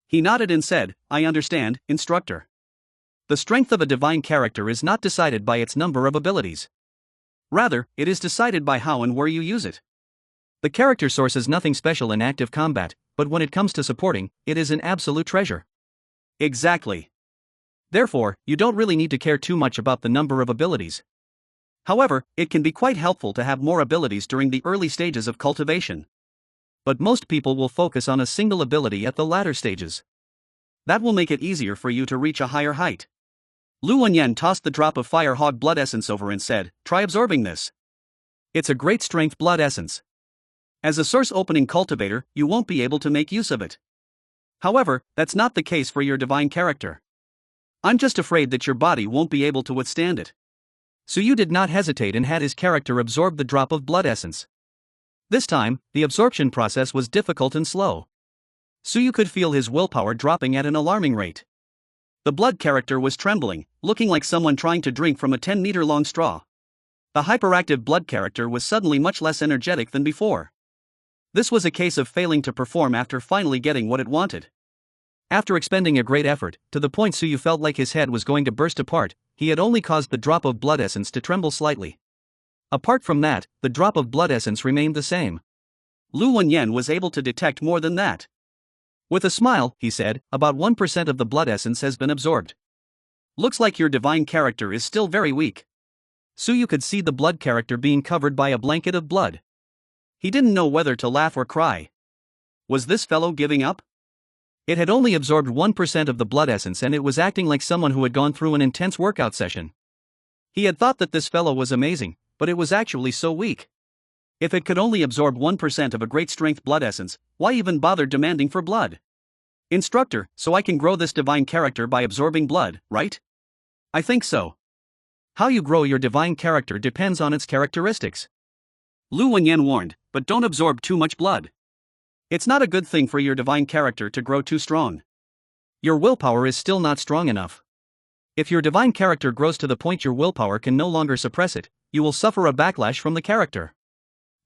Speaker 1: He nodded and said, I understand, instructor. The strength of a divine character is not decided by its number of abilities. Rather, it is decided by how and where you use it. The character source is nothing special in active combat, but when it comes to supporting, it is an absolute treasure. Exactly. Therefore, you don't really need to care too much about the number of abilities. However, it can be quite helpful to have more abilities during the early stages of cultivation. But most people will focus on a single ability at the latter stages. That will make it easier for you to reach a higher height. Lu Wenyan tossed the drop of Fire Hog blood essence over and said, try absorbing this. It's a great strength blood essence. As a source opening cultivator, you won't be able to make use of it. However, that's not the case for your divine character. I'm just afraid that your body won't be able to withstand it. Su Yu did not hesitate and had his character absorb the drop of blood essence. This time, the absorption process was difficult and slow. Su Yu could feel his willpower dropping at an alarming rate. The blood character was trembling, looking like someone trying to drink from a 10-meter-long straw. The hyperactive blood character was suddenly much less energetic than before. This was a case of failing to perform after finally getting what it wanted. After expending a great effort, to the point Su Yu felt like his head was going to burst apart, he had only caused the drop of blood essence to tremble slightly. Apart from that, the drop of blood essence remained the same. Lu Wenyan was able to detect more than that. With a smile, he said, about 1% of the blood essence has been absorbed. Looks like your divine character is still very weak. Su Yu could see the blood character being covered by a blanket of blood. He didn't know whether to laugh or cry. Was this fellow giving up? It had only absorbed 1% of the blood essence and it was acting like someone who had gone through an intense workout session. He had thought that this fellow was amazing, but it was actually so weak. If it could only absorb 1% of a great strength blood essence, why even bother demanding for blood? Instructor, so I can grow this divine character by absorbing blood, right? I think so. How you grow your divine character depends on its characteristics. Lu Wenyan warned, but don't absorb too much blood. It's not a good thing for your divine character to grow too strong. Your willpower is still not strong enough. If your divine character grows to the point your willpower can no longer suppress it, you will suffer a backlash from the character.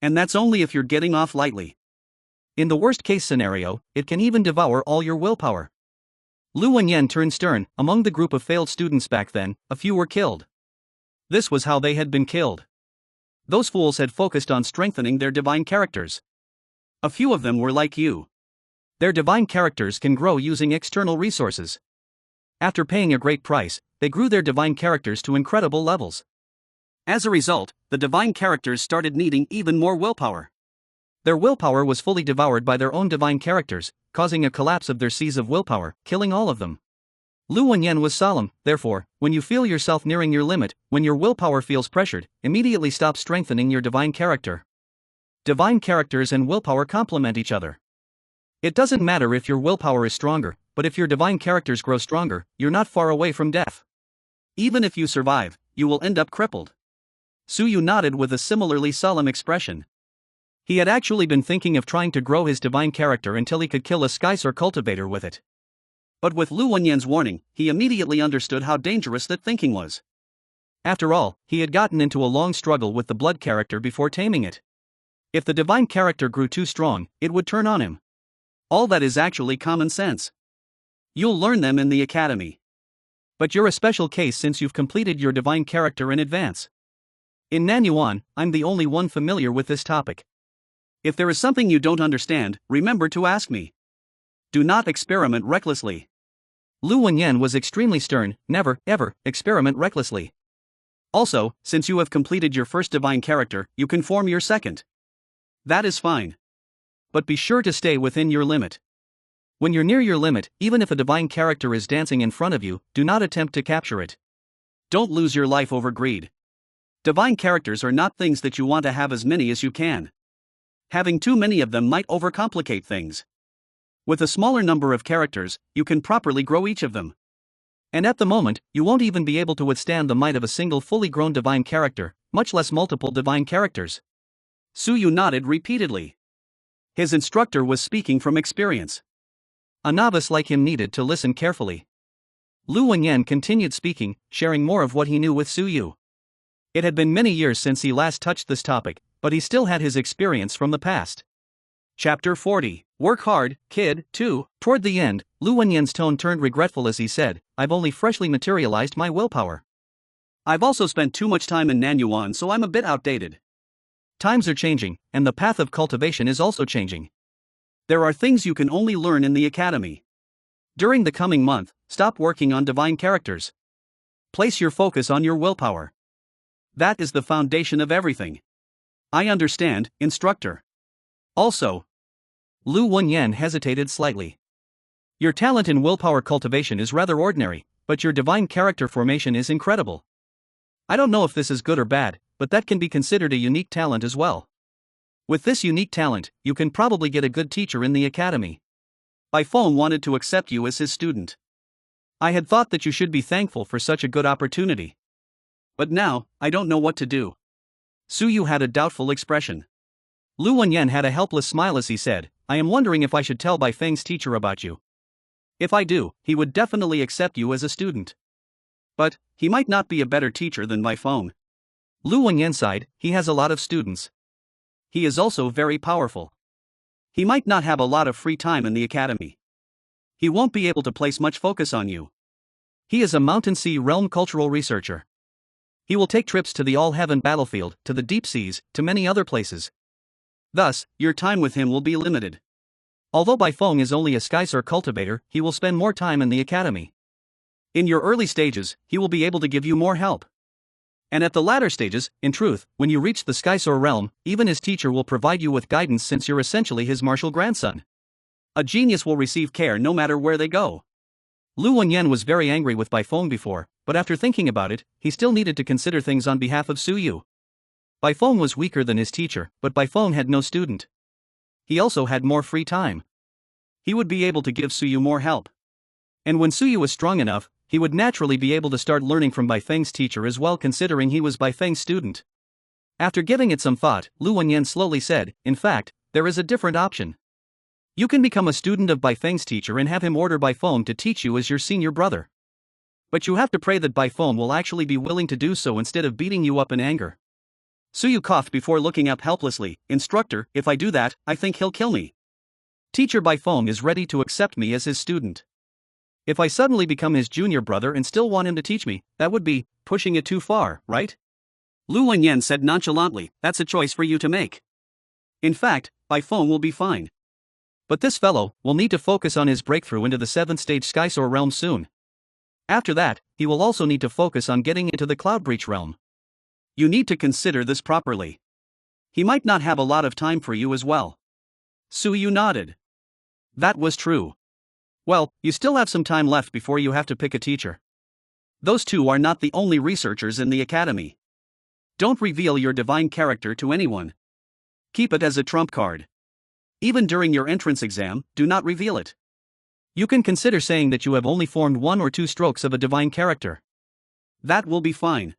Speaker 1: And that's only if you're getting off lightly. In the worst case scenario, it can even devour all your willpower. Lu Wenyan turned stern. Among the group of failed students back then, a few were killed. This was how they had been killed. Those fools had focused on strengthening their divine characters. A few of them were like you. Their divine characters can grow using external resources. After paying a great price, they grew their divine characters to incredible levels. As a result, the divine characters started needing even more willpower. Their willpower was fully devoured by their own divine characters, causing a collapse of their seas of willpower, killing all of them. Lu Wenyan was solemn. Therefore, when you feel yourself nearing your limit, when your willpower feels pressured, immediately stop strengthening your divine character. Divine characters and willpower complement each other. It doesn't matter if your willpower is stronger, but if your divine characters grow stronger, you're not far away from death. Even if you survive, you will end up crippled. Su Yu nodded with a similarly solemn expression. He had actually been thinking of trying to grow his divine character until he could kill a Skysoar cultivator with it. But with Lu Wenyan's warning, he immediately understood how dangerous that thinking was. After all, he had gotten into a long struggle with the blood character before taming it. If the divine character grew too strong, it would turn on him. All that is actually common sense. You'll learn them in the academy. But you're a special case since you've completed your divine character in advance. In Nanyuan, I'm the only one familiar with this topic. If there is something you don't understand, remember to ask me. Do not experiment recklessly. Lu Wenyan was extremely stern. Never, ever, experiment recklessly. Also, since you have completed your first divine character, you can form your second. That is fine. But be sure to stay within your limit. When you're near your limit, even if a divine character is dancing in front of you, do not attempt to capture it. Don't lose your life over greed. Divine characters are not things that you want to have as many as you can. Having too many of them might overcomplicate things. With a smaller number of characters, you can properly grow each of them. And at the moment, you won't even be able to withstand the might of a single fully grown divine character, much less multiple divine characters. Suyu nodded repeatedly. His instructor was speaking from experience. A novice like him needed to listen carefully. Lu Wenyan continued speaking, sharing more of what he knew with Suyu. It had been many years since he last touched this topic, but he still had his experience from the past. Chapter 40. Work hard, kid, too. Toward the end, Lu Wenyan's tone turned regretful as he said, I've only freshly materialized my willpower. I've also spent too much time in Nanyuan, so I'm a bit outdated. Times are changing, and the path of cultivation is also changing. There are things you can only learn in the academy. During the coming month, stop working on divine characters. Place your focus on your willpower. That is the foundation of everything. I understand, instructor. Also, Lu Wenyan hesitated slightly. Your talent in willpower cultivation is rather ordinary, but your divine character formation is incredible. I don't know if this is good or bad, but that can be considered a unique talent as well. With this unique talent, you can probably get a good teacher in the academy. Bai Feng wanted to accept you as his student. I had thought that you should be thankful for such a good opportunity. But now, I don't know what to do. Suyu had a doubtful expression. Lu Wenyan had a helpless smile as he said, I am wondering if I should tell Bai Feng's teacher about you. If I do, he would definitely accept you as a student. But, he might not be a better teacher than Bai Feng. Lu Wenyan sighed, he has a lot of students. He is also very powerful. He might not have a lot of free time in the academy. He won't be able to place much focus on you. He is a Mountain Sea realm cultural researcher. He will take trips to the All-Heaven battlefield, to the deep seas, to many other places. Thus, your time with him will be limited. Although Bai Feng is only a Skysoar cultivator, he will spend more time in the academy. In your early stages, he will be able to give you more help. And at the latter stages, in truth, when you reach the Skysoar realm, even his teacher will provide you with guidance since you're essentially his martial grandson. A genius will receive care no matter where they go. Lu Wenyan was very angry with Bai Feng before, but after thinking about it, he still needed to consider things on behalf of Suyu. Bai Feng was weaker than his teacher, but Bai Feng had no student. He also had more free time. He would be able to give Suyu more help. And when Suyu was strong enough, he would naturally be able to start learning from Bai Feng's teacher as well, considering he was Bai Feng's student. After giving it some thought, Lu Wenyan slowly said, in fact, there is a different option. You can become a student of Bai Feng's teacher and have him order Bai Feng to teach you as your senior brother. But you have to pray that Bai Feng will actually be willing to do so instead of beating you up in anger. Suyu coughed before looking up helplessly, Instructor, if I do that, I think he'll kill me. Teacher Bai Feng is ready to accept me as his student. If I suddenly become his junior brother and still want him to teach me, that would be pushing it too far, right? Lu Wenyan said nonchalantly, that's a choice for you to make. In fact, Bai Feng will be fine. But this fellow will need to focus on his breakthrough into the 7th stage Skysoar realm soon. After that, he will also need to focus on getting into the Cloud Breach realm. You need to consider this properly. He might not have a lot of time for you as well. Suyu nodded. That was true. Well, you still have some time left before you have to pick a teacher. Those two are not the only researchers in the academy. Don't reveal your divine character to anyone. Keep it as a trump card. Even during your entrance exam, do not reveal it. You can consider saying that you have only formed 1 or 2 strokes of a divine character. That will be fine.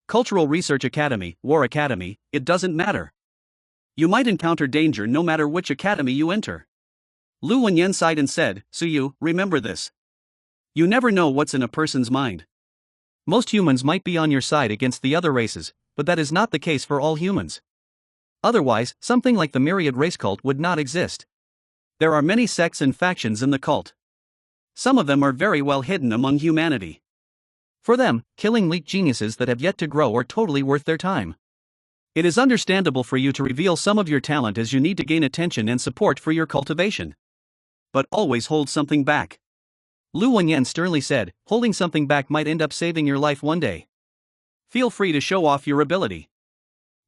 Speaker 1: Cultural Research Academy, War Academy, it doesn't matter. You might encounter danger no matter which academy you enter. Lu Wenyan sighed and said, Suyu, remember this. You never know what's in a person's mind. Most humans might be on your side against the other races, but that is not the case for all humans. Otherwise, something like the Myriad race cult would not exist. There are many sects and factions in the cult. Some of them are very well hidden among humanity. For them, killing weak geniuses that have yet to grow are totally worth their time. It is understandable for you to reveal some of your talent as you need to gain attention and support for your cultivation. But always hold something back. Lu Wenyan sternly said, holding something back might end up saving your life one day. Feel free to show off your ability.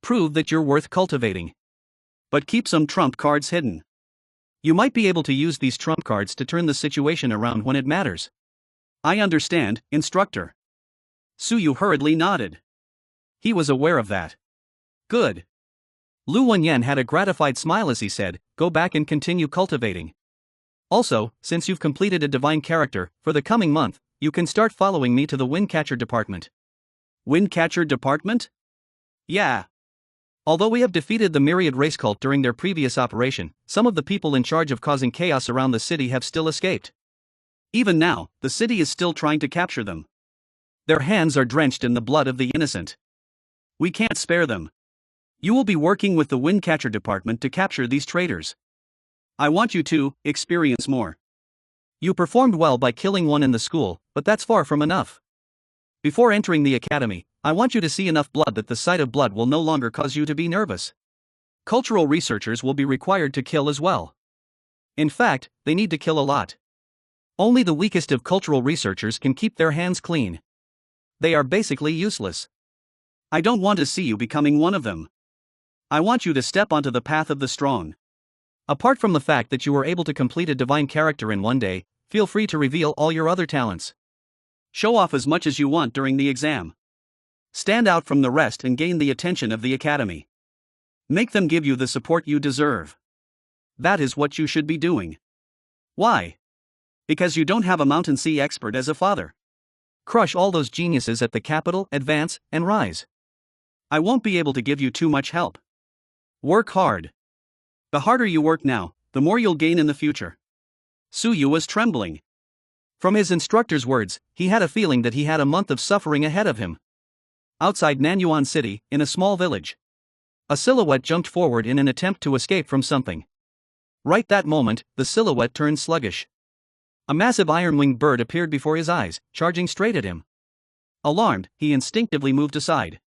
Speaker 1: Prove that you're worth cultivating. But keep some trump cards hidden. You might be able to use these trump cards to turn the situation around when it matters. I understand, instructor. Suyu hurriedly nodded. He was aware of that. Good. Lu Wenyan had a gratified smile as he said, go back and continue cultivating. Also, since you've completed a divine character, for the coming month, you can start following me to the Windcatcher department. Windcatcher department? Yeah. Although we have defeated the Myriad race cult during their previous operation, some of the people in charge of causing chaos around the city have still escaped. Even now, the city is still trying to capture them. Their hands are drenched in the blood of the innocent. We can't spare them. You will be working with the Windcatcher department to capture these traitors. I want you to experience more. You performed well by killing one in the school, but that's far from enough. Before entering the academy, I want you to see enough blood that the sight of blood will no longer cause you to be nervous. Cultural researchers will be required to kill as well. In fact, they need to kill a lot. Only the weakest of cultural researchers can keep their hands clean. They are basically useless. I don't want to see you becoming one of them. I want you to step onto the path of the strong. Apart from the fact that you were able to complete a divine character in one day, feel free to reveal all your other talents. Show off as much as you want during the exam. Stand out from the rest and gain the attention of the academy. Make them give you the support you deserve. That is what you should be doing. Why? Because you don't have a Mountain Sea expert as a father. Crush all those geniuses at the capital, advance, and rise. I won't be able to give you too much help. Work hard. The harder you work now, the more you'll gain in the future. Suyu was trembling. From his instructor's words, he had a feeling that he had a month of suffering ahead of him. Outside Nanyuan City, in a small village, a silhouette jumped forward in an attempt to escape from something. Right that moment, the silhouette turned sluggish. A massive iron-winged bird appeared before his eyes, charging straight at him. Alarmed, he instinctively moved aside.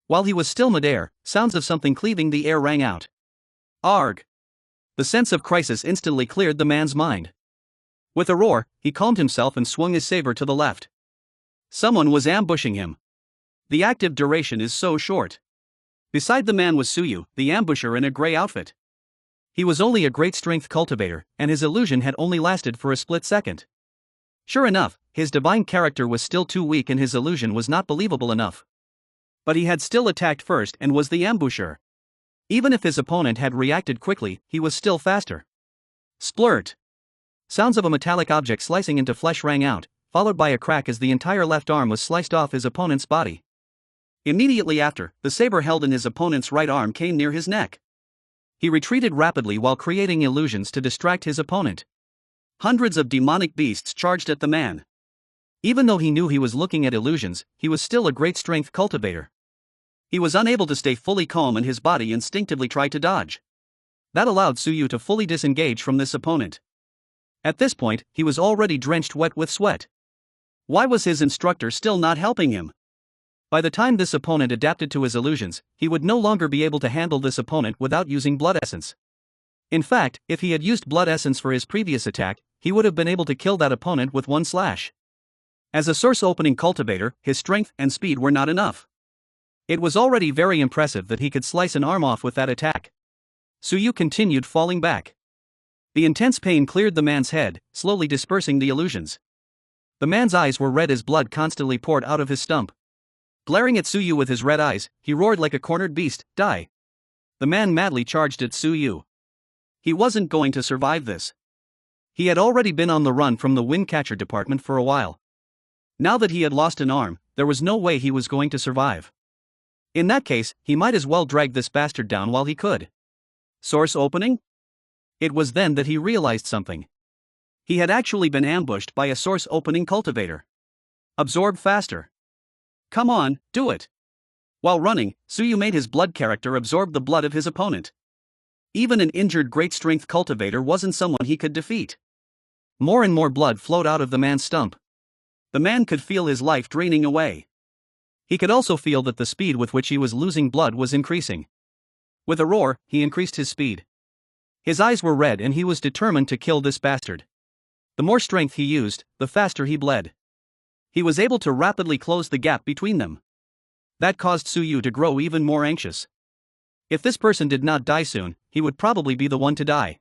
Speaker 1: While he was still midair, sounds of something cleaving the air rang out. Arg! The sense of crisis instantly cleared the man's mind. With a roar, he calmed himself and swung his saber to the left. Someone was ambushing him. The active duration is so short. Beside the man was Suyu, the ambusher in a gray outfit. He was only a great strength cultivator, and his illusion had only lasted for a split second. Sure enough, his divine character was still too weak and his illusion was not believable enough. But he had still attacked first and was the ambusher. Even if his opponent had reacted quickly, he was still faster. Splurt! Sounds of a metallic object slicing into flesh rang out, followed by a crack as the entire left arm was sliced off his opponent's body. Immediately after, the saber held in his opponent's right arm came near his neck. He retreated rapidly while creating illusions to distract his opponent. Hundreds of demonic beasts charged at the man. Even though he knew he was looking at illusions, he was still a great strength cultivator. He was unable to stay fully calm and his body instinctively tried to dodge. That allowed Suyu to fully disengage from this opponent. At this point, he was already drenched wet with sweat. Why was his instructor still not helping him? By the time this opponent adapted to his illusions, he would no longer be able to handle this opponent without using blood essence. In fact, if he had used blood essence for his previous attack, he would have been able to kill that opponent with one slash. As a source opening cultivator, his strength and speed were not enough. It was already very impressive that he could slice an arm off with that attack. Suyu continued falling back. The intense pain cleared the man's head, slowly dispersing the illusions. The man's eyes were red as blood constantly poured out of his stump. Glaring at Suyu with his red eyes, he roared like a cornered beast, "Die!" The man madly charged at Suyu. He wasn't going to survive this. He had already been on the run from the Windcatcher department for a while. Now that he had lost an arm, there was no way he was going to survive. In that case, he might as well drag this bastard down while he could. Source opening? It was then that he realized something. He had actually been ambushed by a source opening cultivator. Absorb faster. Come on, do it. While running, Suyu made his blood character absorb the blood of his opponent. Even an injured great strength cultivator wasn't someone he could defeat. More and more blood flowed out of the man's stump. The man could feel his life draining away. He could also feel that the speed with which he was losing blood was increasing. With a roar, he increased his speed. His eyes were red and he was determined to kill this bastard. The more strength he used, the faster he bled. He was able to rapidly close the gap between them. That caused Suyu to grow even more anxious. If this person did not die soon, he would probably be the one to die.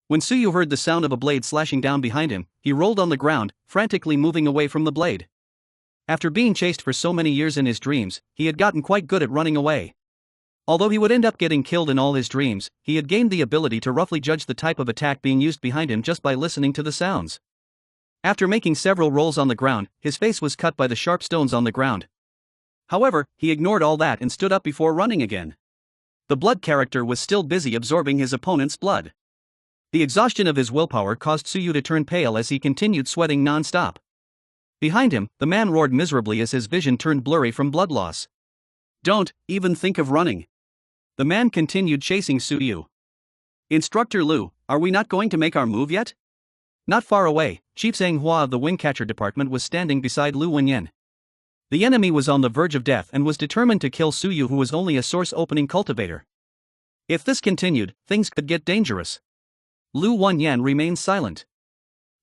Speaker 1: When Suyu heard the sound of a blade slashing down behind him, he rolled on the ground, frantically moving away from the blade. After being chased for so many years in his dreams, he had gotten quite good at running away. Although he would end up getting killed in all his dreams, he had gained the ability to roughly judge the type of attack being used behind him just by listening to the sounds. After making several rolls on the ground, his face was cut by the sharp stones on the ground. However, he ignored all that and stood up before running again. The blood character was still busy absorbing his opponent's blood. The exhaustion of his willpower caused Suyu to turn pale as he continued sweating non-stop. Behind him, the man roared miserably as his vision turned blurry from blood loss. "Don't even think of running." The man continued chasing Suyu. "Instructor Liu, are we not going to make our move yet?" Not far away, Chief Zhang Hua of the Wingcatcher Department was standing beside Lu Wenyan. The enemy was on the verge of death and was determined to kill Suyu, who was only a source-opening cultivator. If this continued, things could get dangerous. Lu Wenyan remained silent.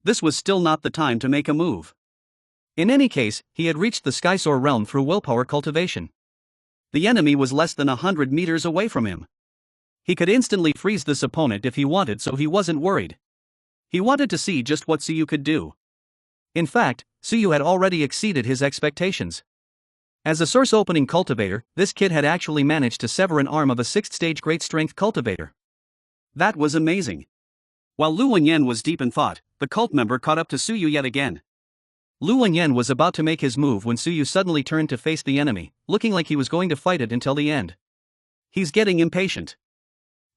Speaker 1: This was still not the time to make a move. In any case, he had reached the Skysoar realm through willpower cultivation. The enemy was less than 100 meters away from him. He could instantly freeze this opponent if he wanted, so he wasn't worried. He wanted to see just what Suyu could do. In fact, Suyu had already exceeded his expectations. As a source-opening cultivator, this kid had actually managed to sever an arm of a 6th-stage great-strength cultivator. That was amazing. While Lu Wenyan was deep in thought, the cult member caught up to Suyu yet again. Lu Wenyan was about to make his move when Suyu suddenly turned to face the enemy, looking like he was going to fight it until the end. "He's getting impatient,"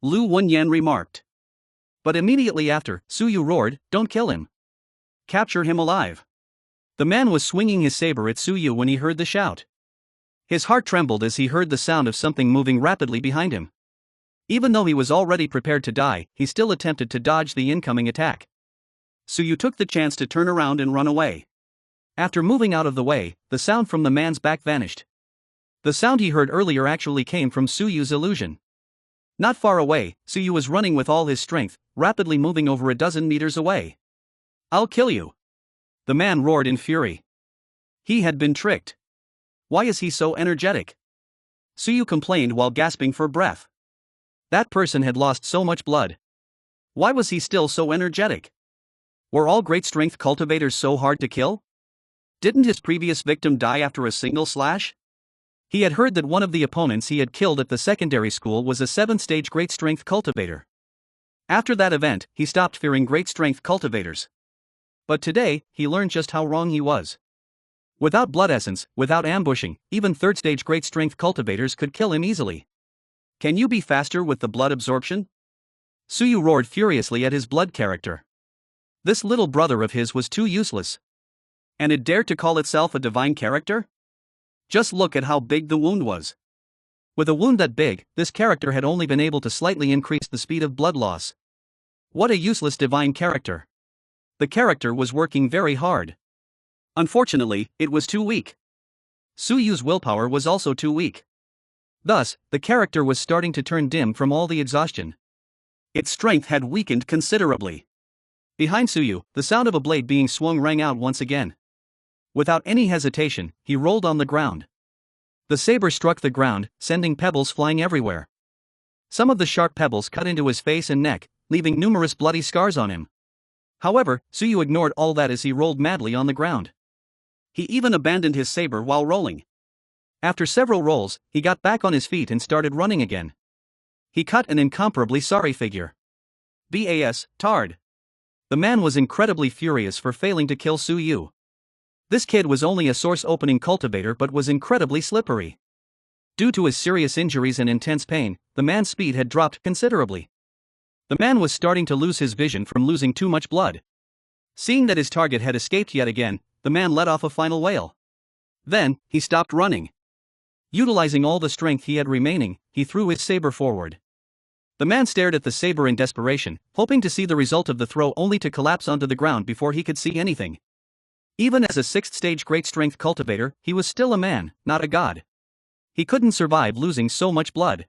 Speaker 1: Lu Wenyan remarked. But immediately after, Suyu roared, "Don't kill him. Capture him alive." The man was swinging his saber at Suyu when he heard the shout. His heart trembled as he heard the sound of something moving rapidly behind him. Even though he was already prepared to die, he still attempted to dodge the incoming attack. Suyu took the chance to turn around and run away. After moving out of the way, the sound from the man's back vanished. The sound he heard earlier actually came from Suyu's illusion. Not far away, Suyu was running with all his strength, rapidly moving over a dozen meters away. "I'll kill you," the man roared in fury. He had been tricked. Why is he so energetic? Suyu complained while gasping for breath. That person had lost so much blood. Why was he still so energetic? Were all great strength cultivators so hard to kill? Didn't his previous victim die after a single slash? He had heard that one of the opponents he had killed at the secondary school was a 7th-stage great strength cultivator. After that event, he stopped fearing great strength cultivators. But today, he learned just how wrong he was. Without blood essence, without ambushing, even 3rd-stage great strength cultivators could kill him easily. "Can you be faster with the blood absorption?" Suyu roared furiously at his blood character. This little brother of his was too useless. And it dared to call itself a divine character? Just look at how big the wound was. With a wound that big, this character had only been able to slightly increase the speed of blood loss. What a useless divine character. The character was working very hard. Unfortunately, it was too weak. Suyu's willpower was also too weak. Thus, the character was starting to turn dim from all the exhaustion. Its strength had weakened considerably. Behind Suyu, the sound of a blade being swung rang out once again. Without any hesitation, he rolled on the ground. The saber struck the ground, sending pebbles flying everywhere. Some of the sharp pebbles cut into his face and neck, leaving numerous bloody scars on him. However, Suyu ignored all that as he rolled madly on the ground. He even abandoned his saber while rolling. After several rolls, he got back on his feet and started running again. He cut an incomparably sorry figure. "Bas, Tard." The man was incredibly furious for failing to kill Suyu. This kid was only a source-opening cultivator but was incredibly slippery. Due to his serious injuries and intense pain, the man's speed had dropped considerably. The man was starting to lose his vision from losing too much blood. Seeing that his target had escaped yet again, the man let off a final wail. Then, he stopped running. Utilizing all the strength he had remaining, he threw his saber forward. The man stared at the saber in desperation, hoping to see the result of the throw only to collapse onto the ground before he could see anything. Even as a 6th stage great strength cultivator, he was still a man, not a god. He couldn't survive losing so much blood.